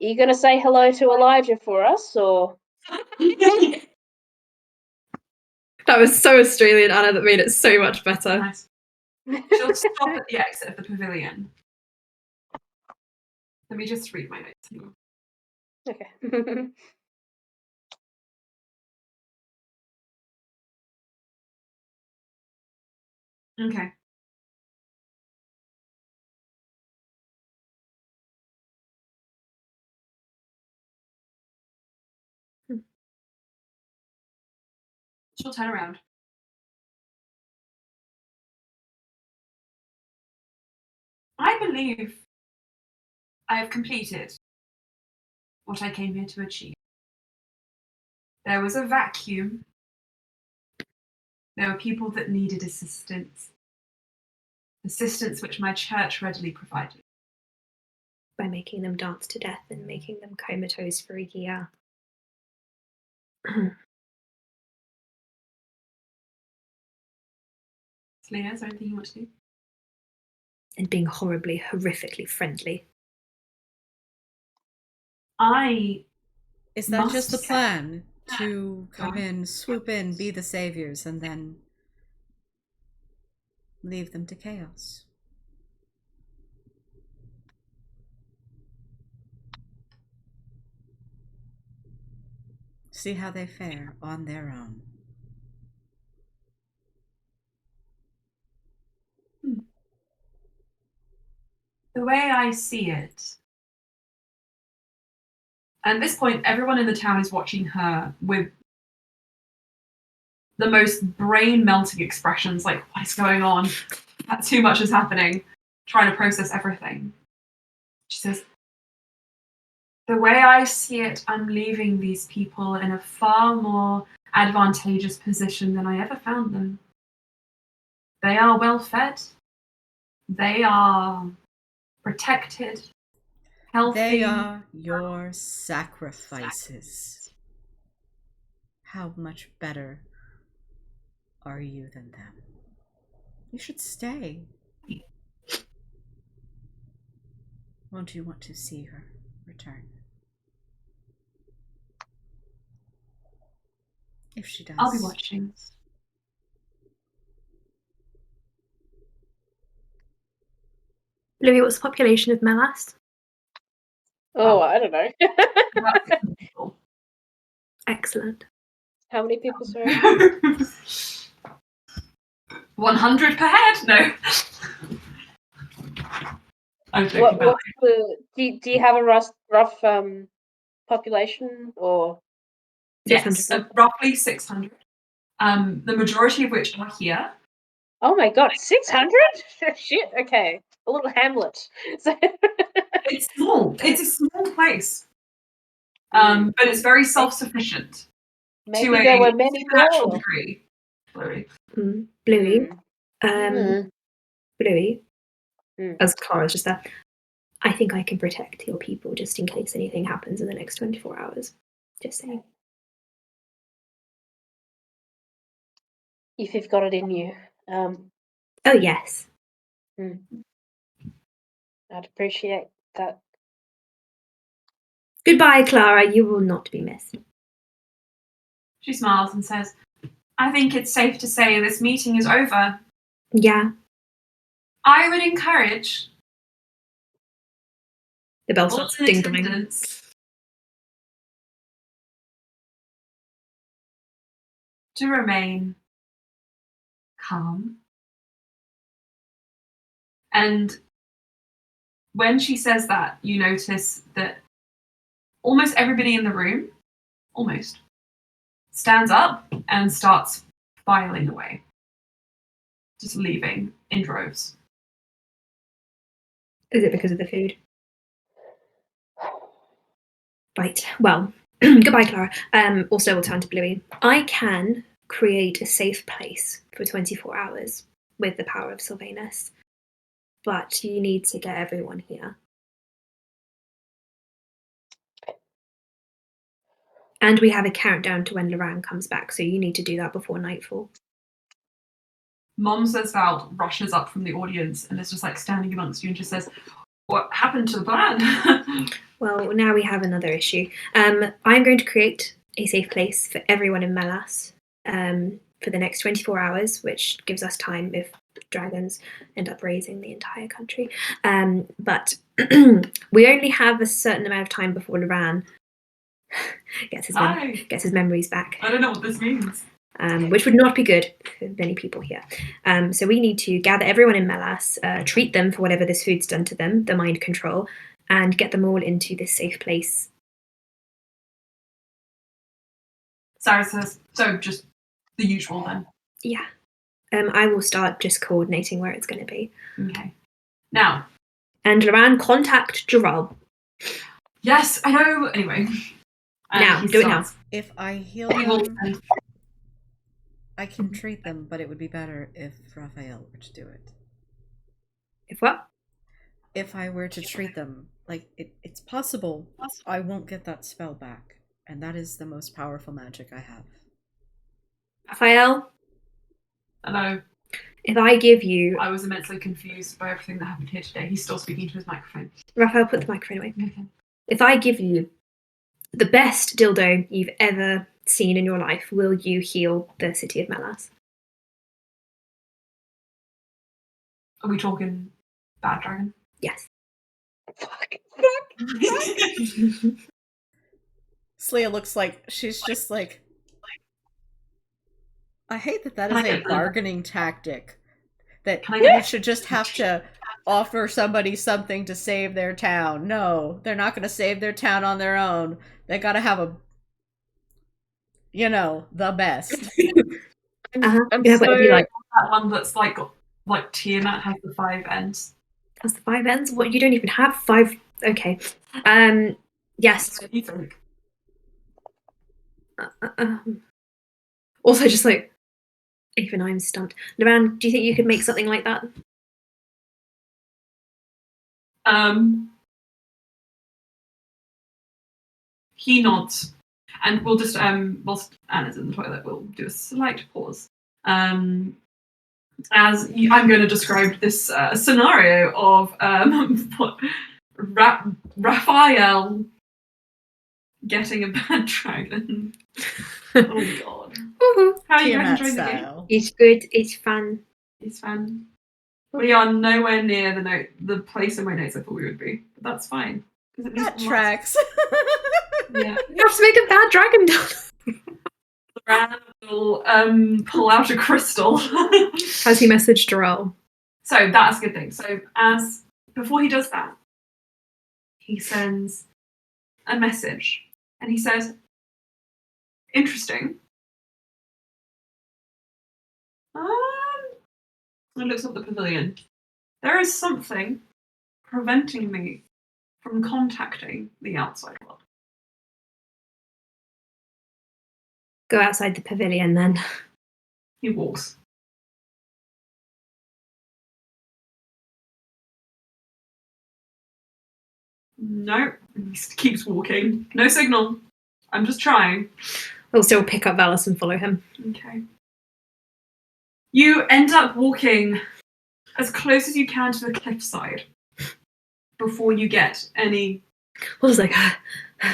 "Are you gonna say hello to Elijah for us, or?" That was so Australian, Anna, that made it so much better. Nice. She'll stop at the exit of the pavilion. Let me just read my notes. Okay. Okay. She'll turn around. I believe I have completed what I came here to achieve. There was a vacuum. There were people that needed assistance. Assistance which my church readily provided. By making them dance to death and making them comatose for a year. Leah, is there anything you want to do? And being horribly, horrifically friendly. Is that Must just the say- plan? To come in, swoop in, be the saviors, and then leave them to chaos? See how they fare on their own. The way I see it, and at this point, everyone in the town is watching her with the most brain-melting expressions, like, what is going on? Too much is happening. Trying to process everything. She says, the way I see it, I'm leaving these people in a far more advantageous position than I ever found them. They are well fed. They are protected. Healthy. They are your sacrifices. How much better are you than them? You should stay. Won't you want to see her return? If she does. I'll be watching. Louis, what's the population of Melas? Oh, I don't know. Excellent. How many people, sorry? 100 per head? No. I'm joking. What's the? Do you have a rough population or? Yes, roughly 600. The majority of which are here. Oh my god, 600? Shit. Okay, a little hamlet. It's small. It's a small place. But it's very self-sufficient. Maybe there were many supernatural more. degree. Bluey. Bluey. Mm. Bluey. Mm. As Clara's just there. I think I can protect your people just in case anything happens in the next 24 hours. Just saying. If you've got it in you. Oh, yes. I'd appreciate that. Goodbye, Clara. You will not be missed. She smiles and says, I think it's safe to say this meeting is over. Yeah. I would encourage The bell all starts in ding-dong. attendance to remain calm. And when she says that, you notice that almost everybody in the room, stands up and starts filing away. Just leaving in droves. Is it because of the food? Right. Well, goodbye, Clara. Also, we'll turn to Bluey. I can create a safe place for 24 hours with the power of Sylvanus, but you need to get everyone here. And we have a countdown to when Loran comes back, so you need to do that before nightfall. Mom says Val rushes up from the audience and is just like standing amongst you and just says, what happened to the plan? Well, now we have another issue. I'm going to create a safe place for everyone in Melas for the next 24 hours, which gives us time if dragons end up raising the entire country. But we only have a certain amount of time before Loran gets his memories back. I don't know what this means. Which would not be good for many people here. So we need to gather everyone in Melas, treat them for whatever this food's done to them, the mind control, and get them all into this safe place. Sarah says, so just the usual then. Yeah. I will start just coordinating where it's going to be. Okay. Now. And Loran, contact Gerald. Yes, I know. Anyway. Now, do it now. If I heal them, I can treat them, but it would be better if Raphael were to do it. If what? If I were to treat them, like, it's possible I won't get that spell back. And that is the most powerful magic I have. Raphael? Hello. If I give you... I was immensely confused by everything that happened here today. He's still speaking to his microphone. Raphael, put the microphone away. Okay. If I give you the best dildo you've ever seen in your life, will you heal the city of Melas? Are we talking Bad Dragon? Yes. Fuck. Sleia looks like she's just like, I hate that is a bargaining tactic. That you should just have to offer somebody something to save their town. No, they're not going to save their town on their own. They got to have the best. I'm Yeah, so... but if you like that one that's like Tiamat has the 5 ends. has the 5 ends? What? You don't even have 5. Okay. Yes. You think? Also, just like, even I'm stumped. Loran, do you think you could make something like that? He nods, and we'll just whilst Anna's in the toilet, we'll do a slight pause. I'm going to describe this scenario of Raphael getting a bad dragon. Oh god! How are you guys enjoying the game? It's good. It's fun. It's fun. We are nowhere near the place in my notes I thought we would be, but that's fine. That tracks. Yeah. You have to make a bad dragon doll. Ran will pull out a crystal. Has he messaged Darrell? So that's a good thing. So before he does that, he sends a message and he says, interesting. He looks at the pavilion. There is something preventing me from contacting the outside world. Go outside the pavilion then. He walks. No, he keeps walking. No signal. I'm just trying. We'll still pick up Valis and follow him. Okay. You end up walking as close as you can to the cliffside before you get any I was like,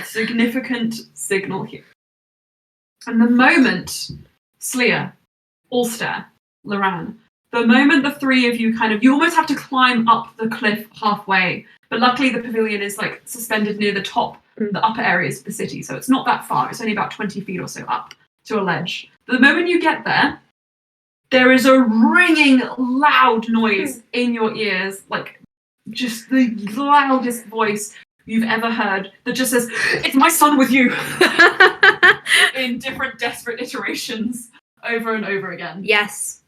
significant signal here. And the moment Sleer, Ulster, Loran, the moment the three of you you almost have to climb up the cliff halfway, but luckily the pavilion is like suspended near the top, the upper areas of the city, so it's not that far. It's only about 20 feet or so up to a ledge. The moment you get there, there is a ringing, loud noise in your ears, like just the loudest voice you've ever heard that just says, "It's my son with you," in different desperate iterations over and over again. Yes.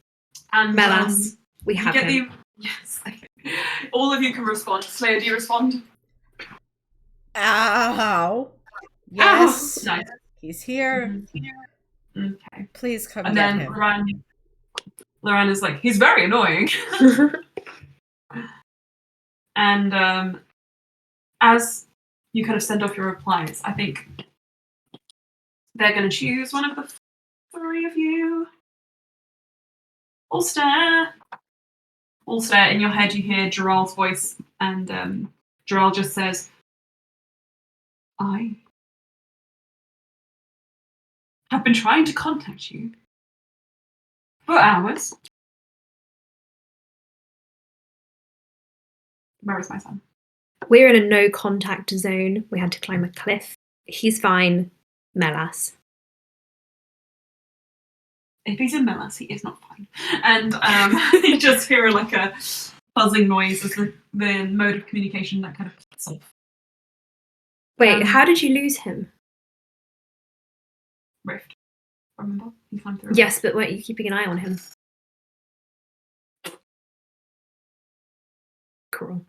And Melas, we have him. Yes. All of you can respond. Slayer, do you respond? Ow. Yes. Nice. He's here. Okay. Please come And get then him. Loran is like, he's very annoying. And as you kind of send off your replies, I think they're going to choose one of the three of you. Ulster, in your head you hear Gerald's voice, and Gerald just says, I have been trying to contact you for hours. Where is my son? We're in a no contact zone. We had to climb a cliff. He's fine. Melas. If he's in Melas, he is not fine. And you just hear like a buzzing noise as the mode of communication that kind of cuts off. Wait, how did you lose him? Rift. Remember? He climbed through. Yes, but weren't you keeping an eye on him? Cool.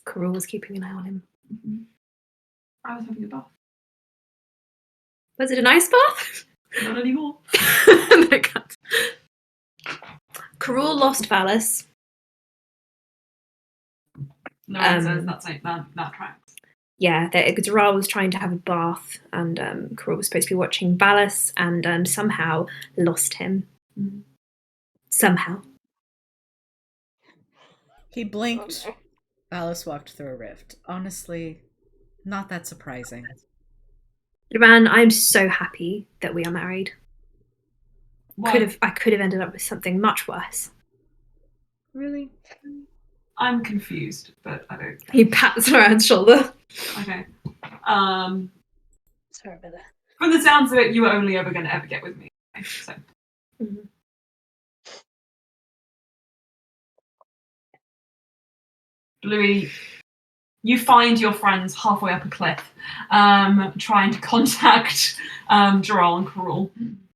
Carol was keeping an eye on him. Mm-hmm. I was having a bath. Was it a nice bath? Not anymore. Carol lost Valis. No one says that tracks. Yeah, Xaral was trying to have a bath, and Carol was supposed to be watching Valis, and somehow lost him. Mm-hmm. Somehow. He blinked. Alice walked through a rift. Honestly, not that surprising. Duran, I'm so happy that we are married. Why? I could have ended up with something much worse. Really? I'm confused, but I don't. He pats Loran's shoulder. Okay. Sorry about that. From the sounds of it, you were only ever going to ever get with me. So. Mm-hmm. Bluey, you find your friends halfway up a cliff, trying to contact Gerald and Carol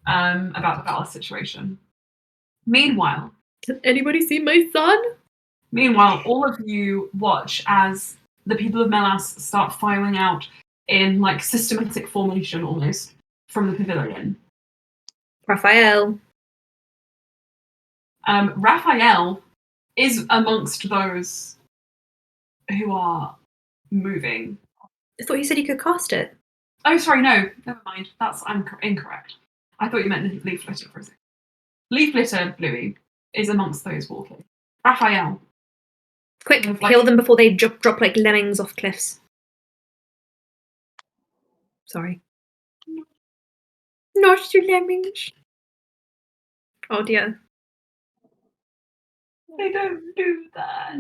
about the Valis situation. Meanwhile, Has anybody seen my son? all of you watch as the people of Melas start filing out in like systematic formation almost from the pavilion. Raphael. Raphael is amongst those who are moving. I thought you said you could cast it. Oh, sorry, no, never mind. I'm incorrect. I thought you meant Leaf Litter for a second. Leaf Litter, Bluey, is amongst those walking. Raphael. Quick, kill them before they drop like lemmings off cliffs. Sorry. Not to lemmings. Oh dear. They don't do that.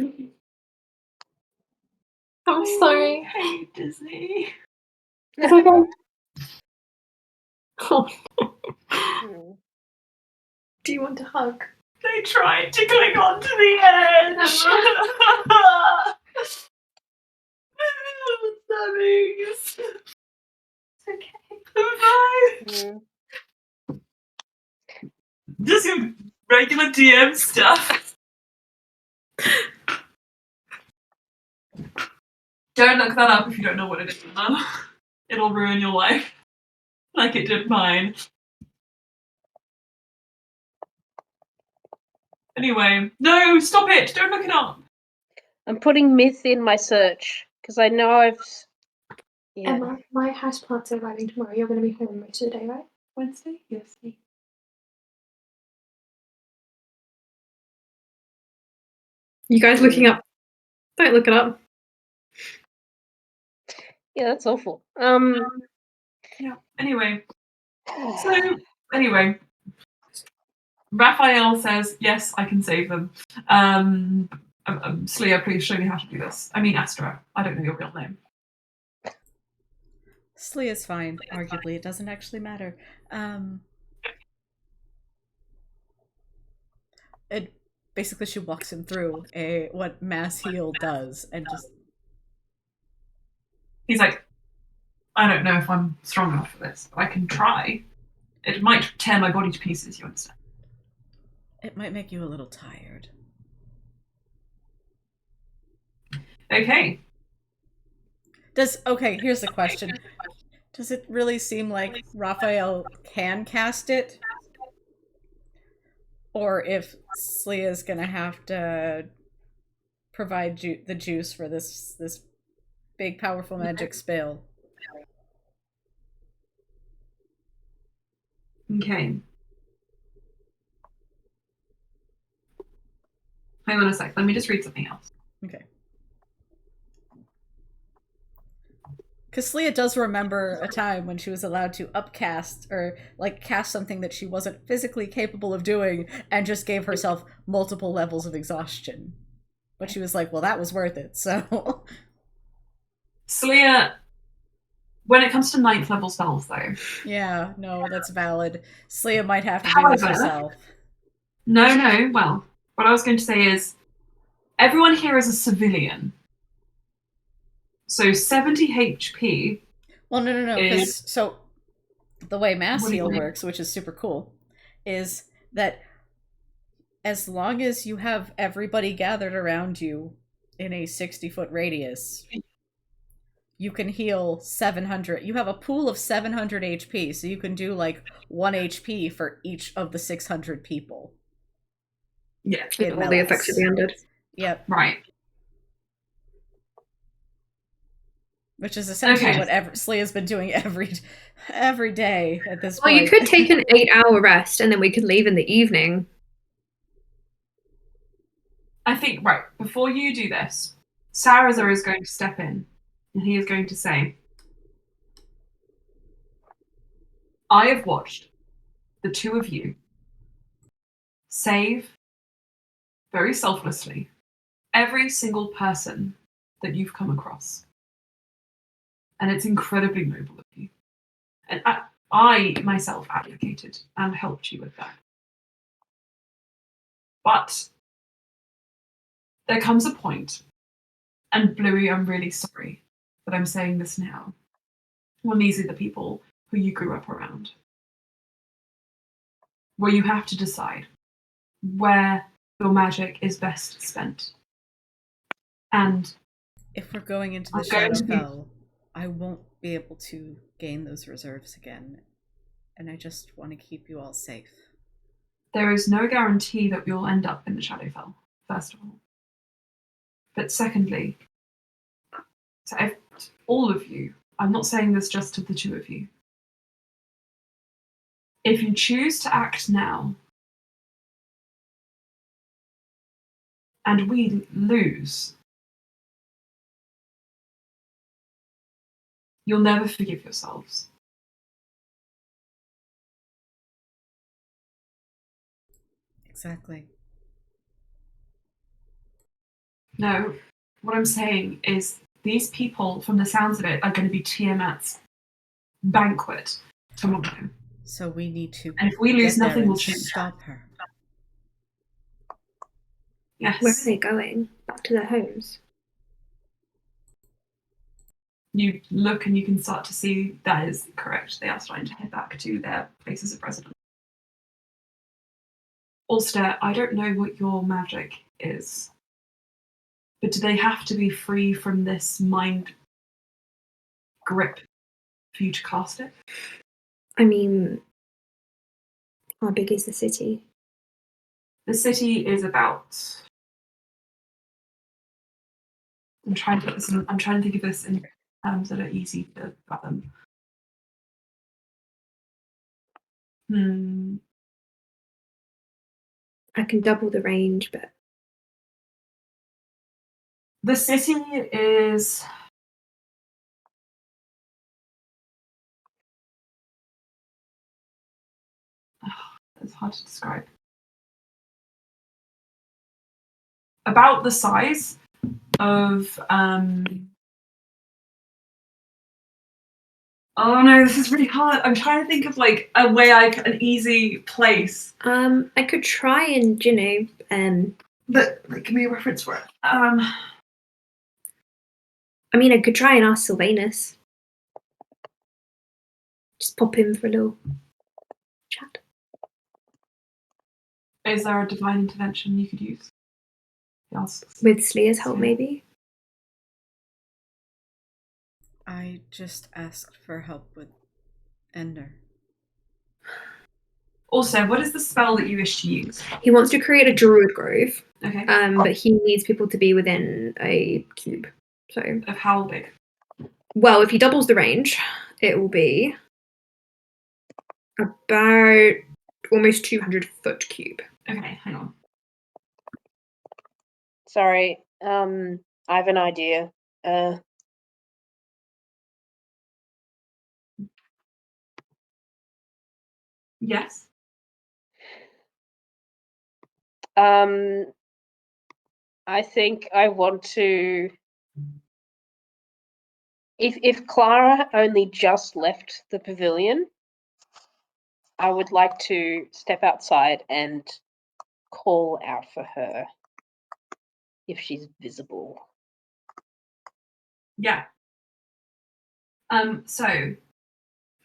I'm sorry. I hate Disney. It's okay. Oh. Do you want a hug? They tried to cling on to the edge. Lemmings. It's okay. I'm fine. Just your regular DM stuff. Don't look that up if you don't know what it is. It'll ruin your life. Like it did mine. Anyway, no, stop it! Don't look it up! I'm putting myth in my search because I know I've. Yeah. Emma, my houseplants are arriving tomorrow. You're going to be home most of the day, right? Wednesday? Yes. You guys looking up? Don't look it up. Yeah, that's awful. Yeah. Anyway. So, anyway. Raphael says, yes, I can save them. Sleia, please show me how to do this. I mean, Astra. I don't know your real name. Slee is fine. Arguably, it doesn't actually matter. It basically she walks him through what mass heal does, and just He's like, I don't know if I'm strong enough for this, but I can try. It might tear my body to pieces, you understand? it might make you a little tired. Okay. Here's the question. Does it really seem like Raphael can cast it? Or if Slea's gonna have to provide the juice for this big powerful magic spell? Okay. Hang on a sec. Let me just read something else. Okay. Because Sleia does remember a time when she was allowed to upcast or cast something that she wasn't physically capable of doing and just gave herself multiple levels of exhaustion. But she was like, well, that was worth it, so. Sleia, when it comes to 9th level spells, though. Yeah, no, that's valid. Sleia might have to do this herself. No. Well, what I was going to say is everyone here is a civilian. So 70 HP. Well, no. Because so the way mass heal works, which is super cool, is that as long as you have everybody gathered around you in a 60-foot radius, you can heal 700. You have a pool of 700 HP, so you can do 1 HP for each of the 600 people. Yeah, all the effects should be ended. Yep. Right. Which is essentially what Slea's been doing every day at this point. Well, you could take an 8-hour rest and then we could leave in the evening. I think, right, before you do this, Sarazar is going to step in and he is going to say, I have watched the two of you save very selflessly every single person that you've come across. And it's incredibly noble of you. And I myself advocated and helped you with that. But there comes a point, and Bluey, I'm really sorry that I'm saying this now, when these are the people who you grew up around, where you have to decide where your magic is best spent. And if we're going into the Shadowfell, I won't be able to gain those reserves again, and I just want to keep you all safe. There is no guarantee that you'll end up in the Shadowfell, first of all. But secondly, to all of you, I'm not saying this just to the two of you. If you choose to act now, and we lose, you'll never forgive yourselves. Exactly. No, what I'm saying is these people, from the sounds of it, are going to be Tiamat's banquet tomorrow. So we need to. And if we lose, nothing will change. Stop her. Yes. Where are they going? Back to their homes? You look and you can start to see that is correct. They are starting to head back to their places of residence. Ulster, I don't know what your magic is, but do they have to be free from this mind grip for you to cast it? I mean, how big is the city? The city is about. I'm trying to think of this in terms that are easy to fathom. I can double the range, but the city is It's hard to describe. About the size of oh no, this is really hard. I'm trying to think of like a way an easy place. I could try and But like, give me a reference for it. I mean, I could try and ask Sylvanus. Just pop in for a little chat. Is there a divine intervention you could use? Yes. With Sleer's help, maybe? I just asked for help with Ender. Also, what is the spell that you wish to use? He wants to create a druid grove. Okay. But he needs people to be within a cube. So Of how big? well, if he doubles the range, it will be about almost 200-foot cube. Okay, hang on. Sorry, I have an idea. Yes. I think I want to. If Clara only just left the pavilion, I would like to step outside and call out for her if she's visible. Yeah. So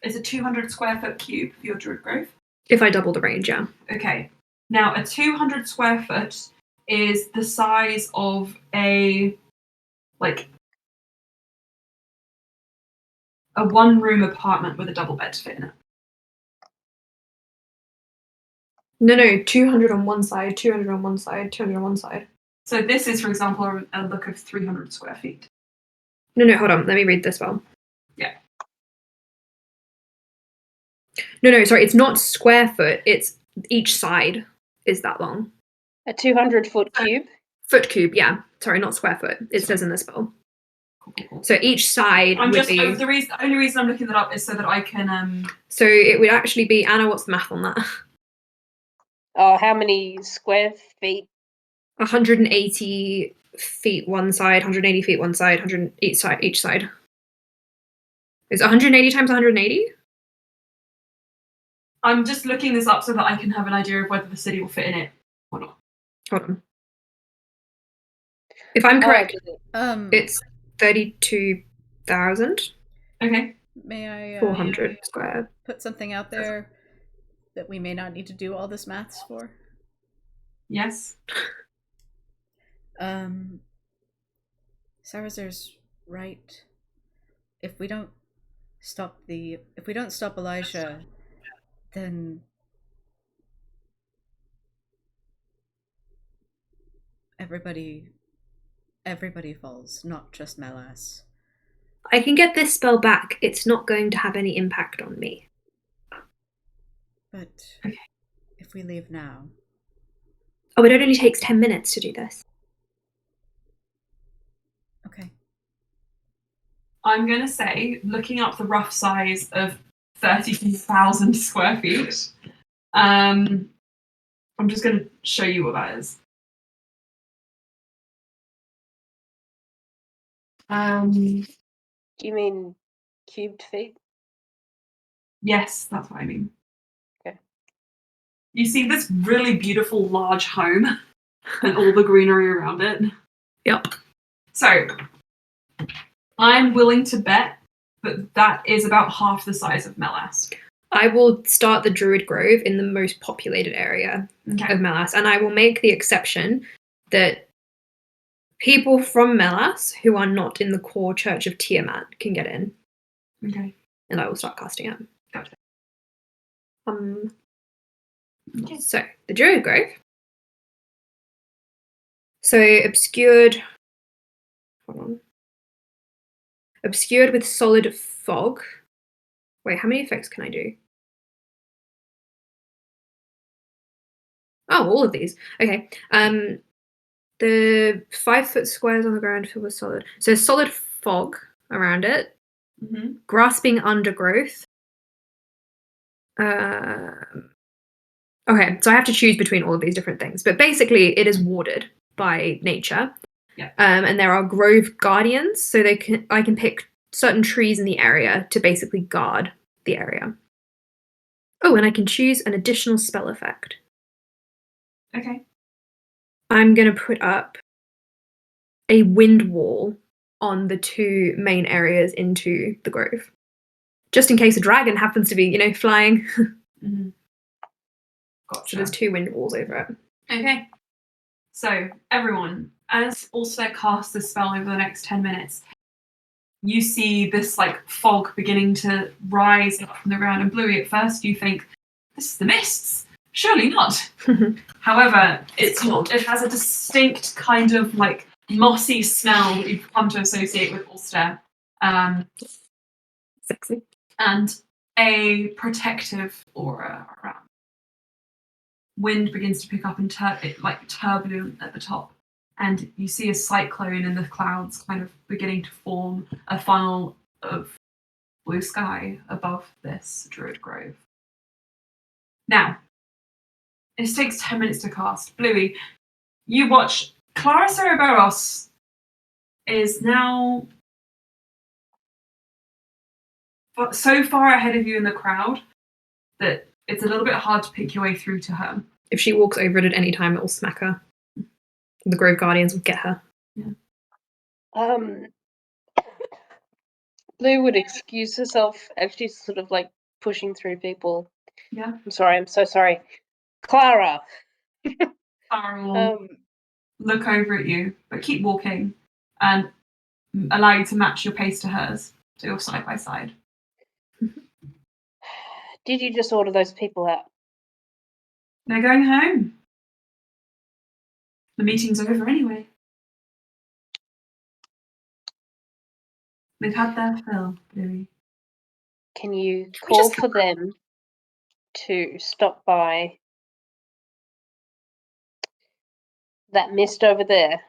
it's a 200 square foot cube for your druid grove. If I double the range, yeah. Okay. Now a 200 square foot is the size of a one-room apartment with a double bed to fit in it. No, 200 on one side, 200 on one side, 200 on one side. So this is, for example, a look of 300 square feet. No, hold on. Let me read this well. Yeah. No, sorry. It's not square foot. It's each side is that long. A 200-foot cube? Foot cube, yeah. Sorry, not square foot. It says in the spell. So each side would be... The only reason I'm looking that up is so that I can... So it would actually be... Anna, what's the math on that? Oh, how many square feet? 180 feet one side, 180 feet one side, 100 each side. Is it 180 times 180? I'm just looking this up so that I can have an idea of whether the city will fit in it or not. Hold on. If I'm correct, it's 32,000. Okay. May I 400 square. put something out there that we may not need to do all this maths for? Yes. Sarazar's right. If we don't stop Elijah, then everybody falls, not just Melas. I can get this spell back. It's not going to have any impact on me. But okay. If we leave now... Oh, it only takes 10 minutes to do this. Okay. I'm going to say, looking up the rough size of 30,000 square feet, I'm just going to show you what that is. Do you mean cubed feet? Yes, that's what I mean. Okay. You see this really beautiful large home and all the greenery around it? Yep. So, I'm willing to bet that is about half the size of Melas. I will start the Druid Grove in the most populated area of Melas, and I will make the exception that people from Melas who are not in the core Church of Tiamat can get in. Okay. And I will start casting it. Gotcha. Okay. So, the Druid Grove. So, obscured... Hold on. Obscured with solid fog. Wait, how many effects can I do? Oh, all of these. Okay. The 5-foot squares on the ground filled with solid. So solid fog around it. Mm-hmm. Grasping undergrowth. Okay, so I have to choose between all of these different things. But basically, it is warded by nature. Yeah. And there are grove guardians, so I can pick certain trees in the area to basically guard the area. Oh, and I can choose an additional spell effect. Okay. I'm going to put up a wind wall on the 2 main areas into the grove. Just in case a dragon happens to be, flying. Mm-hmm. Gotcha. So there's 2 wind walls over it. Okay. So, everyone, as Ulster casts this spell over the next 10 minutes, you see this fog beginning to rise up from the ground. And Bluey, at first you think, this is the mists. Surely not. However, it's not. It has a distinct kind of mossy smell that you've come to associate with Ulster. Sexy. And a protective aura around. Wind begins to pick up and turbulent at the top. And you see a cyclone in the clouds kind of beginning to form a funnel of blue sky above this druid grove. Now, it takes 10 minutes to cast. Bluey, you watch Clara Cereberos is now so far ahead of you in the crowd that it's a little bit hard to pick your way through to her. If she walks over it at any time, it will smack her. The Grove Guardians will get her. Yeah. Blue would excuse herself as she's sort of pushing through people. Yeah. I'm sorry, I'm so sorry. Clara! Clara will look over at you, but keep walking and allow you to match your pace to hers, so you're side by side. Did you just order those people out? They're going home. The meeting's over anyway. They've had their fill, Bluey. Can you call for them to stop by that mist over there?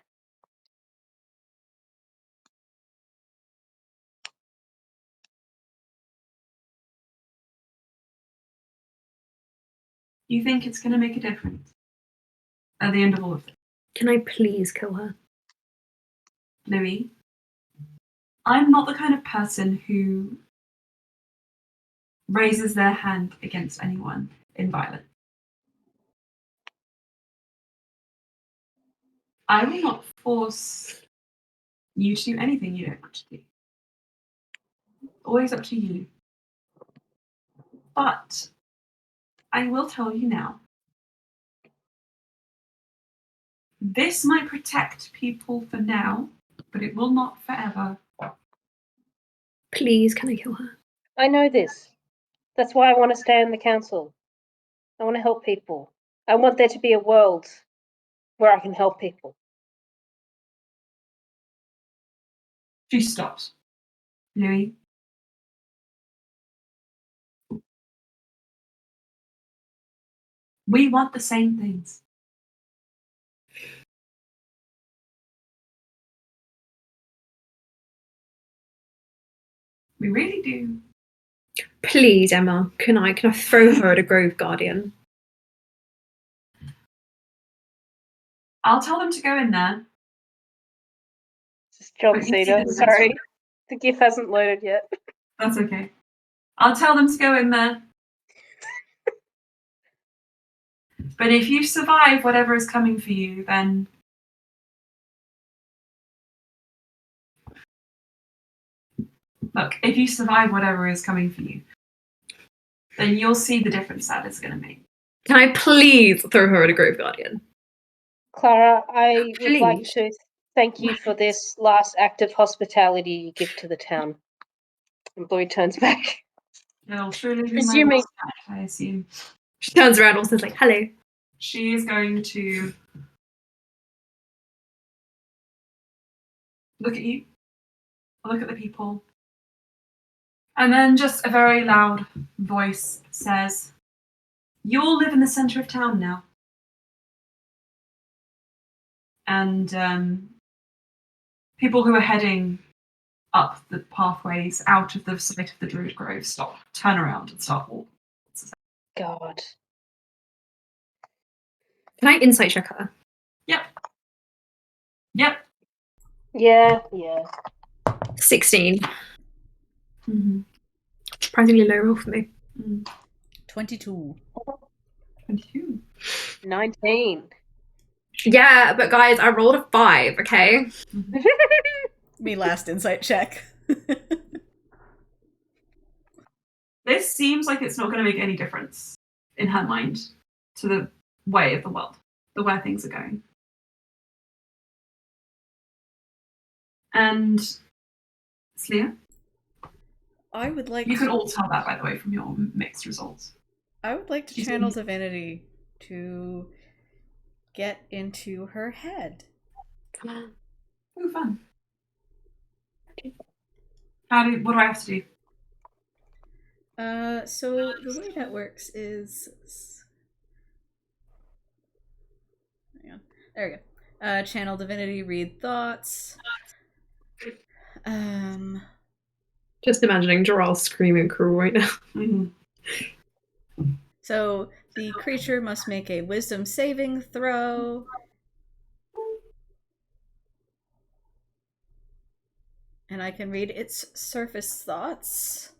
You think it's going to make a difference at the end of all of this? Can I please kill her? Bluey, I'm not the kind of person who raises their hand against anyone in violence. I will not force you to do anything you don't want to do. Always up to you. But I will tell you now. This might protect people for now, but it will not forever. Please, can I kill her? I know this. That's why I want to stay in the council. I want to help people. I want there to be a world where I can help people. She stops. Louis. We want the same things. We really do. Please, Emma, can I throw her at a Grove Guardian? I'll tell them to go in there. This is John But you see Cena. the Sorry. next The GIF hasn't loaded yet. That's okay. I'll tell them to go in there. But if you survive whatever is coming for you, then look, if you survive whatever is coming for you, then you'll see the difference that it's going to make. Can I please throw her at a Grove Guardian? Clara, I would like Please. to thank you for this last act of hospitality you give to the town. And Bluey turns back. It'll surely be my Presuming- last act, I assume. She turns around and says hello. She is going to look at you, look at the people, and then just a very loud voice says, "You all live in the centre of town now." And people who are heading up the pathways out of the sight of the Druid Grove stop, turn around and start walking. God. Can I insight check her? Yep. Yeah. 16. Mm-hmm. Surprisingly low roll for me. 22. 22. 19. Yeah, but guys, I rolled a 5, okay? Me last insight check. This seems like it's not going to make any difference in her mind to the way of the world, the way things are going. And Sleia, I would like you to, can all tell that, by the way, from your mixed results. I would like to She's channel in- divinity to get into her head. Oh, fun. What do I have to do? So the way that works is, hang on, there we go. Channel divinity, read thoughts. Just imagining Joral screaming cruel right now. Mm-hmm. So the creature must make a wisdom saving throw. And I can read its surface thoughts.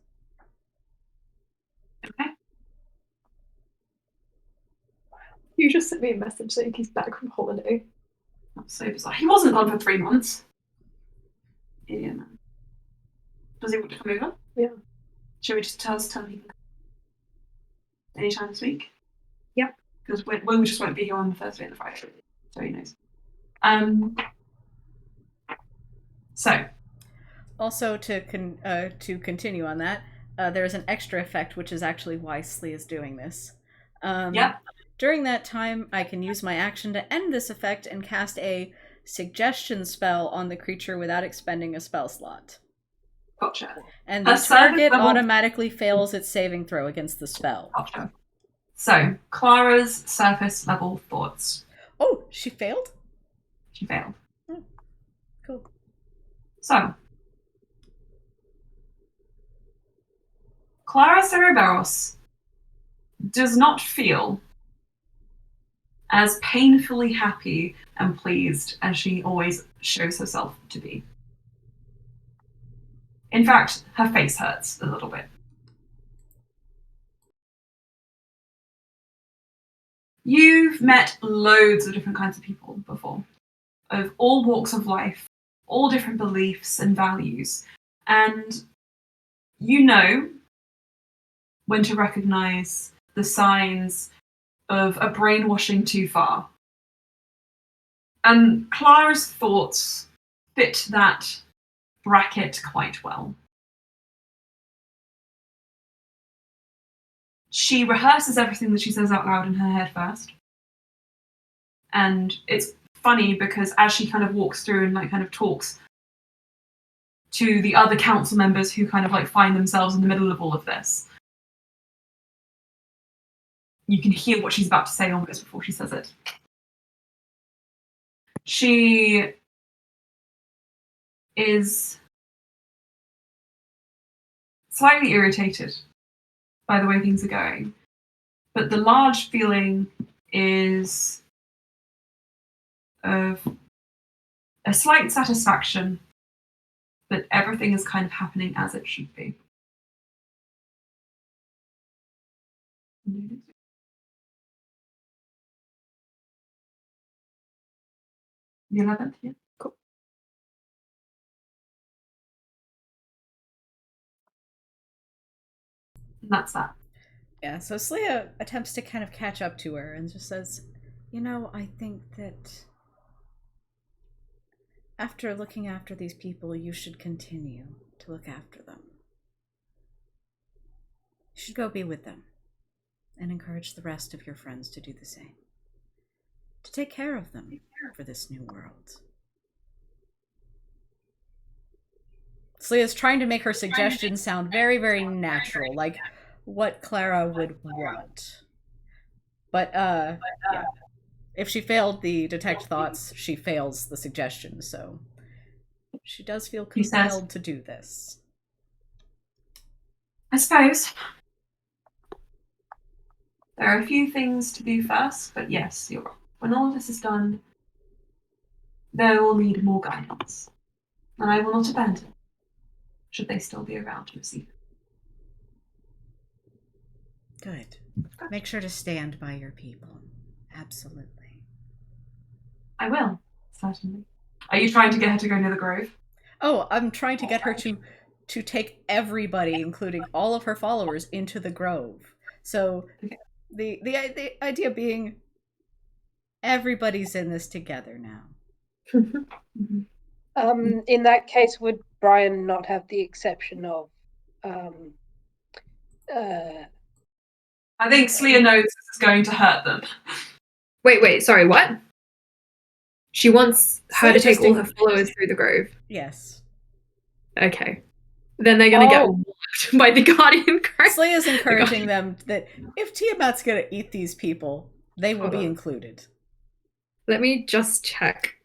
Okay. You just sent me a message saying he's back from holiday. That's so bizarre. He wasn't gone for 3 months. Idiot man. Does he want to come over? Yeah. Should we just tell him he can come anytime this week? Yep. Because we just won't be here on the Thursday and the Friday, so he knows. So. Also, to continue on that, there's an extra effect, which is actually why Slee is doing this. Yep. During that time, I can use my action to end this effect and cast a suggestion spell on the creature without expending a spell slot. Gotcha. And the target automatically fails its saving throw against the spell. Gotcha. So, Clara's surface level thoughts. Oh, she failed? She failed. Oh, cool. So, Clara Cerberus does not feel as painfully happy and pleased as she always shows herself to be. In fact, her face hurts a little bit. You've met loads of different kinds of people before, of all walks of life, all different beliefs and values, and you know when to recognize the signs of a brainwashing too far. And Clara's thoughts fit that bracket quite well. She rehearses everything that she says out loud in her head first. And it's funny because as she kind of walks through and like kind of talks to the other council members who kind of like find themselves in the middle of all of this, you can hear what she's about to say almost before she says it. She is slightly irritated by the way things are going, but the large feeling is of a slight satisfaction that everything is kind of happening as it should be. The 11th, yeah. Cool. And that's that. Yeah, so Sleia attempts to kind of catch up to her and just says, you know, I think that after looking after these people, you should continue to look after them. You should go be with them and encourage the rest of your friends to do the same. To take care of them for this new world. Sleia's trying to make her suggestions sound very, very natural, like what Clara would want. But, yeah. If she failed the detect thoughts, she fails the suggestion, so she does feel compelled to do this. I suppose there are a few things to do first, but yes, you're right. when all of this is done, they will need more guidance, and I will not abandon them, should they still be around to receive it. Good. Make sure to stand by your people. Absolutely. I will, certainly. Are you trying to get her to go near the grove? Oh, I'm trying to get her to take everybody, including all of her followers, into the grove. So the idea being everybody's in this together now. In that case, would Brian not have the exception of I think Slia knows this is going to hurt them. Wait, sorry, what? She wants her to take all her Interesting. followers through the grove. Yes. Okay. Then they're gonna get whacked by the Guardian Grove. Slay is encouraging them that if Tiamat's gonna eat these people, they will be included. Let me just check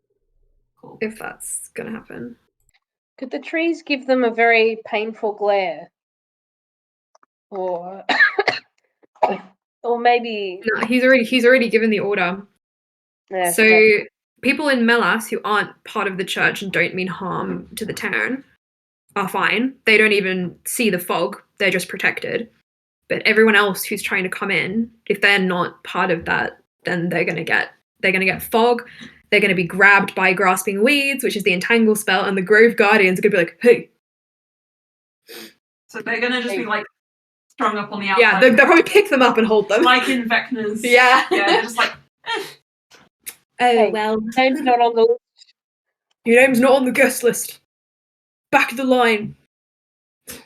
if that's gonna happen. Could the trees give them a very painful glare? Or or maybe No, he's already given the order. yeah, So people in Melas who aren't part of the church and don't mean harm to the town are fine. They don't even see the fog. They're just protected. But everyone else who's trying to come in, if they're not part of that, then they're gonna get fog. They're gonna be grabbed by grasping weeds, which is the entangle spell, and the Grove Guardians are gonna be like, hey. So they're gonna just be like strung up on the outside. Yeah, they'll probably pick them up and hold them. Like in Vecna's. Yeah. Yeah, they're just like, Oh, well. name's not on the list. Your name's not on the guest list. Back of the line.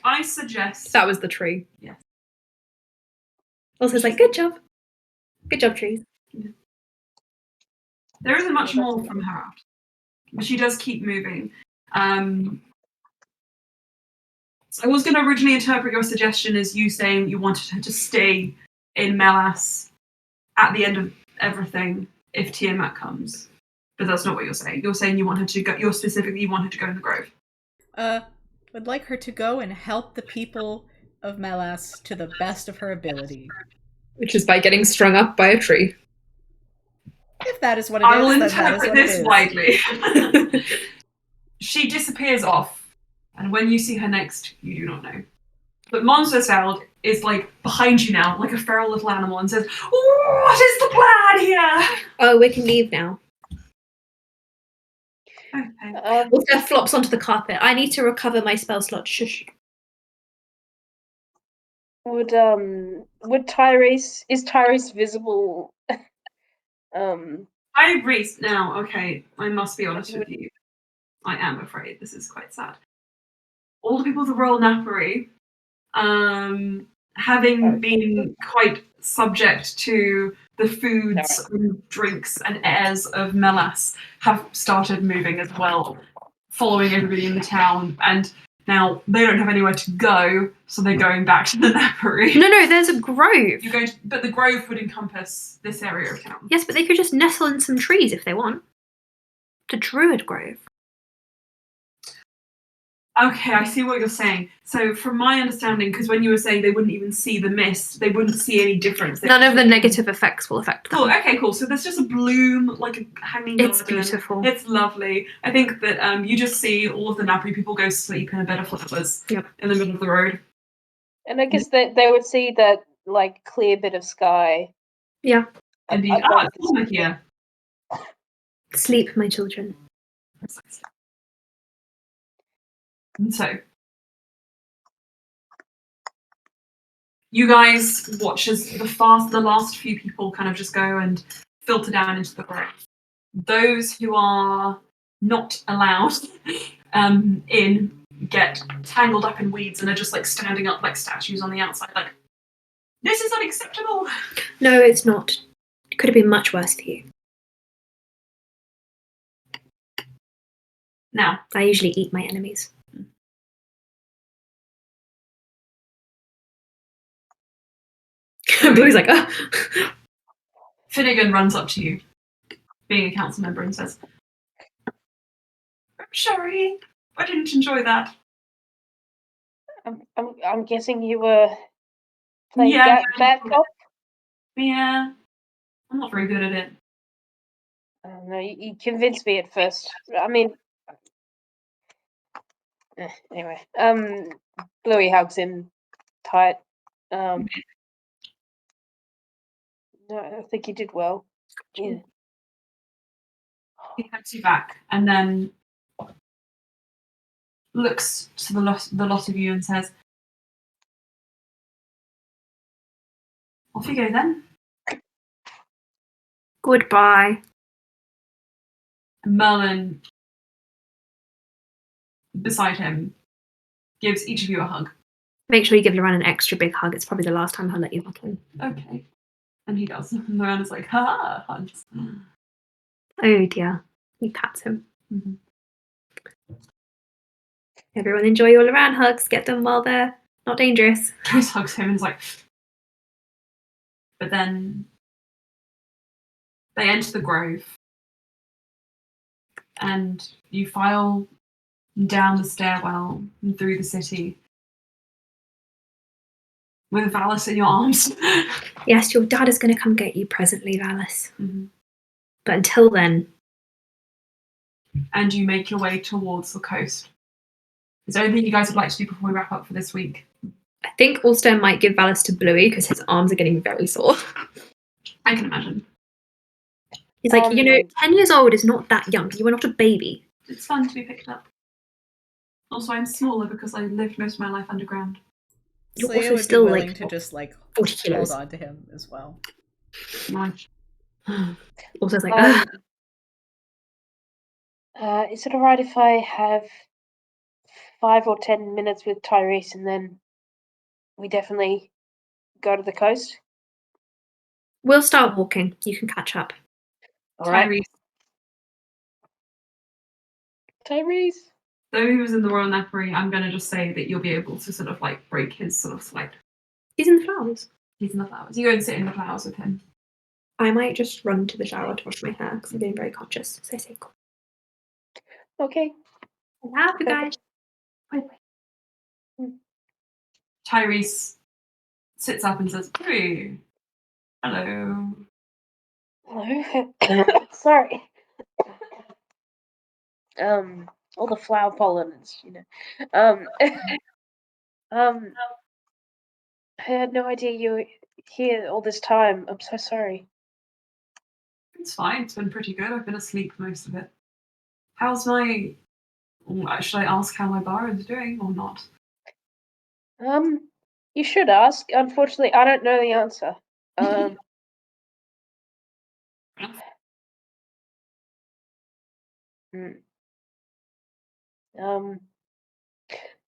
I suggest. That was the tree. Yes. Also, it's like, good job. Good job, trees. Yeah. There isn't much more from her out, but she does keep moving. I was going to originally interpret your suggestion as you saying you wanted her to stay in Melas at the end of everything if Tiamat comes, but that's not what you're saying. You're saying you want her to go. You're specifically you want her to go in the grove. Would like her to go and help the people of Melas to the best of her ability. Which is by getting strung up by a tree. If that is what it I is, will then that is interpret what this it is. widely. She disappears off, and when you see her next, you do not know. But Monstersfeld is like behind you now, like a feral little animal, and says, "What is the plan here?" Oh, we can leave now. Okay. Also flops onto the carpet. I need to recover my spell slot. Shush. Would Tyrese is Tyrese visible? Tyrese now. Okay, I must be honest with you. I am afraid this is quite sad. All the people of the Royal Napery, having been quite subject to the foods and drinks and airs of Melas, have started moving as well, following everybody in the town, and now they don't have anywhere to go, so they're going back to the Napery. No, there's a grove. But the grove would encompass this area of town. Yes, but they could just nestle in some trees if they want. The Druid Grove. Okay, I see what you're saying. So from my understanding, because when you were saying they wouldn't even see the mist, they wouldn't see any difference. None of the negative effects will affect them. Cool, okay, cool. So there's just a bloom, like a hanging garden. It's beautiful. It's lovely. I think that you just see all of the Nappy people go sleep in a bed of flowers in the middle of the road. And I guess they would see that like clear bit of sky. Yeah. Indeed. It's warmer here. Sleep, my children. And so, you guys watch as the last few people kind of just go and filter down into the grove. Those who are not allowed in get tangled up in weeds and are just like standing up like statues on the outside, like, this is unacceptable. No, it's not. It could have been much worse for you. Now, I usually eat my enemies. Blue's like, oh. Finnegan runs up to you, being a council member, and says, "I'm sorry, I didn't enjoy that." I'm guessing you were playing bad cop. Yeah, I'm not very good at it. I don't know. You convinced me at first. I mean, anyway. Bluey hugs him tight. No, I think you did well. Yeah. He hugs you back and then looks to the lot of you and says, "Off you go then." Goodbye. And Merlin, beside him, gives each of you a hug. Make sure you give Loran an extra big hug. It's probably the last time I'll let you hug him. Okay. And he does. And Mirana's like, ha, hugs. Oh dear. He pats him. Mm-hmm. Everyone enjoy your Loran hugs. Get them while they're not dangerous. Chris hugs him and is like, but then they enter the grove and you file down the stairwell and through the city with Valis in your arms. Yes, your dad is going to come get you presently, Valis. Mm-hmm. But until then... And you make your way towards the coast. Is there anything you guys would like to do before we wrap up for this week? I think Ulster might give Valis to Bluey because his arms are getting very sore. I can imagine. He's like, 10 years old is not that young. You are not a baby. It's fun to be picked up. Also, I'm smaller because I lived most of my life underground. You're Slayer also would still be willing like to just 40 hold kilos. on to him as well. Nice. Ulster's like, ugh. Is it alright if I have 5 or 10 minutes with Tyrese and then we definitely go to the coast? We'll start walking. You can catch up. Alright. Tyrese. Though he was in the Royal Napery, I'm going to just say that you'll be able to sort of like break his sort of slide. He's in the flowers. He's in the flowers. You go and sit in the flowers with him. I might just run to the shower to wash my hair because I'm being very conscious. So I say, cool. Okay. Love you guys. Bye. Tyrese sits up and says, "Hey, hello." Hello. Sorry. All the flower pollen's, I had no idea you were here all this time. I'm so sorry. It's fine. It's been pretty good. I've been asleep most of it. How's my... Should I ask how my bar is doing or not? You should ask. Unfortunately, I don't know the answer.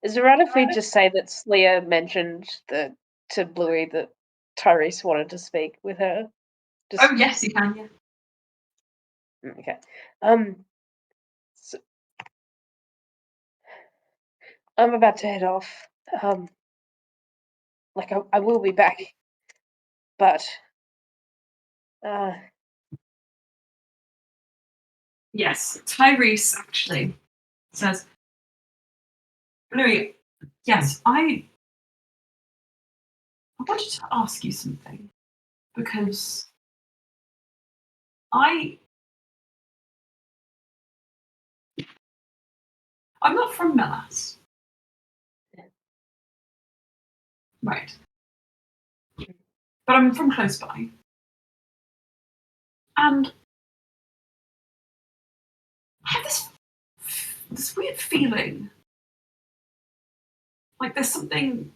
Is it right if we just say that Sleia mentioned to Bluey that Tyrese wanted to speak with her? Oh, yes, you can, yeah. Okay. So I'm about to head off. I will be back, but Yes, Tyrese actually says, "Louis, yes, I wanted to ask you something because I'm not from Melas. Right. But I'm from close by. And I have this weird feeling like there's something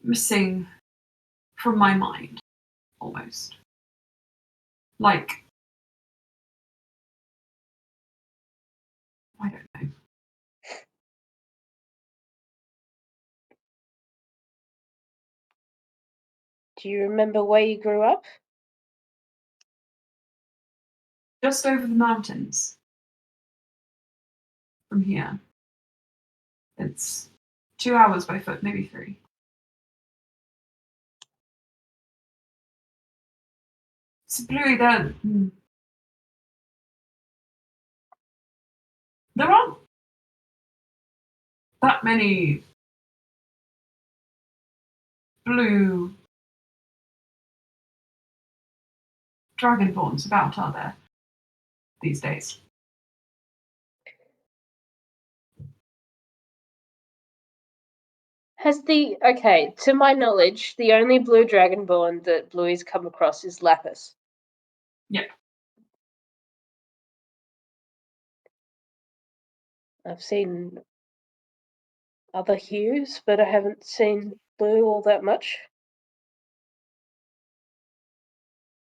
missing from my mind, almost. Like, I don't know. do you remember where you grew up? Just over the mountains from here. It's 2 hours by foot, maybe 3. So Bluey, there aren't that many blue dragonborns about, are there, these days? To my knowledge, the only blue dragonborn that Bluey's come across is Lapis. Yep. I've seen other hues, but I haven't seen blue all that much.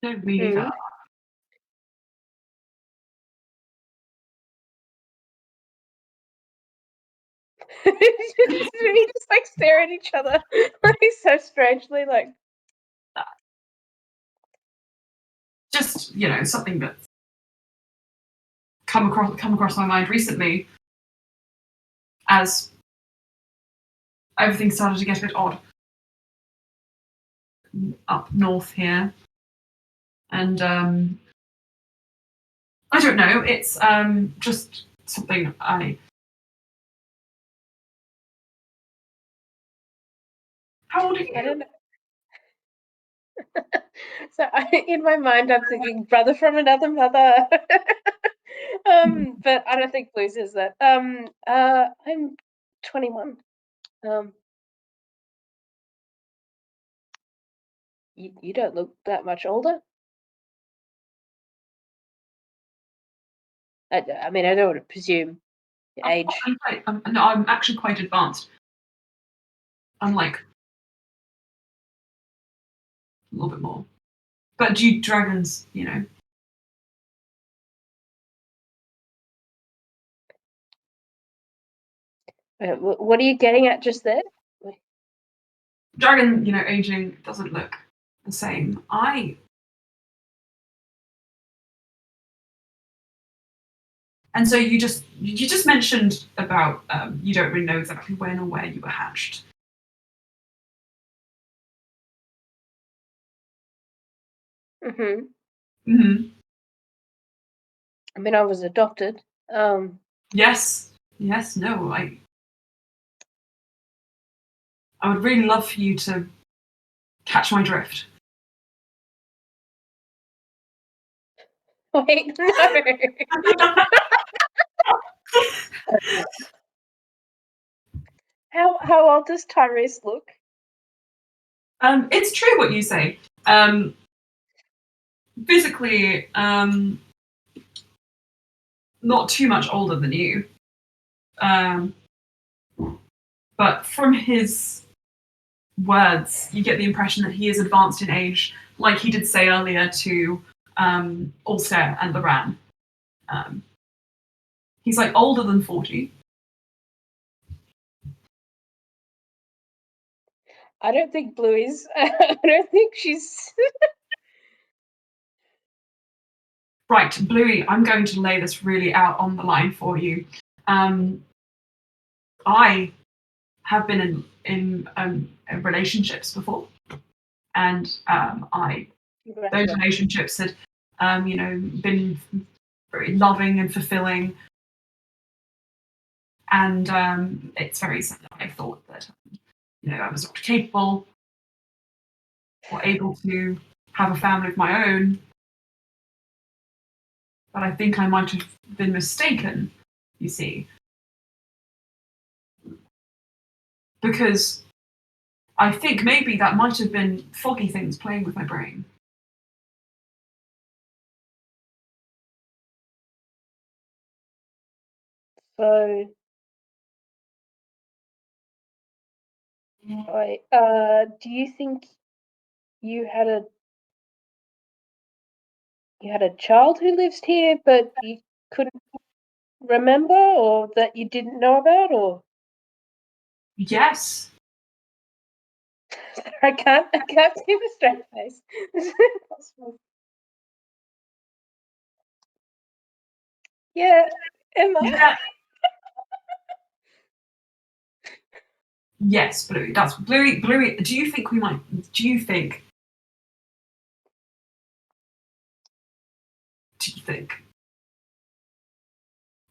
No, me neither. We just like stare at each other like so strangely, like Just, something that's come across my mind recently as everything started to get a bit odd up north here. And I don't know, it's just something How old are you? I don't know. So in my mind, I'm thinking brother from another mother. But I don't think Blue says that. I'm 21. You don't look that much older. I mean, I don't want to presume your age. I'm actually quite advanced. I'm like a little bit more. But dragons, What are you getting at just there? dragon, aging doesn't look the same. And so you just mentioned about you don't really know exactly when or where you were hatched. Mhm. Mm-hmm. I mean, I was adopted. Yes. No. I would really love for you to catch my drift. Wait, no. How old does Tyrese look? It's true what you say. Physically, not too much older than you. But from his words, you get the impression that he is advanced in age, like he did say earlier to Ulster and Loran. He's like older than 40. I don't think Blue is. I don't think she's. Right, Bluey, I'm going to lay this really out on the line for you. I have been in relationships before, and those relationships had, been very loving and fulfilling, and it's very sad. I thought that I was not capable or able to have a family of my own, but I think I might have been mistaken. You see, because I think maybe that might have been foggy things playing with my brain. So, do you think you had a child who lives here, but you couldn't remember, or that you didn't know about, or Yes. I can't see the straight face. Is it possible? Yeah, Emma. Yeah. Yes, Bluey. That's Bluey. Bluey. Do you think we might? Do you think? Do you think?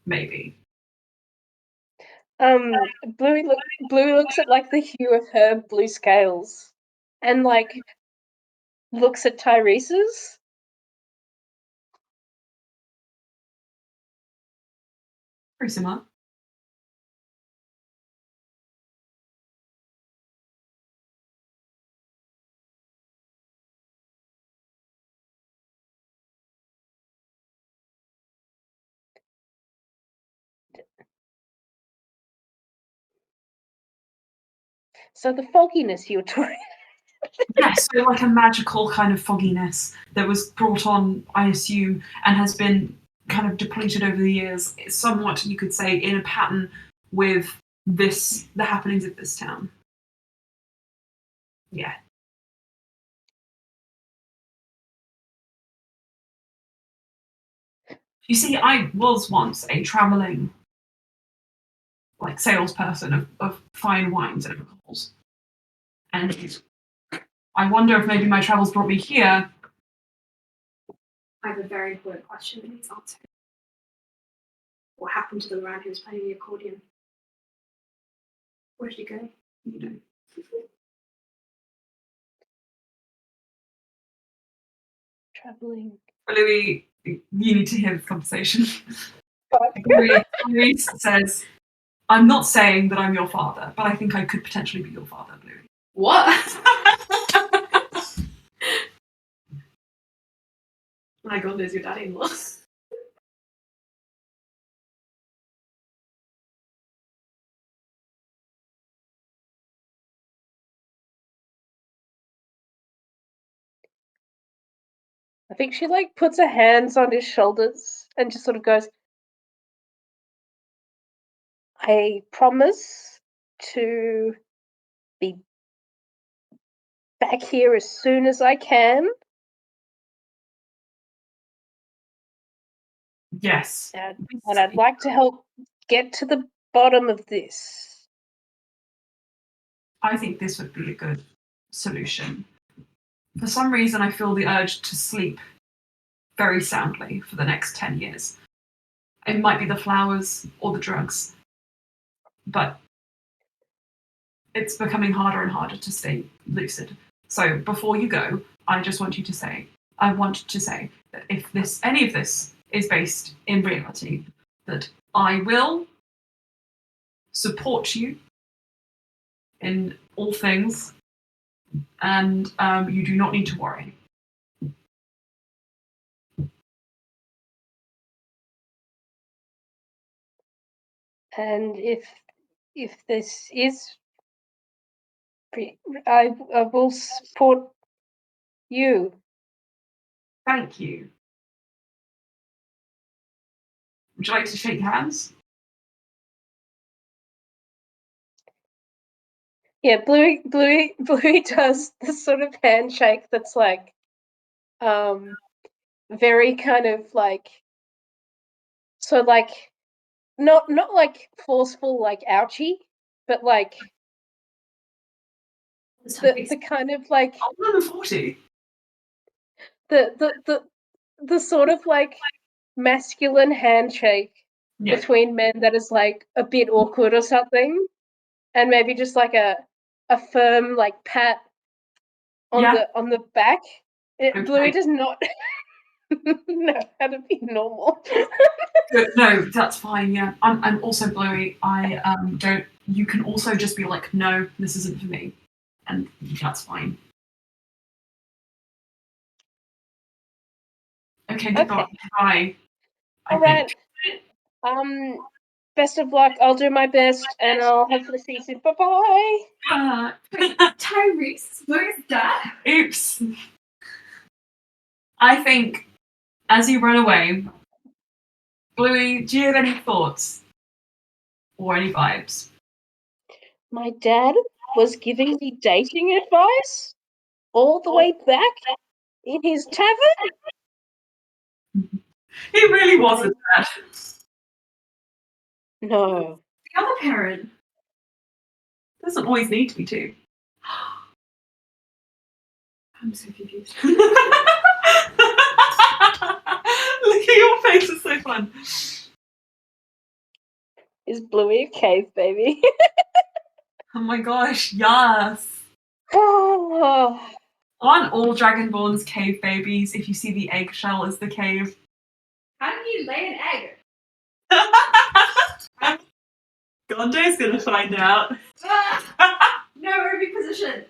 Maybe. Bluey looks at like the hue of her blue scales, and like looks at Tyrese's, Very similar. So the fogginess you were talking. Yes, so like a magical kind of fogginess that was brought on, I assume, and has been kind of depleted over the years, somewhat, you could say, in a pattern with the happenings of this town. Yeah. You see, I was once a travelling like salesperson of fine wines and alcohols. And I wonder if maybe my travels brought me here. I have a very important question that needs answered. What happened to the man who was playing the accordion? Where did he go? You know. Traveling. Louis, you need to hear this conversation. But Louis says, I'm not saying that I'm your father, but I think I could potentially be your father, Louis. What? My God, there's your daddy-in-law. I think she like puts her hands on his shoulders and just sort of goes, I promise to be back here as soon as I can. Yes. And I'd like to help get to the bottom of this. I think this would be a good solution. For some reason, I feel the urge to sleep very soundly for the next 10 years. It might be the flowers or the drugs, but it's becoming harder and harder to stay lucid. So before you go, I just want to say that if any of this is based in reality, that I will support you in all things, and you do not need to worry. And if this is, I will support you. Thank you. Would you like to shake hands? Yeah, Bluey does the sort of handshake that's like, very kind of like, so like, not like forceful, like ouchy, but like the kind of like I'm 40. the sort of like masculine handshake Yeah. between men that is like a bit awkward or something, and maybe just like a firm like pat on the back. Okay. Bluey does not know how to be normal. Good. No, that's fine. Yeah, I'm also Bluey. I don't. You can also just be like, no, this isn't for me, and that's fine. Okay. Goodbye. Okay. Bye. All right. Best of luck. I'll do my best, and I'll hopefully see you soon. Bye bye. Tyrese, where's Dad? Oops. I think as you run away, Bluey, do you have any thoughts or any vibes? My dad was giving me dating advice all the way back in his tavern. He really wasn't that. No. The other parent. Doesn't always need to be two. I'm so confused. Look at your face, it's so fun. Is Bluey a cave baby? Oh my gosh, yes. Oh. Aren't all Dragonborns cave babies if you see the eggshell as the cave? How do you lay an egg? Gonde's gonna find out. No, Ruby position.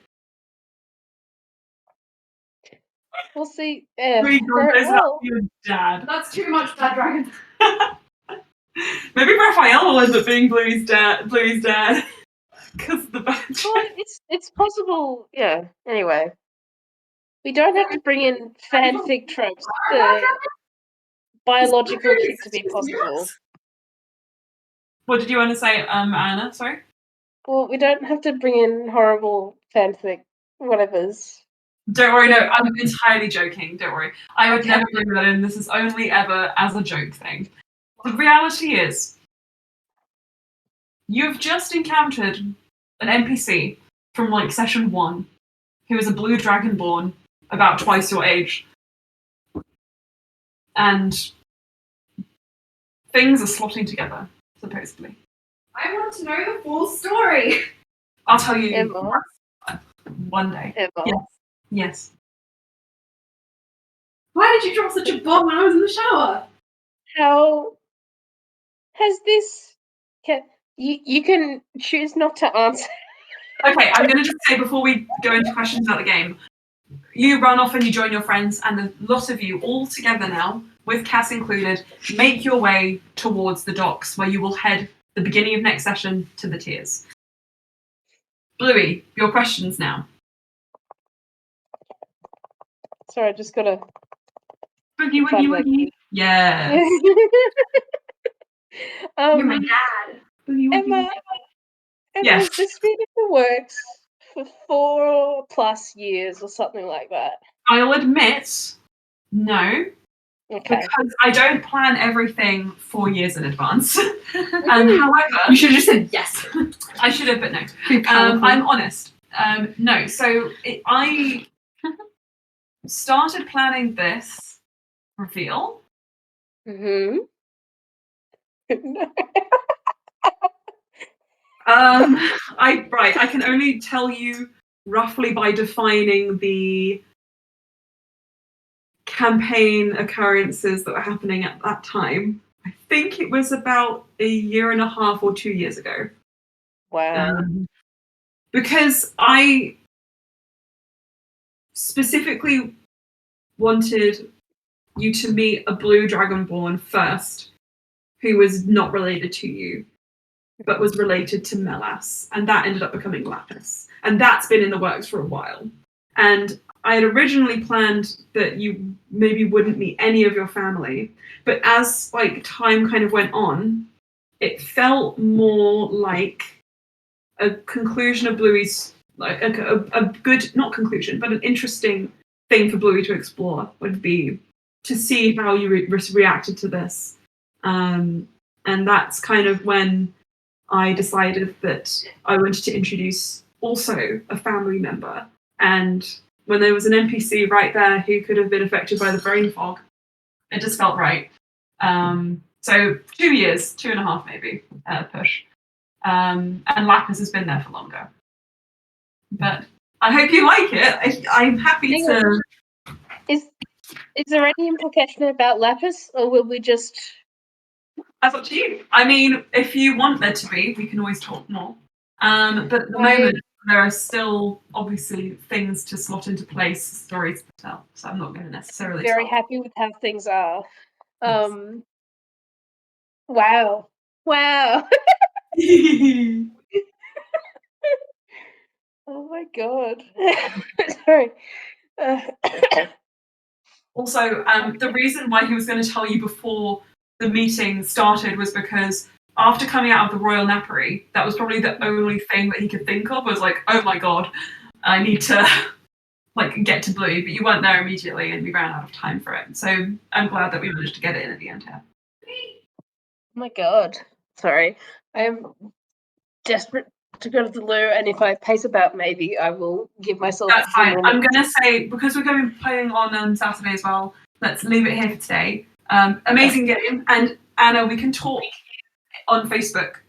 We'll see. Maybe Gonde's about Well, to be your dad. That's too much bad dragon. Maybe Raphael will end up being Bluey's dad. Because of the bad well, it's possible. Yeah. Anyway, we don't have to bring in fanfic tropes. The biological kid to be possible. What did you want to say, Anna? Sorry? Well, we don't have to bring in horrible fanfic whatevers. Don't worry, no, I'm entirely joking. Don't worry. I would Okay. never bring that in. This is only ever as a joke thing. The reality is, you've just encountered an NPC from like session 1 who is a blue dragonborn about twice your age. And things are slotting together, supposedly. I want to know the full story. I'll tell you Emma? one day. Emma? Yes. Yes. Why did you drop such a bomb when I was in the shower? How has this? You can choose not to answer. Okay, I'm going to just say before we go into questions about the game, you run off and you join your friends, and the lot of you all together now, with Cass included, make your way towards the docks where you will head the beginning of next session to the tiers. Bluey, your questions now. Sorry, I just gotta. Boogie woogie woogie. Yes. You're my dad. Boogie woogie Emma, woogie. Emma, Yes. has this been in the works for 4+ years or something like that? I'll admit, no, Okay. because I don't plan everything 4 years in advance. However, You should have just said yes. I should have, but no. Be powerful. I'm honest. No, so I started planning this reveal. Mm-hmm. I can only tell you roughly by defining the campaign occurrences that were happening at that time. I think it was about 1.5 or 2 years ago. Wow. Because I specifically wanted you to meet a blue dragonborn first, who was not related to you, but was related to Melas, and that ended up becoming Lapis. And that's been in the works for a while. And I had originally planned that you maybe wouldn't meet any of your family, but as like time kind of went on, it felt more like a conclusion of Bluey's, like a good, not conclusion, but an interesting thing for Bluey to explore would be to see how you reacted to this. And that's kind of when I decided that I wanted to introduce also a family member. And when there was an NPC right there who could have been affected by the brain fog, it just felt right. So 2 years, 2.5 maybe, push. And Lapis has been there for longer. But I hope you like it. I'm happy to... Is there any implication about Lapis, or will we just... That's up to you. I mean, if you want there to be, we can always talk more. But at the moment, there are still obviously things to slot into place, stories to tell. So I'm not going to necessarily. Very happy with how things are. Wow. Oh my god. Sorry. Also, the reason why he was going to tell you before the meeting started was because after coming out of the Royal Napery, that was probably the only thing that he could think of was like, oh my god, I need to like get to Blue, but you weren't there immediately and we ran out of time for it. So I'm glad that we managed to get it in at the end here. Oh my god. Sorry. I am desperate to go to the loo, and if I pace about, maybe I will give myself... That's fine. I'm going to say, because we're going to be playing on Saturday as well, let's leave it here for today. Amazing game. And Anna, we can talk on Facebook